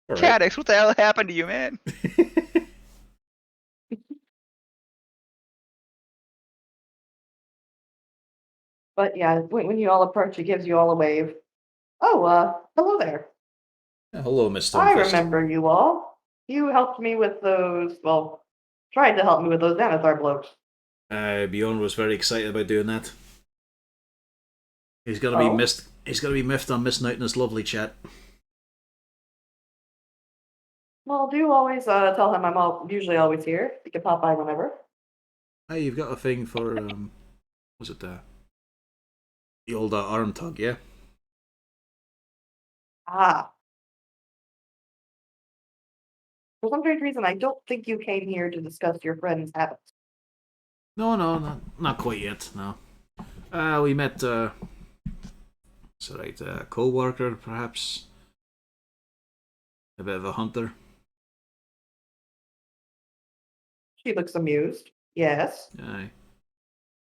Gaddix, what the hell happened to you, man? But yeah, when you all approach, it gives you all a wave. Oh, hello there. Hello, Miss I Stonefist. remember you all. You helped me with those. Well, tried to help me with those Xanathar blokes. Bjorn was very excited about doing that. He's gonna Oh? be missed. He's gonna be miffed on missing out in this lovely chat. Well, do always tell him I'm usually always here. You can pop by whenever. Hey, you've got a thing for was it the old arm tug, yeah? Ah. For some strange reason, I don't think you came here to discuss your friend's habits. No, not quite yet. No. We met. Co-worker, perhaps. A bit of a hunter. She looks amused. Yes. Aye.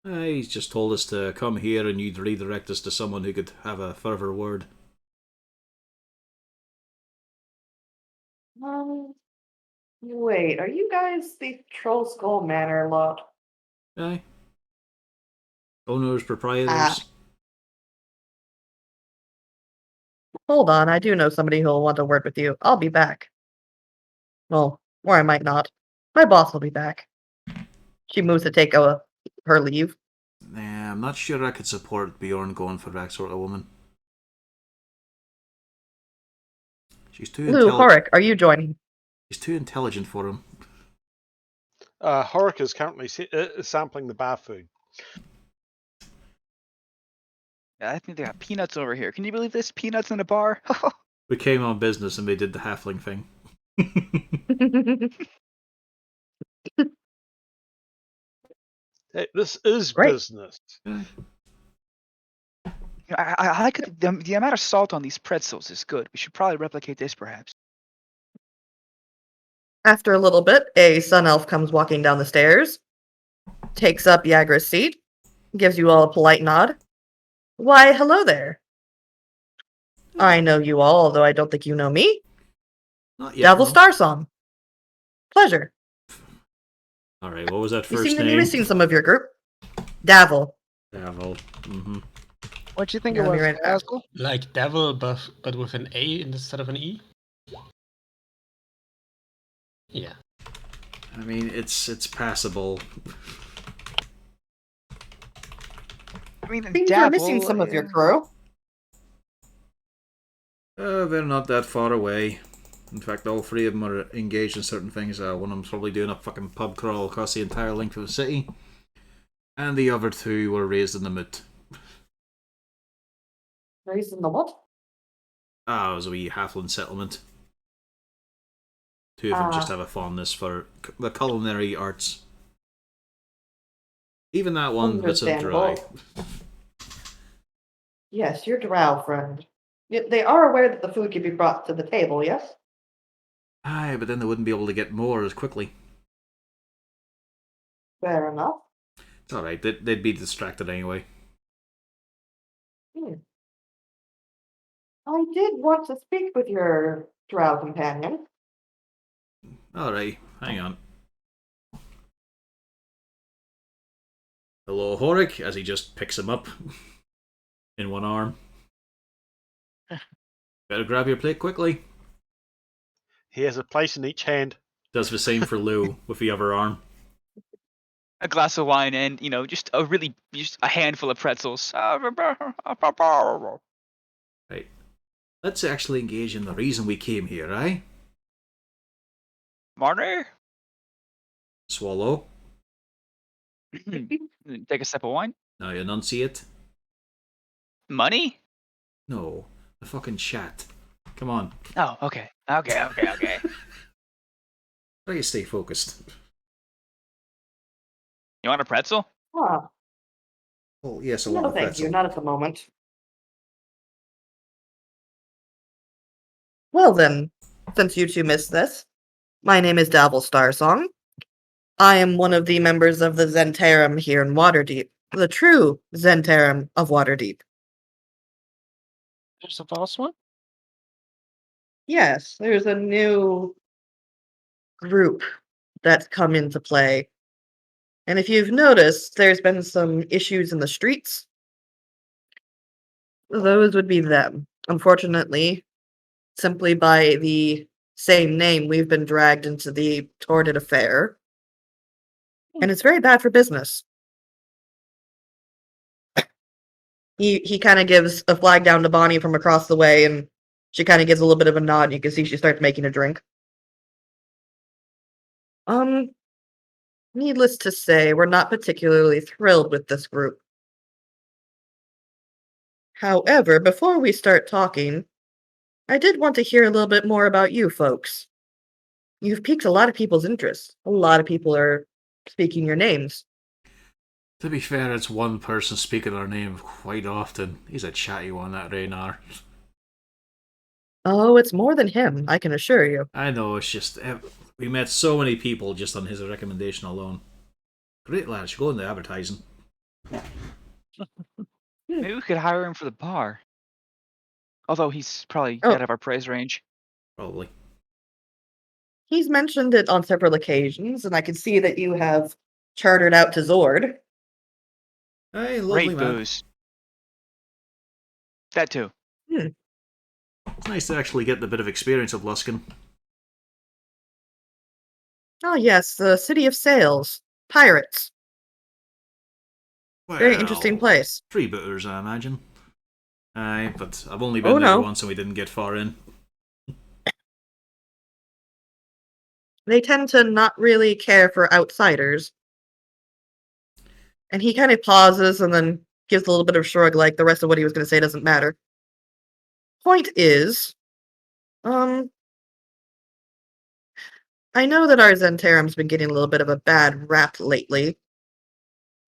He's just told us to come here and you'd redirect us to someone who could have a further word. Wait, are you guys the Troll Skull Manor lot? Aye. Owners, Ah. proprietors. Hold on, I do know somebody who'll want a word with you. I'll be back. Well, or I might not. My boss will be back. She moves to take her leave. Nah, I'm not sure I could support Bjorn going for that sort of woman. She's too Lou, intelligent. Horik, are you joining? She's too intelligent for him. Horik is currently sampling the bar food. I think they got peanuts over here. Can you believe this? Peanuts in a bar? We came on business and they did the halfling thing. Hey, this is Great. business. I could. The amount of salt on these pretzels is good. We should probably replicate this, perhaps. After a little bit, a sun elf comes walking down the stairs, takes up Yagra's seat, gives you all a polite nod. Why, hello there. I know you all, although I don't think you know me. Not yet. Devil No. Starsong. Pleasure. Alright, what was that You first seem to name? be missing some of your group. Davil. Davil. Mm-hmm. What'd you think Yeah, it let me was, write it down. Basil? Like devil, but with an A instead of an E? Yeah. I mean, it's passable. I mean, Seems you're missing some of your crew. They're not that far away. In fact, all three of them are engaged in certain things. One of them's probably doing a fucking pub crawl across the entire length of the city. And the other two were raised in the moot. Raised in the what? It was a wee halfling settlement. Two of them just have a fondness for the culinary arts. Even that one that's a dry. Yes, your drow friend. They are aware that the food can be brought to the table, yes? Aye, but then they wouldn't be able to get more as quickly. Fair enough. It's alright, they'd be distracted anyway. I did want to speak with your drow companion. Alright, hang on. Hello, Horik, as he just picks him up in one arm. Better grab your plate quickly. He has a place in each hand. Does the same for Lou with the other arm. A glass of wine and, just a handful of pretzels. Right. Let's actually engage in the reason we came here, eh? Marty? Swallow. Take a sip of wine. Now enunciate. Money? No, the fucking chat. Come on. Oh, okay. Okay. Try to stay focused. You want a pretzel? Huh. Oh, yes, I No, want a thank pretzel. you. Not at the moment. Well then, since you two missed this, my name is Davil Starsong. I am one of the members of the Zentarum here in Waterdeep. The true Zentarum of Waterdeep. There's a false one? Yes, there's a new group that's come into play. And if you've noticed, there's been some issues in the streets. Those would be them. Unfortunately, simply by the same name, we've been dragged into the torrid affair. And it's very bad for business. He kind of gives a flag down to Bonnie from across the way, and she kind of gives a little bit of a nod, and you can see she starts making a drink. Needless to say, we're not particularly thrilled with this group. However, before we start talking, I did want to hear a little bit more about you folks. You've piqued a lot of people's interest. A lot of people are speaking your names. To be fair, it's one person speaking our name quite often. He's a chatty one, that Raynar. Oh, it's more than him, I can assure you. I know, it's just... we met so many people just on his recommendation alone. Great lad, should go into advertising. Maybe we could hire him for the bar. Although he's probably Oh. out of our price range. Probably. He's mentioned it on several occasions, and I can see that you have chartered out to Zord. Hey, lovely Great man. booze. That too. It's nice to actually get the bit of experience of Luskin. Ah, yes, the City of Sails. Pirates. Very interesting Well, place. Freebooters, I imagine. Aye, but I've only Oh, been there no. once and we didn't get far in. They tend to not really care for outsiders. And he kind of pauses and then gives a little bit of shrug, like the rest of what he was going to say doesn't matter. Point is, I know that our Zentarim's been getting a little bit of a bad rap lately.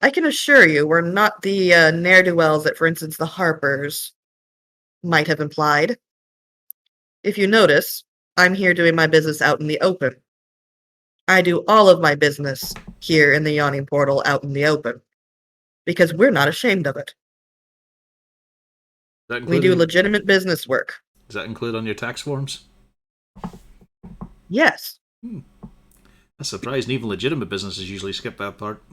I can assure you we're not the ne'er-do-wells that, for instance, the Harpers might have implied. If you notice, I'm here doing my business out in the open. I do all of my business here in the Yawning Portal out in the open. Because we're not ashamed of it. Does that We include, do legitimate business work. does that include on your tax forms? Yes. I'm surprised even legitimate businesses usually skip that part.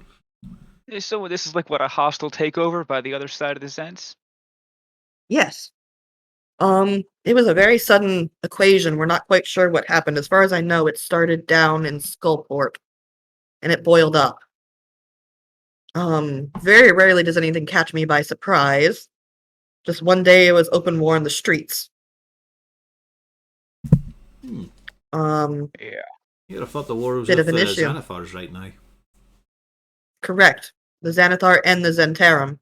So this is like what, a hostile takeover by the other side of the Zents? Yes. It was a very sudden equation. We're not quite sure what happened. As far as I know, it started down in Skullport, and it boiled up. Very rarely does anything catch me by surprise. Just one day it was open war in the streets. Yeah. You'd have thought the war was Bit with of the an issue. Xanathars right now. Correct. The Xanathar and the Zentarum.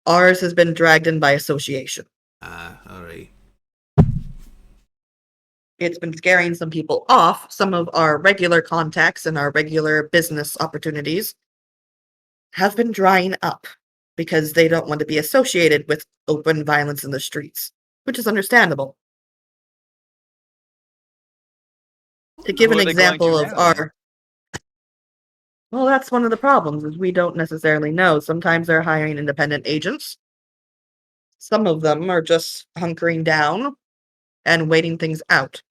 Ours has been dragged in by association. Ah, alright. It's been scaring some people off. Some of our regular contacts and our regular business opportunities have been drying up because they don't want to be associated with open violence in the streets, which is understandable. To give Who an are they going example to of now, then? our... Well, that's one of the problems, is we don't necessarily know. Sometimes they're hiring independent agents. Some of them are just hunkering down and waiting things out.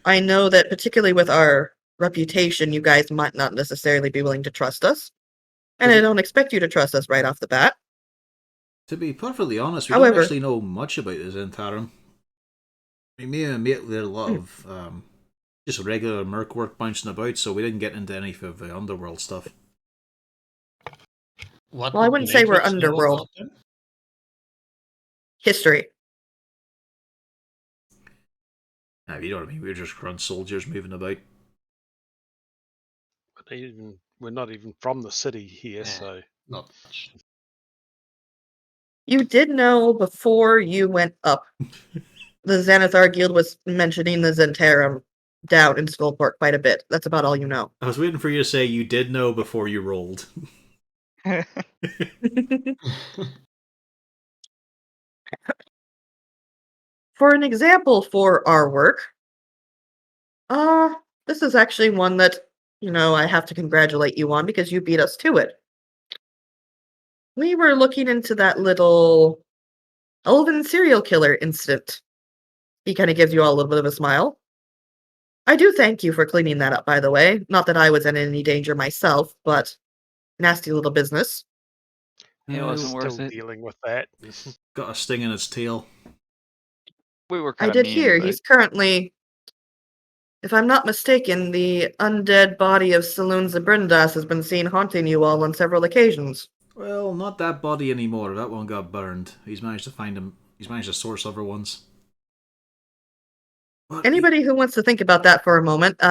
I know that particularly with our reputation, you guys might not necessarily be willing to trust us. And I don't expect you to trust us right off the bat. To be perfectly honest, we However- don't actually know much about the Zentarum. I mean, me and mate did a lot of just regular merc work bouncing about, so we didn't get into any of the underworld stuff. What Well, I would wouldn't say we're Matrix know underworld. about them? History. You know what I mean? We're just grunt soldiers moving about. We're not even from the city here, Yeah. so Not much. You did know before you went up. The Xanathar Guild was mentioning the Zentarum down in Skullport quite a bit. That's about all you know. I was waiting for you to say you did know before you rolled. For an example for our work, this is actually one that, I have to congratulate you on because you beat us to it. We were looking into that little elven serial killer incident. He kind of gives you all a little bit of a smile. I do thank you for cleaning that up, by the way. Not that I was in any danger myself, but nasty little business. It wasn't still worth it. dealing with that. Got a sting in its tail. We were I kind of did mean, hear but he's currently, if I'm not mistaken, the undead body of Saloon Zabrindas has been seen haunting you all on several occasions. Well, not that body anymore. That one got burned. He's managed to find him. He's managed to source other ones. But Anybody who wants to think about that for a moment,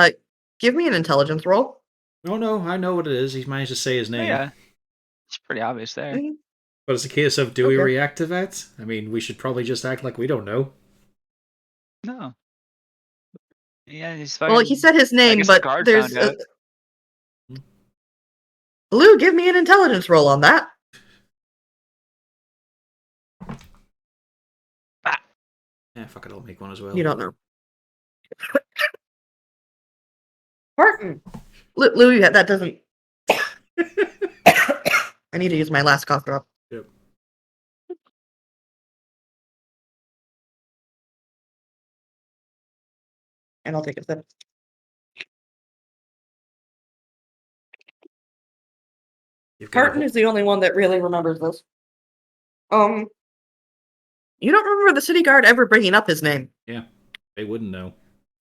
give me an intelligence roll. No, I know what it is. He's managed to say his name. yeah, it's pretty obvious there. Mhm. But it's a case of, do we Okay. react to that? I mean, we should probably just act like we don't know. No. Yeah, he's Well, fucking. he said his I name, guess the but guard there's... found out. Lou, give me an intelligence roll on that. Yeah, fuck it, I'll make one as well. You don't know. Horton! Lou, yeah, that doesn't... I need to use my last cough drop. Yep. And I'll take a sip. You've got Horton is the only one that really remembers this. You don't remember the city guard ever bringing up his name. Yeah, they wouldn't know.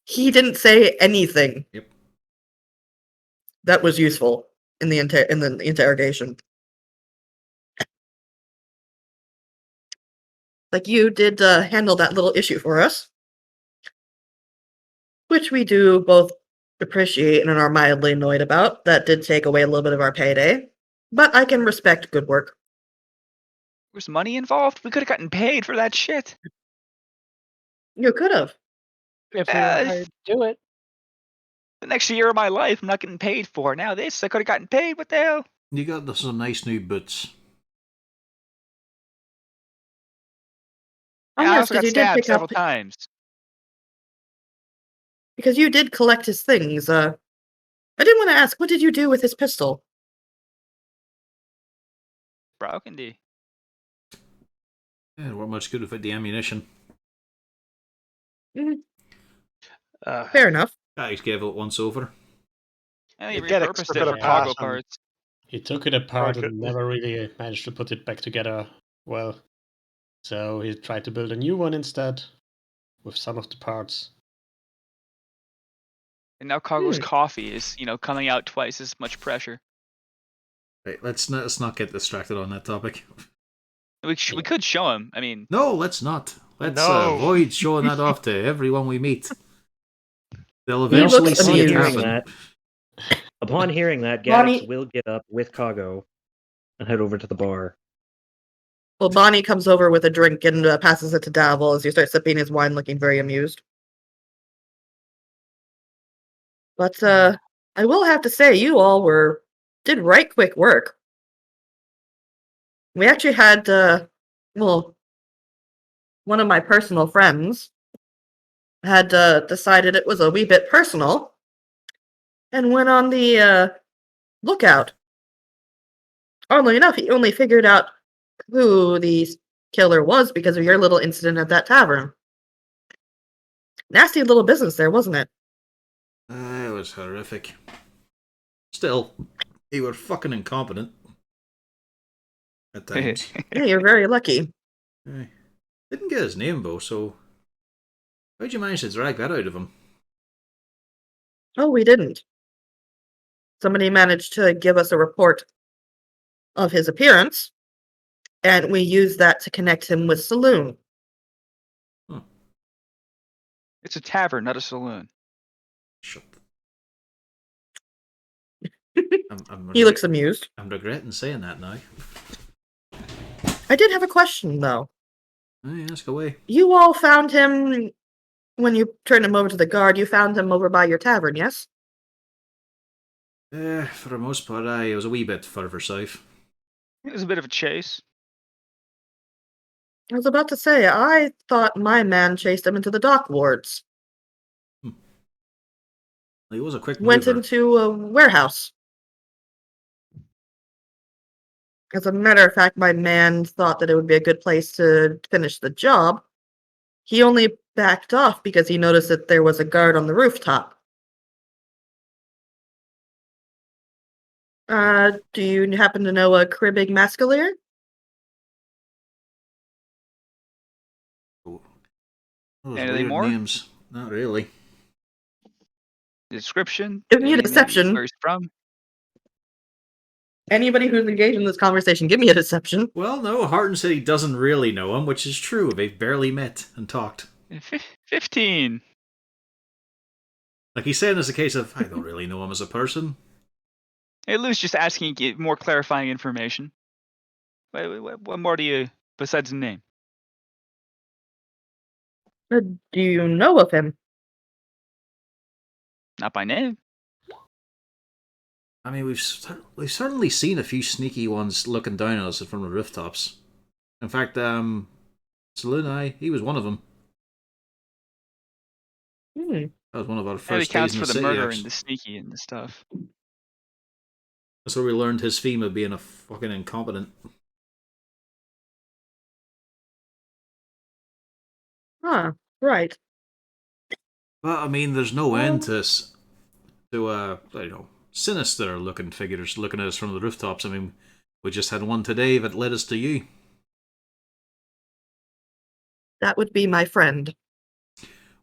He didn't say anything. Yep. That was useful in the interrogation. Like, you did handle that little issue for us, which we do both appreciate and are mildly annoyed about. That did take away a little bit of our payday, but I can respect good work. There's money involved. We could have gotten paid for that shit. You could have. If we were hired to do it. The next year of my life, I'm not getting paid for. Now this, I could have gotten paid. What the hell? You got some nice new boots. Oh, I yes, also got because you did stabbed pick several up... times. Because you did collect his things. I did want to ask, what did you do with his pistol? Broken. Yeah, weren't much good without the ammunition. Fair enough. Guys gave it once over. Yeah, You you get repurposed extra it bit for of cargo parts and- parts. He took it apart Broke and it. never really managed to put it back together well. So he tried to build a new one instead, with some of the parts. And now Cargo's coffee is, coming out twice as much pressure. Right, let's not get distracted on that topic. We could show him. I mean, No, let's not. Let's No. avoid showing that off to everyone we meet. They'll He eventually looks see it amused. happen. Upon hearing that, Bonnie- Gaddix will get up with Kago and head over to the bar. Well, Bonnie comes over with a drink and passes it to Davil as you start sipping his wine, looking very amused. But I will have to say, you all did right quick work. We actually had, one of my personal friends had decided it was a wee bit personal and went on the lookout. Oddly enough, he only figured out who the killer was because of your little incident at that tavern. Nasty little business there, wasn't it? It was horrific. Still, they were fucking incompetent. At times. Yeah, you're very lucky. Didn't get his name though, so how'd you manage to drag that out of him? Oh, we didn't. Somebody managed to give us a report of his appearance, and we used that to connect him with Saloon. it's a tavern, not a saloon. Shut. I'm He looks amused. I'm regretting saying that now. I did have a question, though. Hey, ask away. You all found him when you turned him over to the guard. You found him over by your tavern, yes? For the most part, it was a wee bit further south. It was a bit of a chase. I was about to say, I thought my man chased him into the dock wards. He was a quick Went mover. into a warehouse. As a matter of fact, my man thought that it would be a good place to finish the job. He only backed off because he noticed that there was a guard on the rooftop. Do you happen to know a cribbing mascalier? Those Anything weird more? names. Not really. Description. Give me a name, deception. Where he's from. Anybody who's engaged in this conversation, give me a deception. Well, no, Harton said he doesn't really know him, which is true. They've barely met and talked. 15. Like he's saying, it's a case of, I don't really know him as a person. Hey, Lou's just asking more clarifying information. What more do you besides the name? Do you know of him? Not by name. I mean, we've certainly seen a few sneaky ones looking down on us from the rooftops. In fact, Saloon, he was one of them. Hmm. That was one of our Maybe first days counts in for the the city, murder and actually. the sneaky and the stuff. That's where we learned his theme of being a fucking incompetent. Huh. Right. But I mean, there's no end Um, to sinister looking figures looking at us from the rooftops. I mean, we just had one today that led us to you. that would be my friend.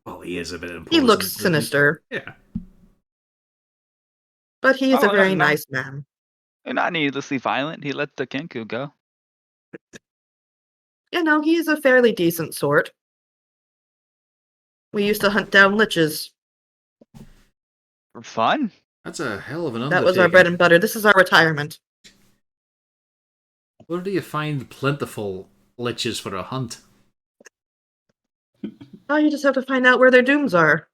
Well, he is a bit He looks imposing, isn't he? sinister, Yeah. but he's a Oh, very nice man. not needlessly violent. He let the Kenku go. You know, he's a fairly decent sort. We used to hunt down liches. For fun? That's a hell of an That was our bread undertaking. and butter. This is our retirement. Where do you find plentiful liches for a hunt? Oh, you just have to find out where their dooms are.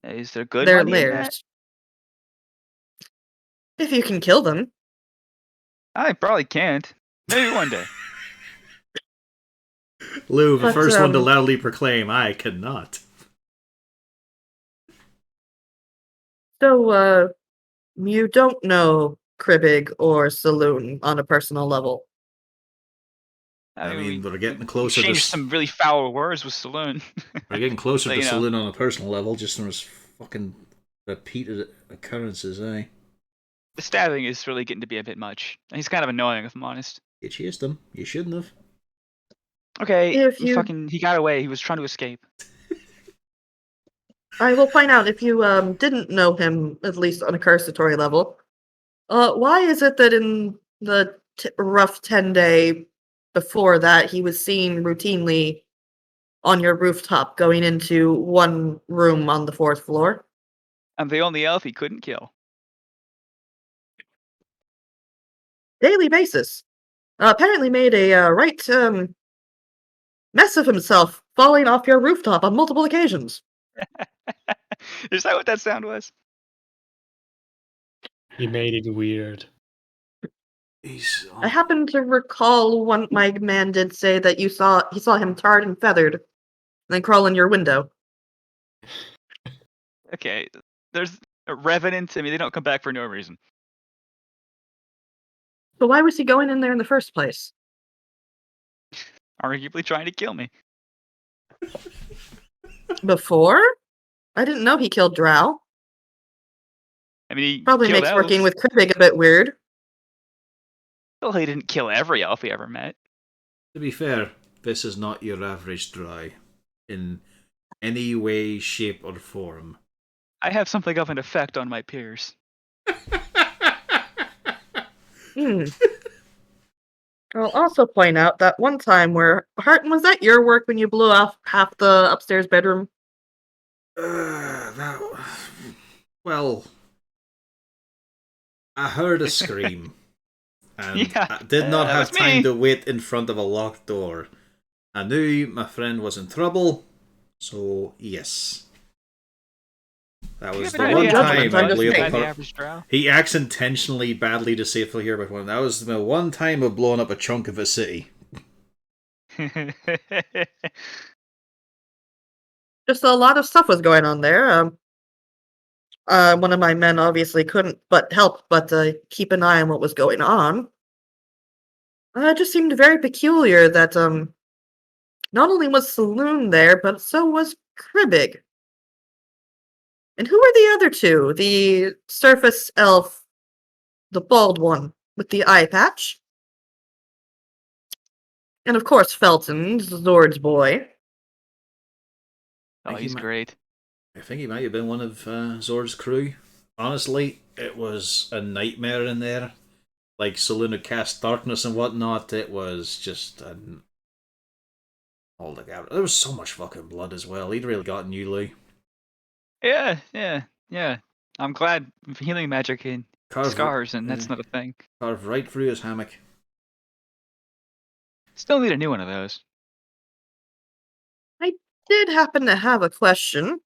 Is there good Their money in that? lairs. If you can kill them. I probably can't. Maybe one day. Lou, the But, first one to loudly proclaim, I cannot. So, you don't know Cribbig or Saloon on a personal level. I mean, we're we getting closer exchanged to some really foul words with Saloon. we're getting closer So, to you know. Saloon on a personal level, just from his fucking repeated occurrences, eh? The stabbing is really getting to be a bit much. He's kind of annoying, if I'm honest. You chased him. You shouldn't have. Okay, If you, he got away. He was trying to escape. I will point out, if you didn't know him, at least on a cursatory level, why is it that in the rough 10-day before that, he was seen routinely on your rooftop going into one room on the 4th floor? I'm the only elf he couldn't kill. Daily basis. Apparently made a right mess of himself falling off your rooftop on multiple occasions. Is that what that sound was? He made it weird. I happen to recall one my man did say that he saw him tarred and feathered, and then crawl in your window. Okay, there's a revenant. I mean, they don't come back for no reason. So why was he going in there in the first place? Arguably trying to kill me. Before? I didn't know he killed Drow. I mean, he Probably killed makes elves. working with Krippig a bit weird. Well, he didn't kill every elf he ever met. To be fair, this is not your average Drow in any way, shape, or form. I have something of an effect on my peers. I'll also point out that one time where Harton, was that your work when you blew off half the upstairs bedroom? Well, I heard a scream, and Yeah, I did not that have was time me. to wait in front of a locked door. I knew my friend was in trouble, so yes. That was the an one idea how time much I I'm blew just up saying. a average drow. He acts intentionally badly deceitful here, but that was the one time of blowing up a chunk of a city. Just a lot of stuff was going on there. One of my men obviously couldn't but help but keep an eye on what was going on. It just seemed very peculiar that not only was Saloon there, but so was Kribbig. And who were the other two? The surface elf, the bald one with the eye patch, and of course Felton, Zord's boy. Oh, he's great. I think he might have been one of Zord's crew. Honestly, it was a nightmare in there. Like Saloon had cast darkness and whatnot. It was just an altogether. There was so much fucking blood as well. He'd really gotten you, Lee. Yeah. I'm glad healing magic Carve, scars, and that's not a thing. Carve right through his hammock. Still need a new one of those. I did happen to have a question.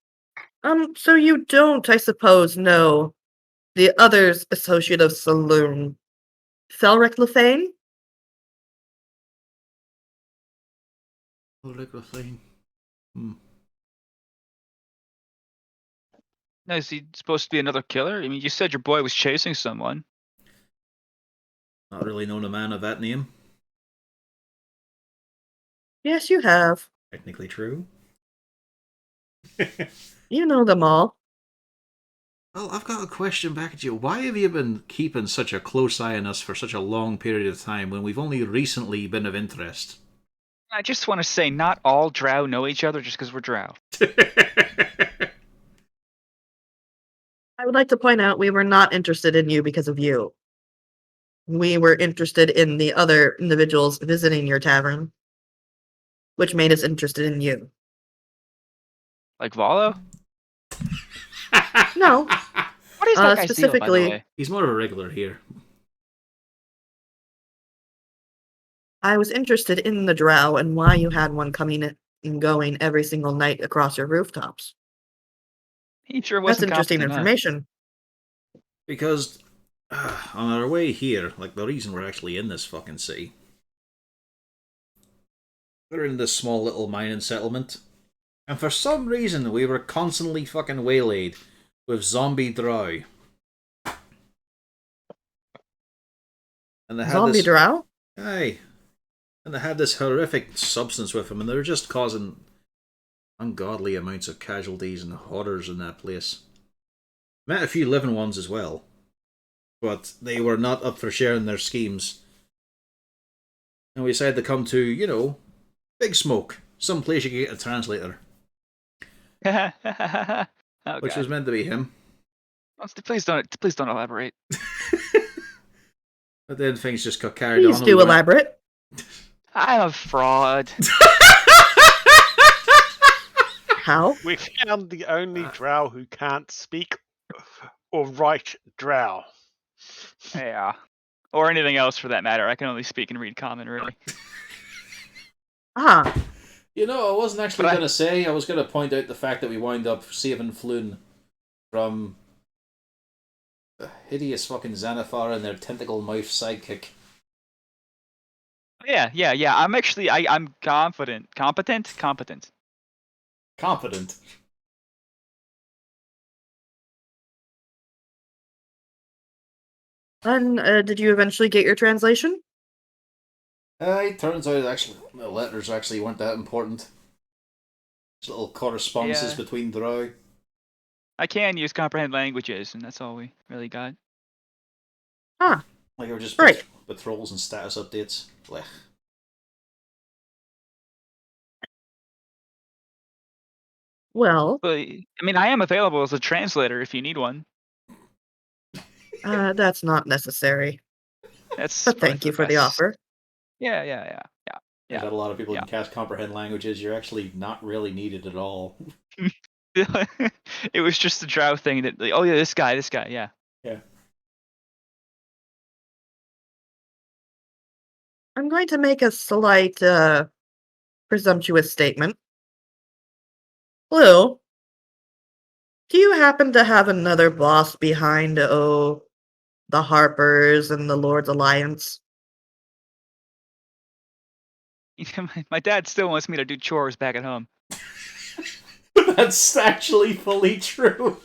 So you don't, I suppose, know the other's associate of Saloon, Felric Lefane? Liquid flame. Hmm. Now, is he supposed to be another killer? I mean, you said your boy was chasing someone. Not really known a man of that name. Yes, you have. Technically true. You know them all. Well, I've got a question back at you. Why have you been keeping such a close eye on us for such a long period of time when we've only recently been of interest? I just want to say, not all drow know each other just because we're drow. I would like to point out we were not interested in you because of you. We were interested in the other individuals visiting your tavern, which made us interested in you. Like Valo? No, What is that guy's deal, by the specifically, way? He's more of a regular here. I was interested in the drow and why you had one coming and going every single night across your rooftops. He sure That's wasn't interesting competent, huh? information. Because on our way here, like the reason we're actually in this fucking city, we're in this small little mining settlement, and for some reason we were constantly fucking waylaid with zombie drow. And they had Zombie this, drow? aye, and they had this horrific substance with them, and they were just causing ungodly amounts of casualties and horrors in that place. Met a few living ones as well, but they were not up for sharing their schemes. And we decided to come to, you know, Big Smoke, some place you can get a translator, Oh, which God. was meant to be him. Please don't elaborate. But then things just got carried Please on. do elaborate. I'm a fraud. How? We found the only drow who can't speak or write drow. Yeah. Or anything else for that matter. I can only speak and read common, really. Ah, You know, I wasn't actually But going to say, I was going to point out the fact that we wound up saving Floon from the hideous fucking Xanathar and their tentacle mouth sidekick. Yeah. I'm actually, I'm competent. Competent. and did you eventually get your translation? It turns out actually the letters actually weren't that important. Just little correspondences Yeah. between drow. I can use comprehend languages, and that's all we really got. Ah, Like, they were just Right. patrols and status updates. Blech. well, But, I mean, I am available as a translator if you need one. that's not necessary. That's But probably thank you for the best. offer. Yeah. There's not a lot of people who Yeah. can cast comprehend languages. You're actually not really needed at all. It was just the drow thing that, like, oh yeah, this guy, yeah. Yeah. I'm going to make a slight, presumptuous statement. Blue, do you happen to have another boss behind, the Harpers and the Lord's Alliance? My dad still wants me to do chores back at home. That's actually fully true.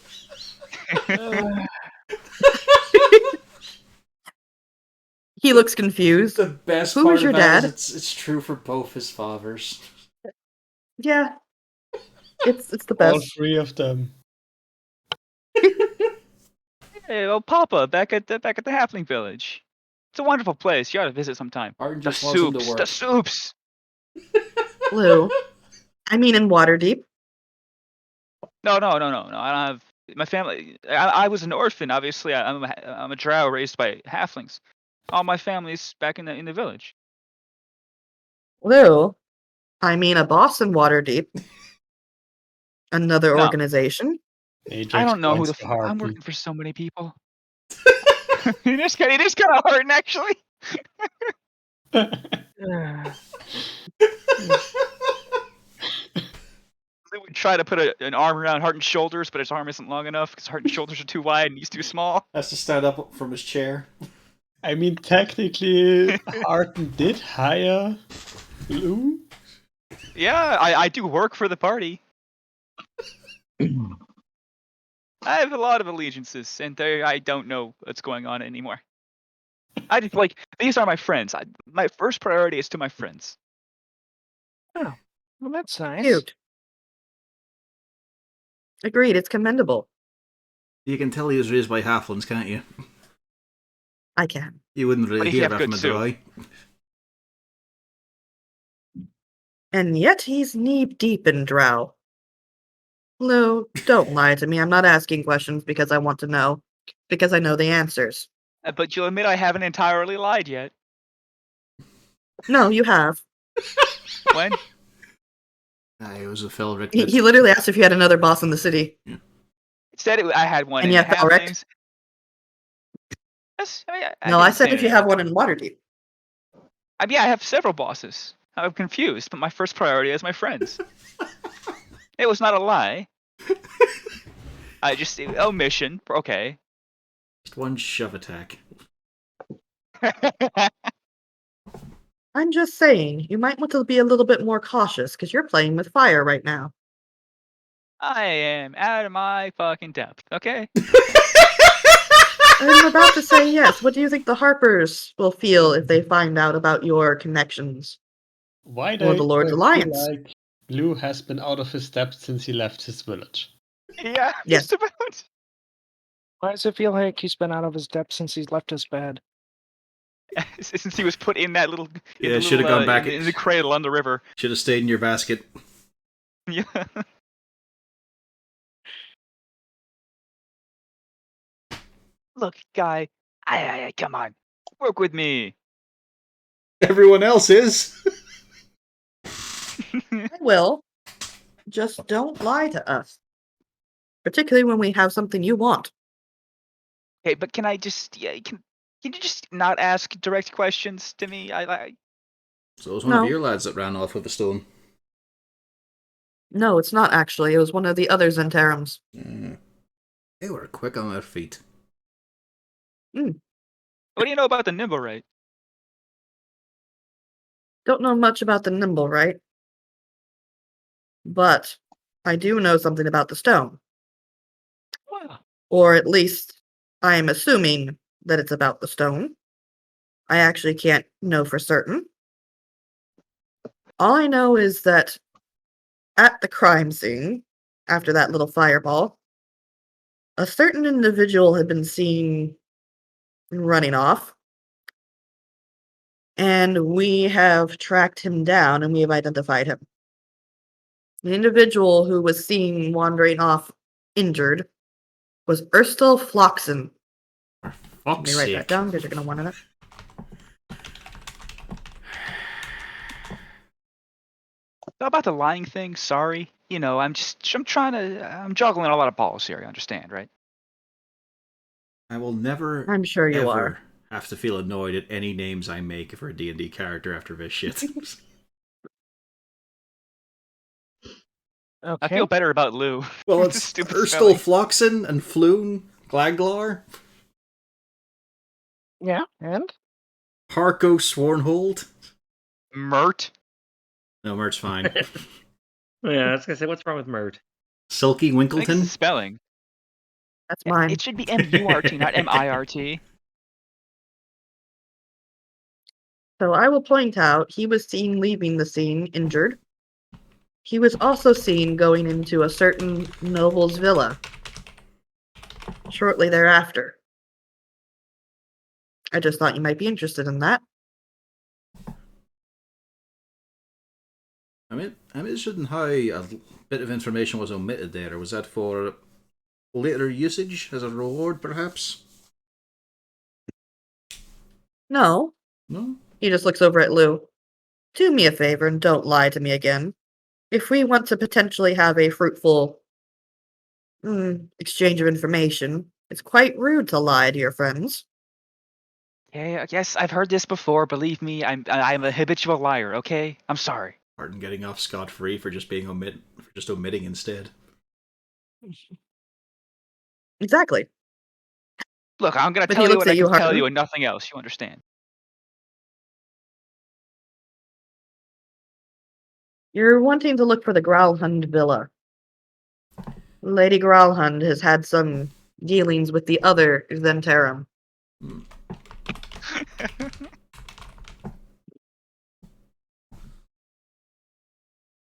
He looks confused. The best Who part was your of that dad? is it's true for both his fathers. Yeah. It's the All best. three of them. Hey, well, Papa, back at the Halfling Village. It's a wonderful place. You ought to visit sometime. Arden The just wants him to soups, work. the soups. Blue. I mean in Waterdeep. No. I don't have my family. I was an orphan. Obviously, I'm a drow raised by halflings. All my family's back in the village. Blue. I mean a boss in Waterdeep. Another No. organization. I don't know who the the I'm heartbeat. working for so many people. It is kind of hurting, actually. They would try to put an arm around Heart and Shoulders, but his arm isn't long enough because Heart and Shoulders are too wide and he's too small. Has to stand up from his chair. I mean, technically, Arden did hire Lou. Yeah, I do work for the party. I have a lot of allegiances, and I don't know what's going on anymore. I just these are my friends. My first priority is to my friends. Well, that's nice. Cute. Agreed, it's commendable. You can tell he was raised by halflings, can't you? I can. You wouldn't really But he hear have that from a good soup. dry. And yet he's knee-deep in drow. Lou, don't lie to me. I'm not asking questions because I want to know. Because I know the answers. But you'll admit I haven't entirely lied yet. No, you have. When? It was a Felric. He literally asked if you had another boss in the city. It said I had one And in you have Felric? Halflings. Yes, No, I didn't said say if you that. have one in Waterdeep. Yeah, I have several bosses. I'm confused, but my first priority is my friends. It was not a lie. I just omission. Okay. Just one shove attack. I'm just saying, you might want to be a little bit more cautious because you're playing with fire right now. I am out of my fucking depth. Okay. I'm about to say yes. What do you think the Harpers will feel if they find out about your connections? Why Or the Lord's I feel Alliance. like Blue has been out of his depth since he left his village. Yeah. Yes. Just about. Why does it feel like he's been out of his depth since he's left his bed? Since he was put in that little. Yeah, should have gone back in the cradle on the river. Should have stayed in your basket. Yeah. Look, guy. I come on. Work with me. Everyone else is. I will. Just don't lie to us. Particularly when we have something you want. Okay, but can I just can you just not ask direct questions to me? So it was one No. of your lads that ran off with the stone. No, it's not actually. It was one of the other Zentarums. They were quick on their feet. What do you know about the nimble rate? Don't know much about the nimble, right? But I do know something about the stone. Well, Or at least I am assuming that it's about the stone. I actually can't know for certain. All I know is that at the crime scene, after that little fireball, a certain individual had been seen running off. And we have tracked him down and we have identified him. The individual who was seen wandering off injured was Erstil Floxen. Let Fuck's me write that sake. down because you're going to want it. About the lying thing, sorry. You know, I'm juggling a lot of balls here, you understand, right? I will never I'm sure you ever are. have to feel annoyed at any names I make for a D&D character after this shit. okay. I feel better about Lou. Well, It's it's stupid Erstil spelling. Floxen and Floon, Glaglar, Yeah, and? Harko Swornhold. Mert. No, Mert's fine. Yeah, I was gonna say, what's wrong with Mert? Silky I think it's the Winkleton. spelling. That's mine. It should be M-U-R-T, not M-I-R-T. So I will point out he was seen leaving the scene injured. He was also seen going into a certain noble's villa shortly thereafter. I just thought you might be interested in that. I'm interested in how a bit of information was omitted there. Was that for later usage as a reward, perhaps? No. No? He just looks over at Lou. Do me a favor and don't lie to me again. If we want to potentially have a fruitful exchange of information, it's quite rude to lie to your friends. Okay, yes, I've heard this before. Believe me, I'm a habitual liar. Okay, I'm sorry. Martin getting off scot-free for just being omitting instead. Exactly. Look, I'm gonna But he tell you looks what at I you can tell hard. you and nothing else. You understand? You're wanting to look for the Growlhund Villa. Lady Growlhund has had some dealings with the other Zentarum.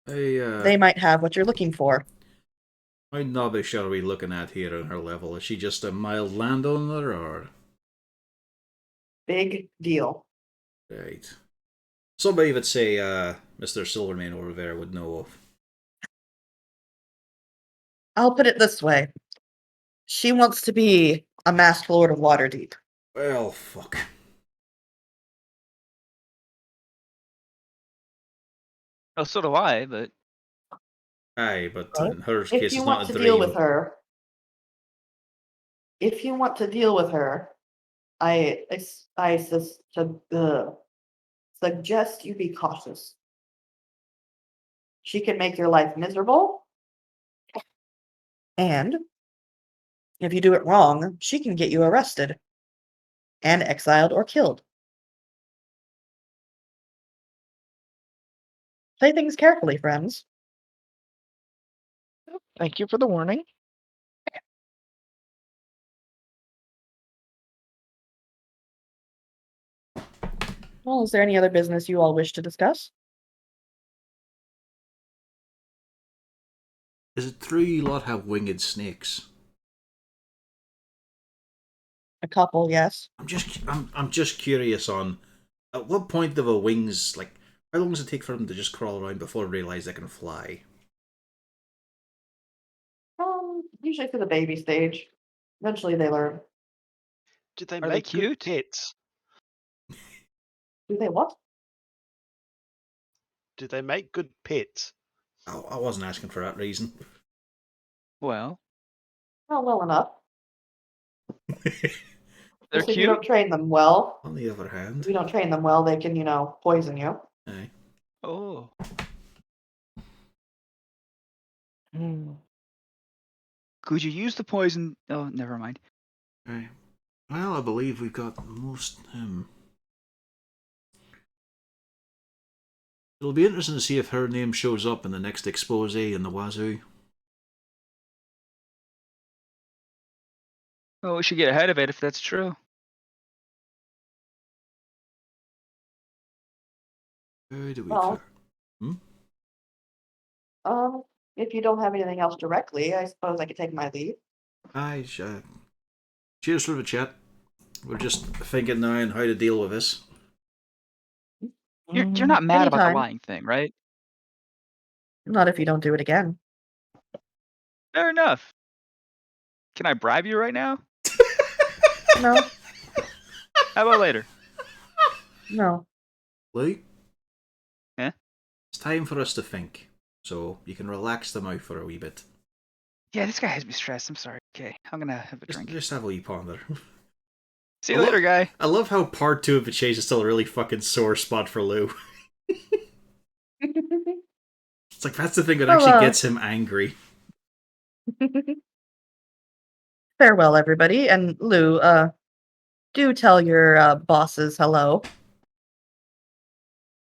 They might have what you're looking for. How knobbish are we looking at here on her level? Is she just a mild landowner, or...? Big deal. Right. Somebody that say, Mr. Silvermane over there would know of. I'll put it this way. She wants to be a masked lord of Waterdeep. Well, fuck. Oh, so do I. But Aye, but But in her if case, you it's want not to a deal dream. with her, I suggest you be cautious. She can make your life miserable, and if you do it wrong, she can get you arrested and exiled or killed. Play things carefully, friends. Thank you for the warning. Well, is there any other business you all wish to discuss? Is it true you lot have winged snakes? A couple, yes. I'm just curious on at what point do the wings, like, how long does it take for them to just crawl around before they realize they can fly? Usually for the baby stage. Eventually they learn. Do they Are they make good cute? pets? Do they what? Do they make good pets? I wasn't asking for that reason. well, Not well enough. they're Just if you cute. don't train them well. On the other hand, If you don't train them well, they can, poison you. aye. Oh, Hmm. could you use the poison? Oh, never mind. Aye. Well, I believe we've got most. It'll be interesting to see if her name shows up in the next expose in the Wazoo. Oh, we should get ahead of it if that's true. Where do we Well, fare? Hmm? If you don't have anything else directly, I suppose I could take my leave. Aye, cheers for the chat. We're just thinking now on how to deal with this. You're not mad about the Anytime. lying thing, right? Not if you don't do it again. Fair enough. Can I bribe you right now? No, How about later? no. Lou? Eh? It's time for us to think. So you can relax them out for a wee bit. Yeah, this guy has me stressed. I'm sorry. Okay, I'm gonna have a drink. Just have a wee ponder. See you later, guy. I love how part 2 of the chase is still a really fucking sore spot for Lou. It's like that's the thing that actually gets him angry. Farewell, everybody. And Lou, do tell your bosses hello.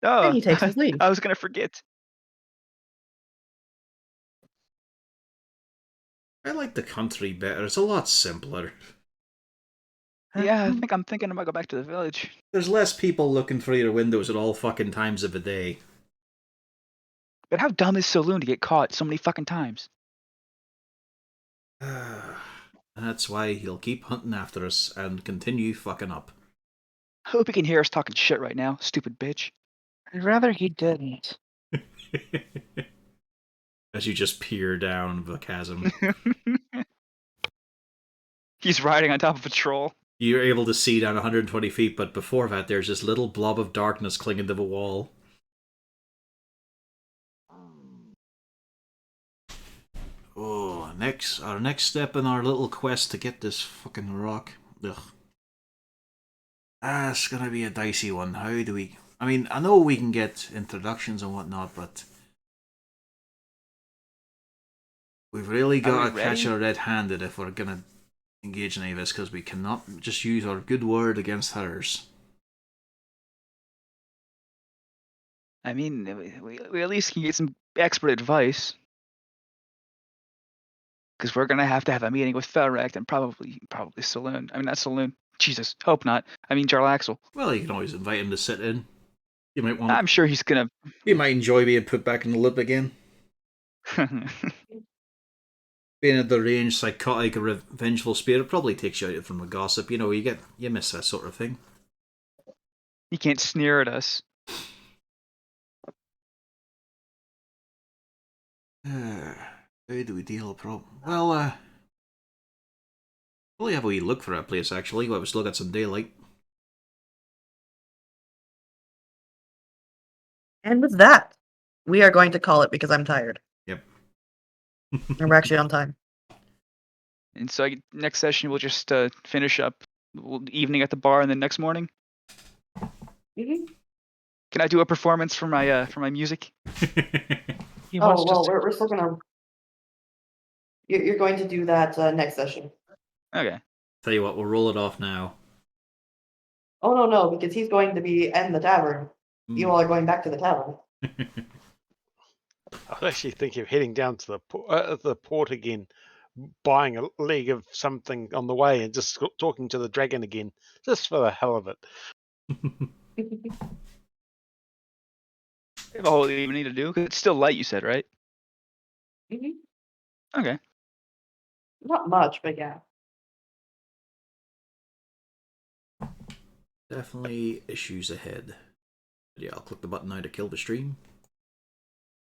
Oh, And he takes his leave. I was gonna forget. I like the country better. It's a lot simpler. Yeah, I think I'm thinking I might go back to the village. There's less people looking through your windows at all fucking times of the day. But how dumb is Saloon to get caught so many fucking times? That's why he'll keep hunting after us and continue fucking up. I hope he can hear us talking shit right now, stupid bitch. I'd rather he didn't. As you just peer down the chasm. He's riding on top of a troll. You're able to see down 120 feet, but before that there's this little blob of darkness clinging to the wall. Oh, our next step in our little quest to get this fucking rock. Ugh. It's gonna be a dicey one. How do we... I mean, I know we can get introductions and whatnot, but... We've really got to catch her red-handed if we're gonna engage in any of this, because we cannot just use our good word against hers. I mean, we at least can get some expert advice. Because we're gonna have a meeting with Felrect and probably Saloon. I mean, not Saloon. Jesus, hope not. I mean, Jarlaxle. Well, you can always invite him to sit in. You might want... I'm sure he's gonna. You might enjoy being put back in the loop again. Being a deranged, psychotic, revengeful spirit probably takes you out from the gossip. You know, you miss that sort of thing. He can't sneer at us. How do we deal with a problem? Well, probably have a wee look for that place, actually, while we still got some daylight. And with that, we are going to call it because I'm tired. Yep. And we're actually on time. And so next session we'll just finish up evening at the bar, and then next morning. Mm-hmm. Can I do a performance for my music? He Oh, wants well, to we're still gonna... You're going to do that next session. Okay. Tell you what, we'll roll it off now. Oh, no, because he's going to be in the tavern. You all are going back to the tavern. I was actually thinking of heading down to the port again, buying a leg of something on the way, and just talking to the dragon again, just for the hell of it. We have a whole evening to do. 'Cause it's still light, you said, right? Mm-hmm. Okay. Not much, but yeah. Definitely issues ahead. But yeah, I'll click the button now to kill the stream.